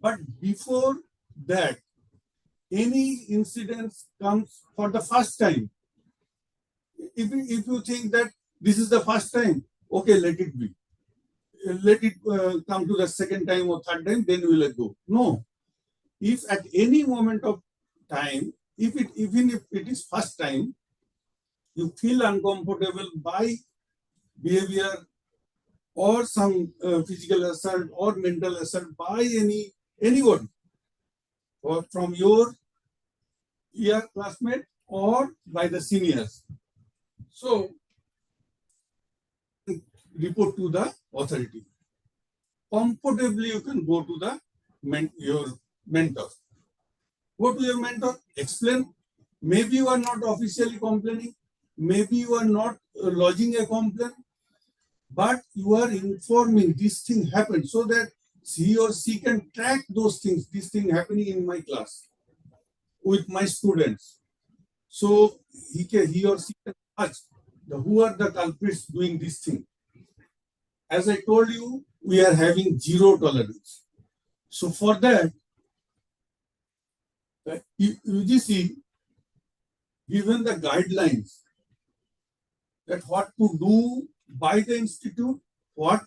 But before that, any incident comes for the first time. If you think that this is the first time, okay, let it be. Let it come to the second time or third time, then we will go. No. If at any moment of time, even if it is first time, you feel uncomfortable by behavior or some physical assault or mental assault by anyone, or from your classmate or by the seniors. So report to the authority. Comfortably you can go to the your mentor. Go to your mentor, explain. Maybe you are not officially complaining, maybe you are not lodging a complaint, but you are informing this thing happened so that he or she can track those things, this thing happening in my class with my students. So he or she can watch who are the culprits doing this thing. As I told you, we are having zero tolerance. So for that, UGC given the guidelines that what to do by the institute, what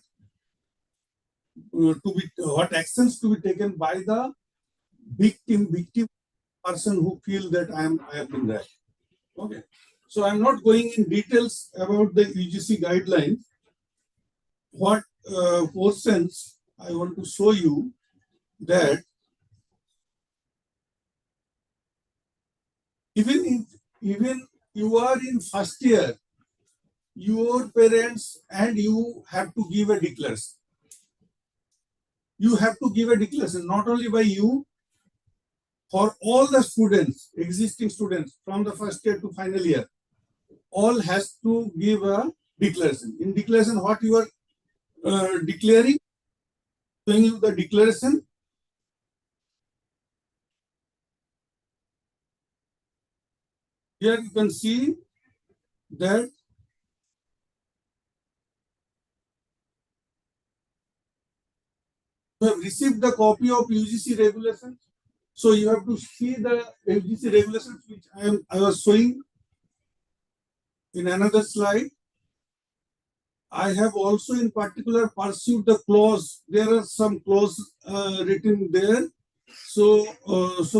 what actions to be taken by the victim person who feel that I have been ragged. Okay. So I'm not going in details about the UGC guidelines. What portions I want to show you that even you are in first year, your parents and you have to give a declaration. You have to give a declaration, not only by you, for all the students, existing students from the first year to final year, all has to give a declaration. In declaration, what you are declaring, showing you the declaration. Here you can see that you have received the copy of UGC regulations. So you have to see the UGC regulations which I was showing in another slide. I have also in particular pursued the clause. There are some clause written there. So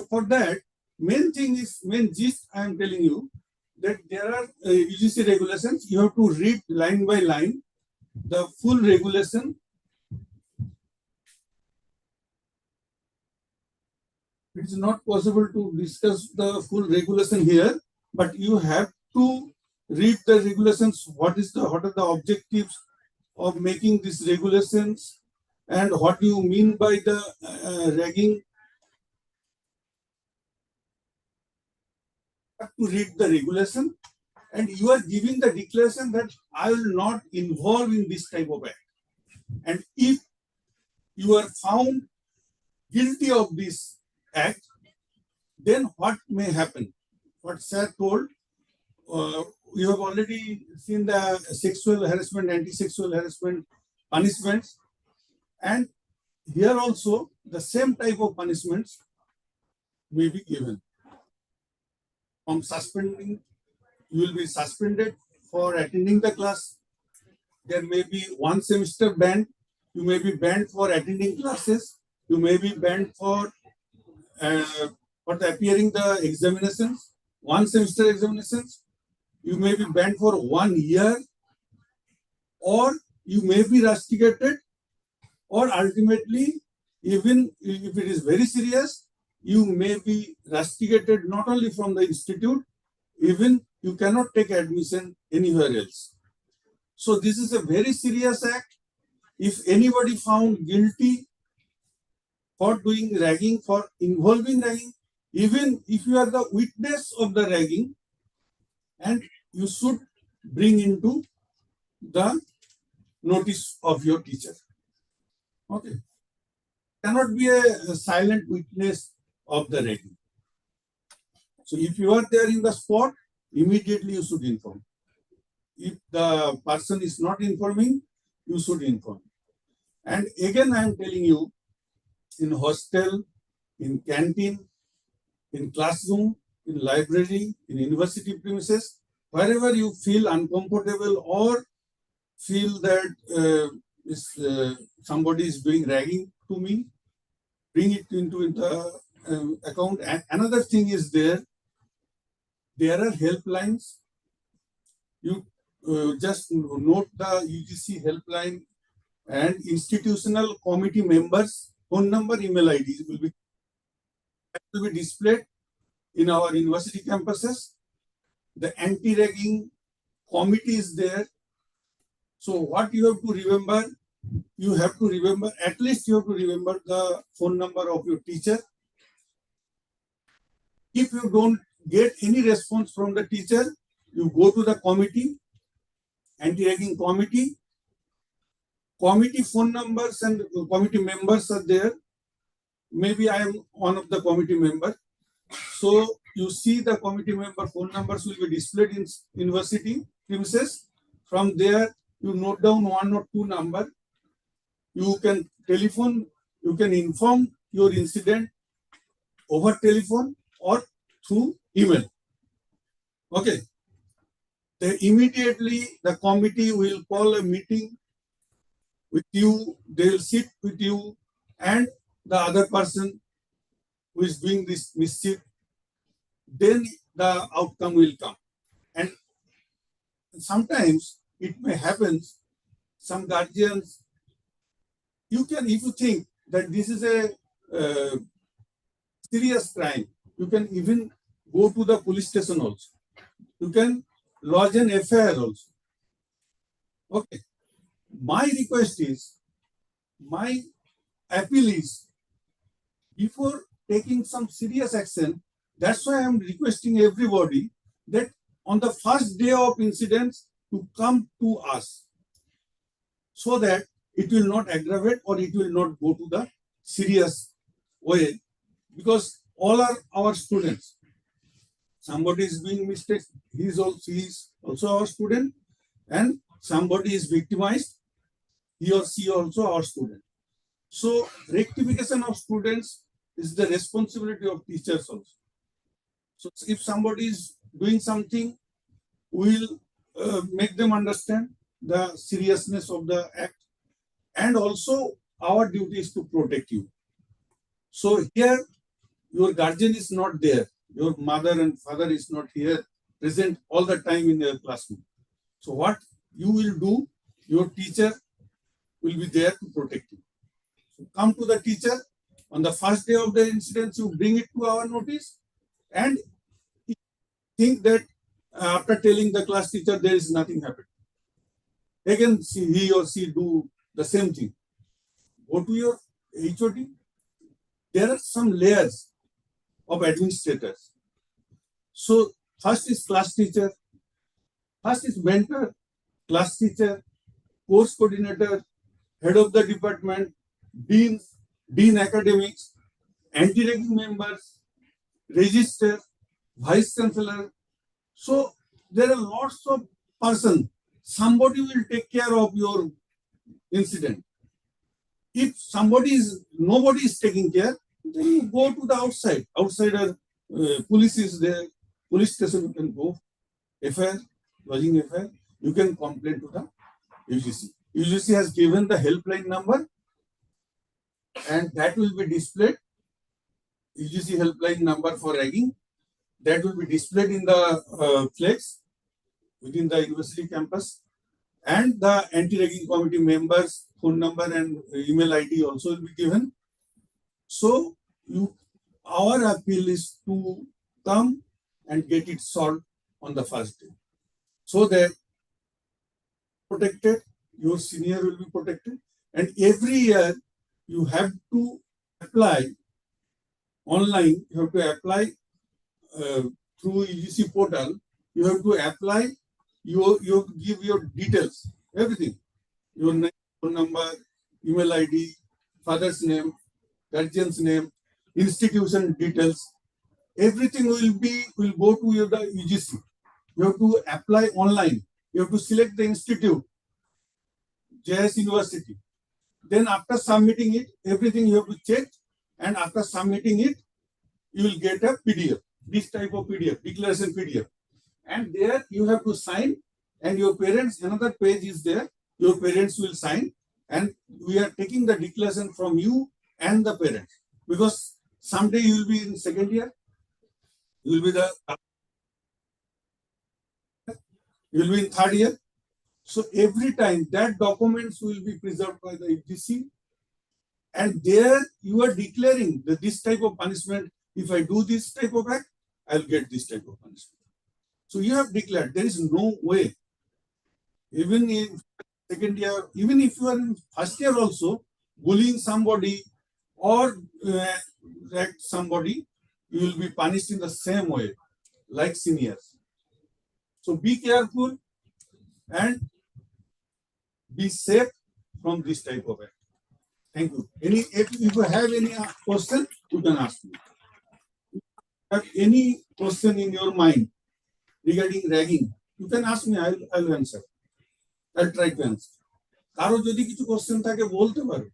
for that, main gist I am telling you that there are UGC regulations. You have to read line by line the full regulation. It is not possible to discuss the full regulation here, but you have to read the regulations. What are the objectives of making these regulations, and what do you mean by the ragging? You have to read the regulation, and you are giving the declaration that I will not involve in this type of act. And if you are found guilty of this act, then what may happen? What sir told, you have already seen the sexual harassment, anti-sexual harassment punishments, and here also the same type of punishments may be given. From suspending, you will be suspended for attending the class. There may be 1 semester ban. You may be banned for attending classes. You may be banned for appearing the examinations, 1 semester examinations. You may be banned for 1 year, or you may be rusticated, or ultimately, even if it is very serious, you may be rusticated not only from the institute, even you cannot take admission anywhere else. So this is a very serious act. If anybody found guilty for doing ragging, for involving ragging, even if you are the witness of the ragging, and you should bring into the notice of your teacher. Okay. Cannot be a silent witness of the ragging. So if you are there in the spot, immediately you should inform. If the person is not informing, you should inform. And again, I am telling you, in hostel, in canteen, in classroom, in library, in university premises, wherever you feel uncomfortable or feel that somebody is doing ragging to me, bring it into the account. And another thing is there are helplines. You just note the UGC helpline, and institutional committee members, phone number, email IDs will be displayed in our university campuses. The anti-ragging committee is there. So what you have to remember, at least you have to remember the phone number of your teacher. If you don't get any response from the teacher, you go to the committee, anti-ragging committee. Committee phone numbers and committee members are there. Maybe I am one of the committee members. So you see the committee member phone numbers will be displayed in university premises. From there, you note down 1 or 2 number. You can telephone, you can inform your incident over telephone or through email. Okay. Then immediately the committee will call a meeting with you, they will sit with you and the other person who is doing this mischief, then the outcome will come. And sometimes it may happen, some guardians, you can, if you think that this is a serious crime, you can even go to the police station also. You can lodge an FIR also. Okay. My request is, my appeal is, before taking some serious action, that's why I'm requesting everybody that on the first day of incidents to come to us, so that it will not aggravate or it will not go to the serious way, because all are our students. Somebody is doing mistakes, he is also our student, and somebody is victimized, he or she also our student. So rectification of students is the responsibility of teachers also. So if somebody is doing something, we will make them understand the seriousness of the act, and also our duty is to protect you. So here your guardian is not there, your mother and father is not here present all the time in your classroom. So what you will do, your teacher will be there to protect you. So come to the teacher on the first day of the incident, you bring it to our notice, and think that after telling the class teacher there is nothing happened. Again, he or she do the same thing. Go to your HOD. There are some layers of administrators. So first is class teacher, first is mentor, class teacher, course coordinator, head of the department, dean academics, anti-ragging members, register, vice chancellor. So there are lots of persons. Somebody will take care of your incident. If nobody is taking care, then you go to the outside. Outsider, police is there, police station you can go, FIR, lodging FIR, you can complain to the UGC. UGC has given the helpline number, and that will be displayed. UGC helpline number for ragging, that will be displayed in the flex within the university campus, and the anti-ragging committee members' phone number and email ID also will be given. So our appeal is to come and get it solved on the first day, so that protected, your senior will be protected, and every year you have to apply online, you have to apply through UGC portal, you have to apply, you give your details, everything, your name, phone number, email ID, father's name, guardian's name, institution details, everything will go to the UGC. You have to apply online. You have to select the institute, JIS University. Then after submitting it, everything you have to check, and after submitting it, you will get a PDF, this type of PDF, declaration PDF. And there you have to sign, and your parents, another page is there, your parents will sign, and we are taking the declaration from you and the parents, because someday you will be in second year, you will be in third year. So every time that documents will be preserved by the UGC, and there you are declaring that this type of punishment, if I do this type of act, I'll get this type of punishment. So you have declared, there is no way, even in second year, even if you are in first year also, bullying somebody or act somebody, you will be punished in the same way, like seniors. So be careful and be safe from this type of act. Thank you. If you have any question, you can ask me. Have any question in your mind regarding ragging, you can ask me, I'll answer. I'll try to answer. কারো যদি কিছু question থাকে বলতে পারো,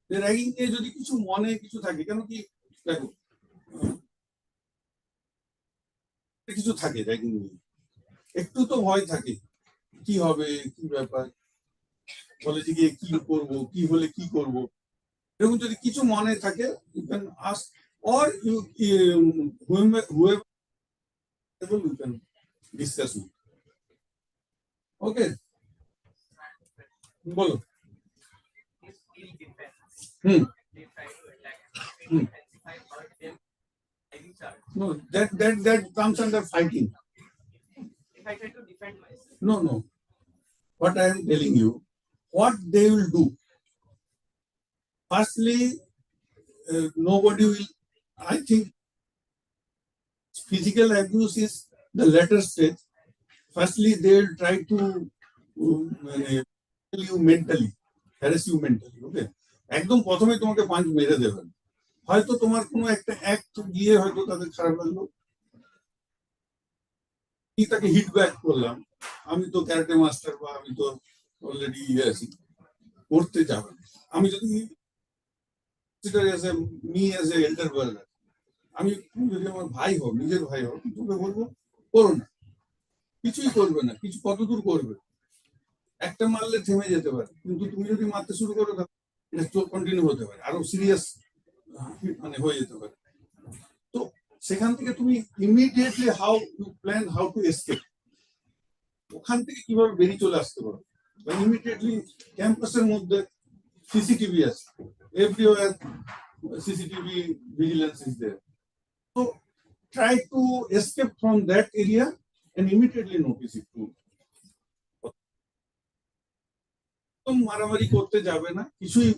যে ragging নিয়ে যদি কিছু মনে কিছু থাকে, কেন কি দেখো কিছু থাকে র্যাগিং নিয়ে, একটু তো ভয় থাকে, কি হবে কি ব্যাপার, কলেজে গিয়ে কি করব, কি হলে কি করব, এরকম যদি কিছু মনে থাকে you can ask or whoever you can discuss with. Okay, বলো। No, that comes under fighting. If I try to defend myself. No. What I am telling you, what they will do. Firstly, nobody will. I think physical abuse is the later stage. Firstly, they will try to kill you mentally, harass you mentally. Okay. একদম প্রথমে তোমাকে পাঁচ মেরে দেবেন, হয়তো তোমার কোনো একটা অ্যাক্ট গিয়ে হয়তো তাদের খারাপ লাগলো, কি তাকে হিট ব্যাক করলাম, আমি তো ক্যারাটে মাস্টার বা আমি তো অলরেডি আছি, করতে যাবেন। আমি যদি এল্ডার ব্রাদার, আমি যদি আমার ভাই হোক, নিজের ভাই হোক, তোকে বলবো করো না, কিছুই করবে না, কিছু কতদূর করবে, একটা মারলে থেমে যেতে পারে, কিন্তু তুমি যদি মারতে শুরু করো এটা কন্টিনিউ হতে পারে, আরো সিরিয়াস মানে হয়ে যেতে পারে। তো সেখান থেকে তুমি immediately how to plan how to escape, ওখান থেকে কিভাবে বেরিয়ে চলে আসতে পারো। ইমিডিয়েটলি ক্যাম্পাসের মধ্যে সিসিটিভি আছে, everywhere CCTV vigilance is there, so try to escape from that area and immediately notice it too. মারামারি করতে যাবে না, কিছুই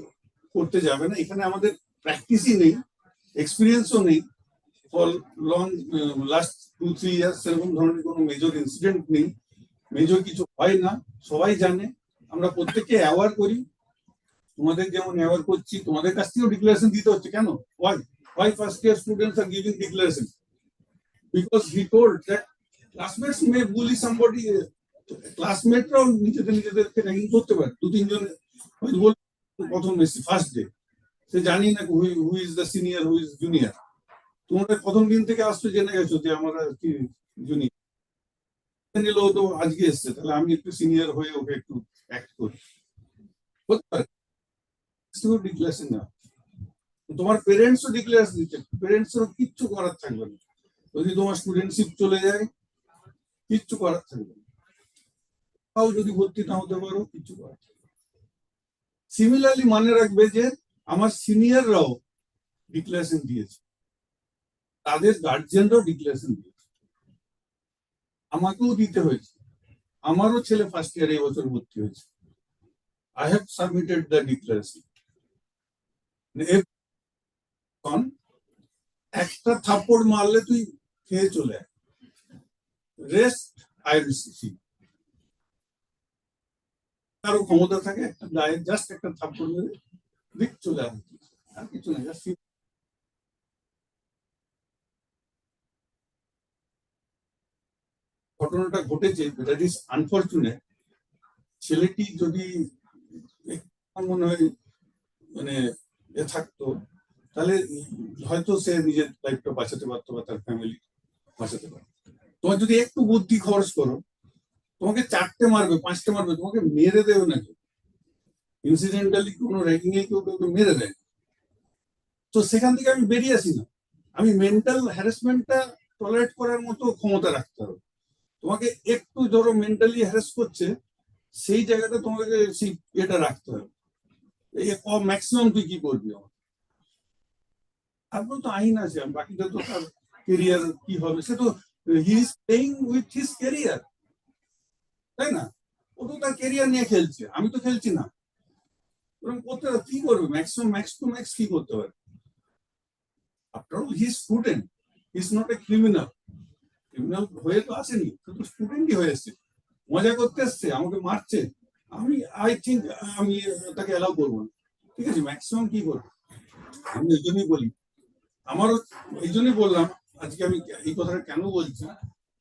করতে যাবে না, এখানে আমাদের প্র্যাকটিসই নেই, এক্সপিরিয়েন্সও নেই, ফর লং লাস্ট 2-3 ইয়ার্স সেরকম ধরনের কোনো মেজর ইনসিডেন্ট নেই, মেজর কিছু হয় না, সবাই জানে, আমরা প্রত্যেককে অ্যাওয়ার করি, তোমাদের যেমন অ্যাওয়ার করছি, তোমাদের কাছ থেকেও ডিক্লারেশন দিতে হচ্ছে। কেন? why first year students are giving declaration? Because he told that classmates may bully somebody, ক্লাসমেটরাও নিজেদেরকে র্যাগিং করতে পারে, 2-3 জন প্রথম এসে ফার্স্ট ডে, সে জানি না who is the senior who is junior, তোমরা প্রথম দিন থেকে আসতে জেনে গেছো যে আমরা কি জুনিয়র, নিলেও তো আজকে এসছে, তাহলে আমি একটু সিনিয়র হয়ে ওকে একটু অ্যাক্ট করি, হতে পারে। ডিক্লারেশন না, তোমার পেরেন্টসও ডিক্লারেশন দিচ্ছে, পেরেন্টসেরও কিচ্ছু করার থাকবে না, যদি তোমার স্টুডেন্টশিপ চলে যায় কিচ্ছু করার থাকবে না, তাও যদি ভর্তি না হতে পারো কিছু করার। সিমিলারলি মনে রাখবে যে আমার সিনিয়ররাও ডিক্লারেশন দিয়েছে, তাদের গার্জিয়ানরাও ডিক্লারেশন দিয়েছে, আমাকেও দিতে হয়েছে, আমারও ছেলে ফার্স্ট ইয়ারে এবছর ভর্তি হয়েছে, I have submitted the declaration. একটা থাপ্পড় মারলে তুই খেয়ে চলে আয়, রেস্ট আই উইল সি। কারো ক্ষমতা থাকে একটা গায়ে জাস্ট একটা থাপ্পড় মেরে দিক চলে আসে, আর কিছু না। ঘটনাটা ঘটেছে, দ্যাট ইজ আনফরচুনেট। ছেলেটি যদি মনে হয় মানে এ থাকতো, তাহলে হয়তো সে নিজের লাইফটা বাঁচাতে পারতো বা তার ফ্যামিলি বাঁচাতে পারতো। তোমার যদি একটু বুদ্ধি খরচ করো, তোমাকে 4টে মারবে 5টে মারবে, তোমাকে মেরে দেবে না কেউ, ইনসিডেন্টালি কোনো র্যাগিং এ কেউ মেরে দেয়, তো সেখান থেকে আমি বেরিয়ে আসি না। আমি মেন্টাল হ্যারাসমেন্টটা টলারেট করার মতো ক্ষমতা রাখতে হবে। তোমাকে একটু ধরো মেন্টালি হ্যারাস করছে, সেই জায়গাটা তোমাকে সেই এটা রাখতে হবে, ম্যাক্সিমাম তুই কি করবি। তারপর তো আইন আছে, বাকিটা তো তার কেরিয়ার কি হবে, সে তো he is playing with his career, তাই না? ও তো তার কেরিয়ার নিয়ে খেলছে, আমি তো খেলছি না। করতে কি করবে, ম্যাক্সিমাম ম্যাক্স টু ম্যাক্স কি করতে পারে? After all he is student, he is not a criminal. Criminal হয়ে তো আসেনি, শুধু স্টুডেন্টই হয়ে এসছে, মজা করতে এসছে, আমাকে মারছে, আমি আই থিঙ্ক আমি তাকে অ্যালাউ করবো না। ঠিক আছে, ম্যাক্সিমাম কি করবো? আমি এই জন্যই বলি, আমারও এই জন্যই বললাম আজকে আমি এই কথাটা কেন বলছি,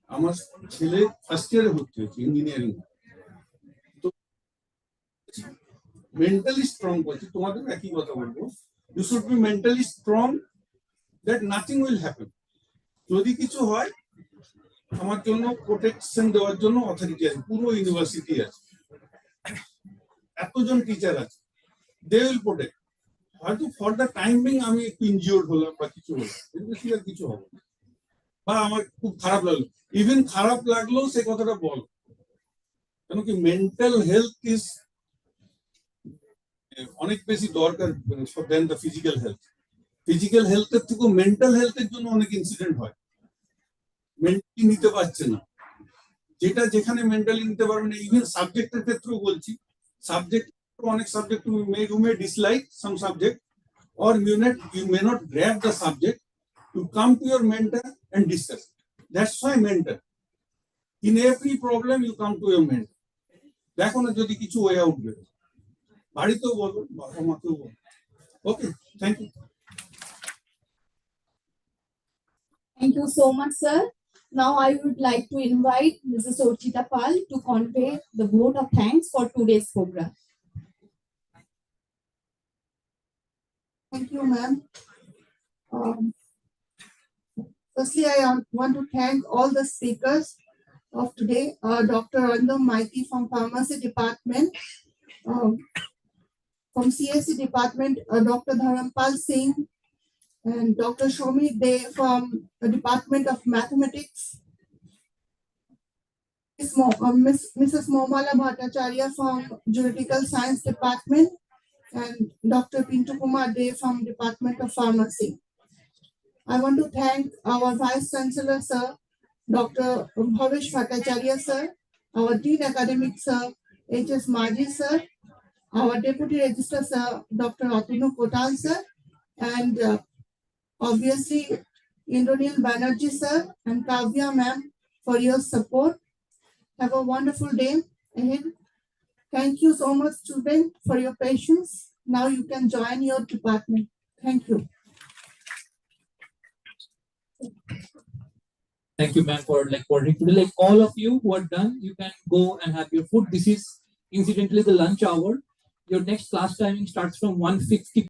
আমার ছেলে ফার্স্ট ইয়ারে ভর্তি হয়েছে ইঞ্জিনিয়ারিং, তো মেন্টালি স্ট্রং করছি। তোমাদের একই কথা বলবো, you should be mentally strong that nothing will happen. যদি কিছু হয়, আমার জন্য প্রোটেকশন দেওয়ার জন্য অথরিটি আছে, পুরো ইউনিভার্সিটি আছে, এতজন টিচার আছে, দে উইল প্রোটেক্ট। হয়তো ফর দ্য টাইম বিং আমি একটু ইনজিওর্ড হলাম বা কিছু হলাম, এর বেশি আর কিছু হবে না। বা আমার খুব খারাপ লাগলো, ইভেন খারাপ লাগলেও সে কথাটা বল, কেন কি মেন্টাল হেলথ ইজ অনেক বেশি দরকার দেন দ্য ফিজিক্যাল হেলথ। ফিজিক্যাল হেলথের থেকেও মেন্টাল হেলথের জন্য অনেক ইনসিডেন্ট হয়, মেন্টালি নিতে পারছে না, যেটা যেখানে মেন্টালি নিতে পারবে না। ইভেন সাবজেক্টের ক্ষেত্রেও বলছি, সাবজেক্ট অনেক subject you may dislike some subject, or you may not grab the subject. You come to your mentor and discuss. That's why mentor. In every problem you come to your mentor. দেখো না যদি কিছু way out বেরো, বাড়িতেও বলো, বাবা মাকেও বলো। Okay, thank you. Thank you so much, sir. Now I would like to invite Mrs. Orchita Pal to convey the vote of thanks for today's program. Thank you, ma'am. Firstly, I want to thank all the speakers of today. Dr. Random Maiti from Pharmacy Department, from CSE Department, Dr. Dharampal Singh, and Dr. Shomi De from the Department of Mathematics, Mrs. Momala Bhattacharya from Juridical Science Department, and Dr. Pintu Kumar De from Department of Pharmacy. I want to thank our Vice Chancellor, sir, Dr. Bhavesh Bhattacharya, sir, our Dean Academic, sir, H.S. Maji, sir, our Deputy Registrar, sir, Dr. Atunu Kotal, sir, and obviously Indranil Banerjee, sir, and Kavya, ma'am, for your support. Have a wonderful day ahead. Thank you so much, students, for your patience. Now you can join your department. Thank you. Thank you, ma'am, for coordinating today. Like all of you who are done, you can go and have your food. This is incidentally the lunch hour. Your next class timing starts from 1:50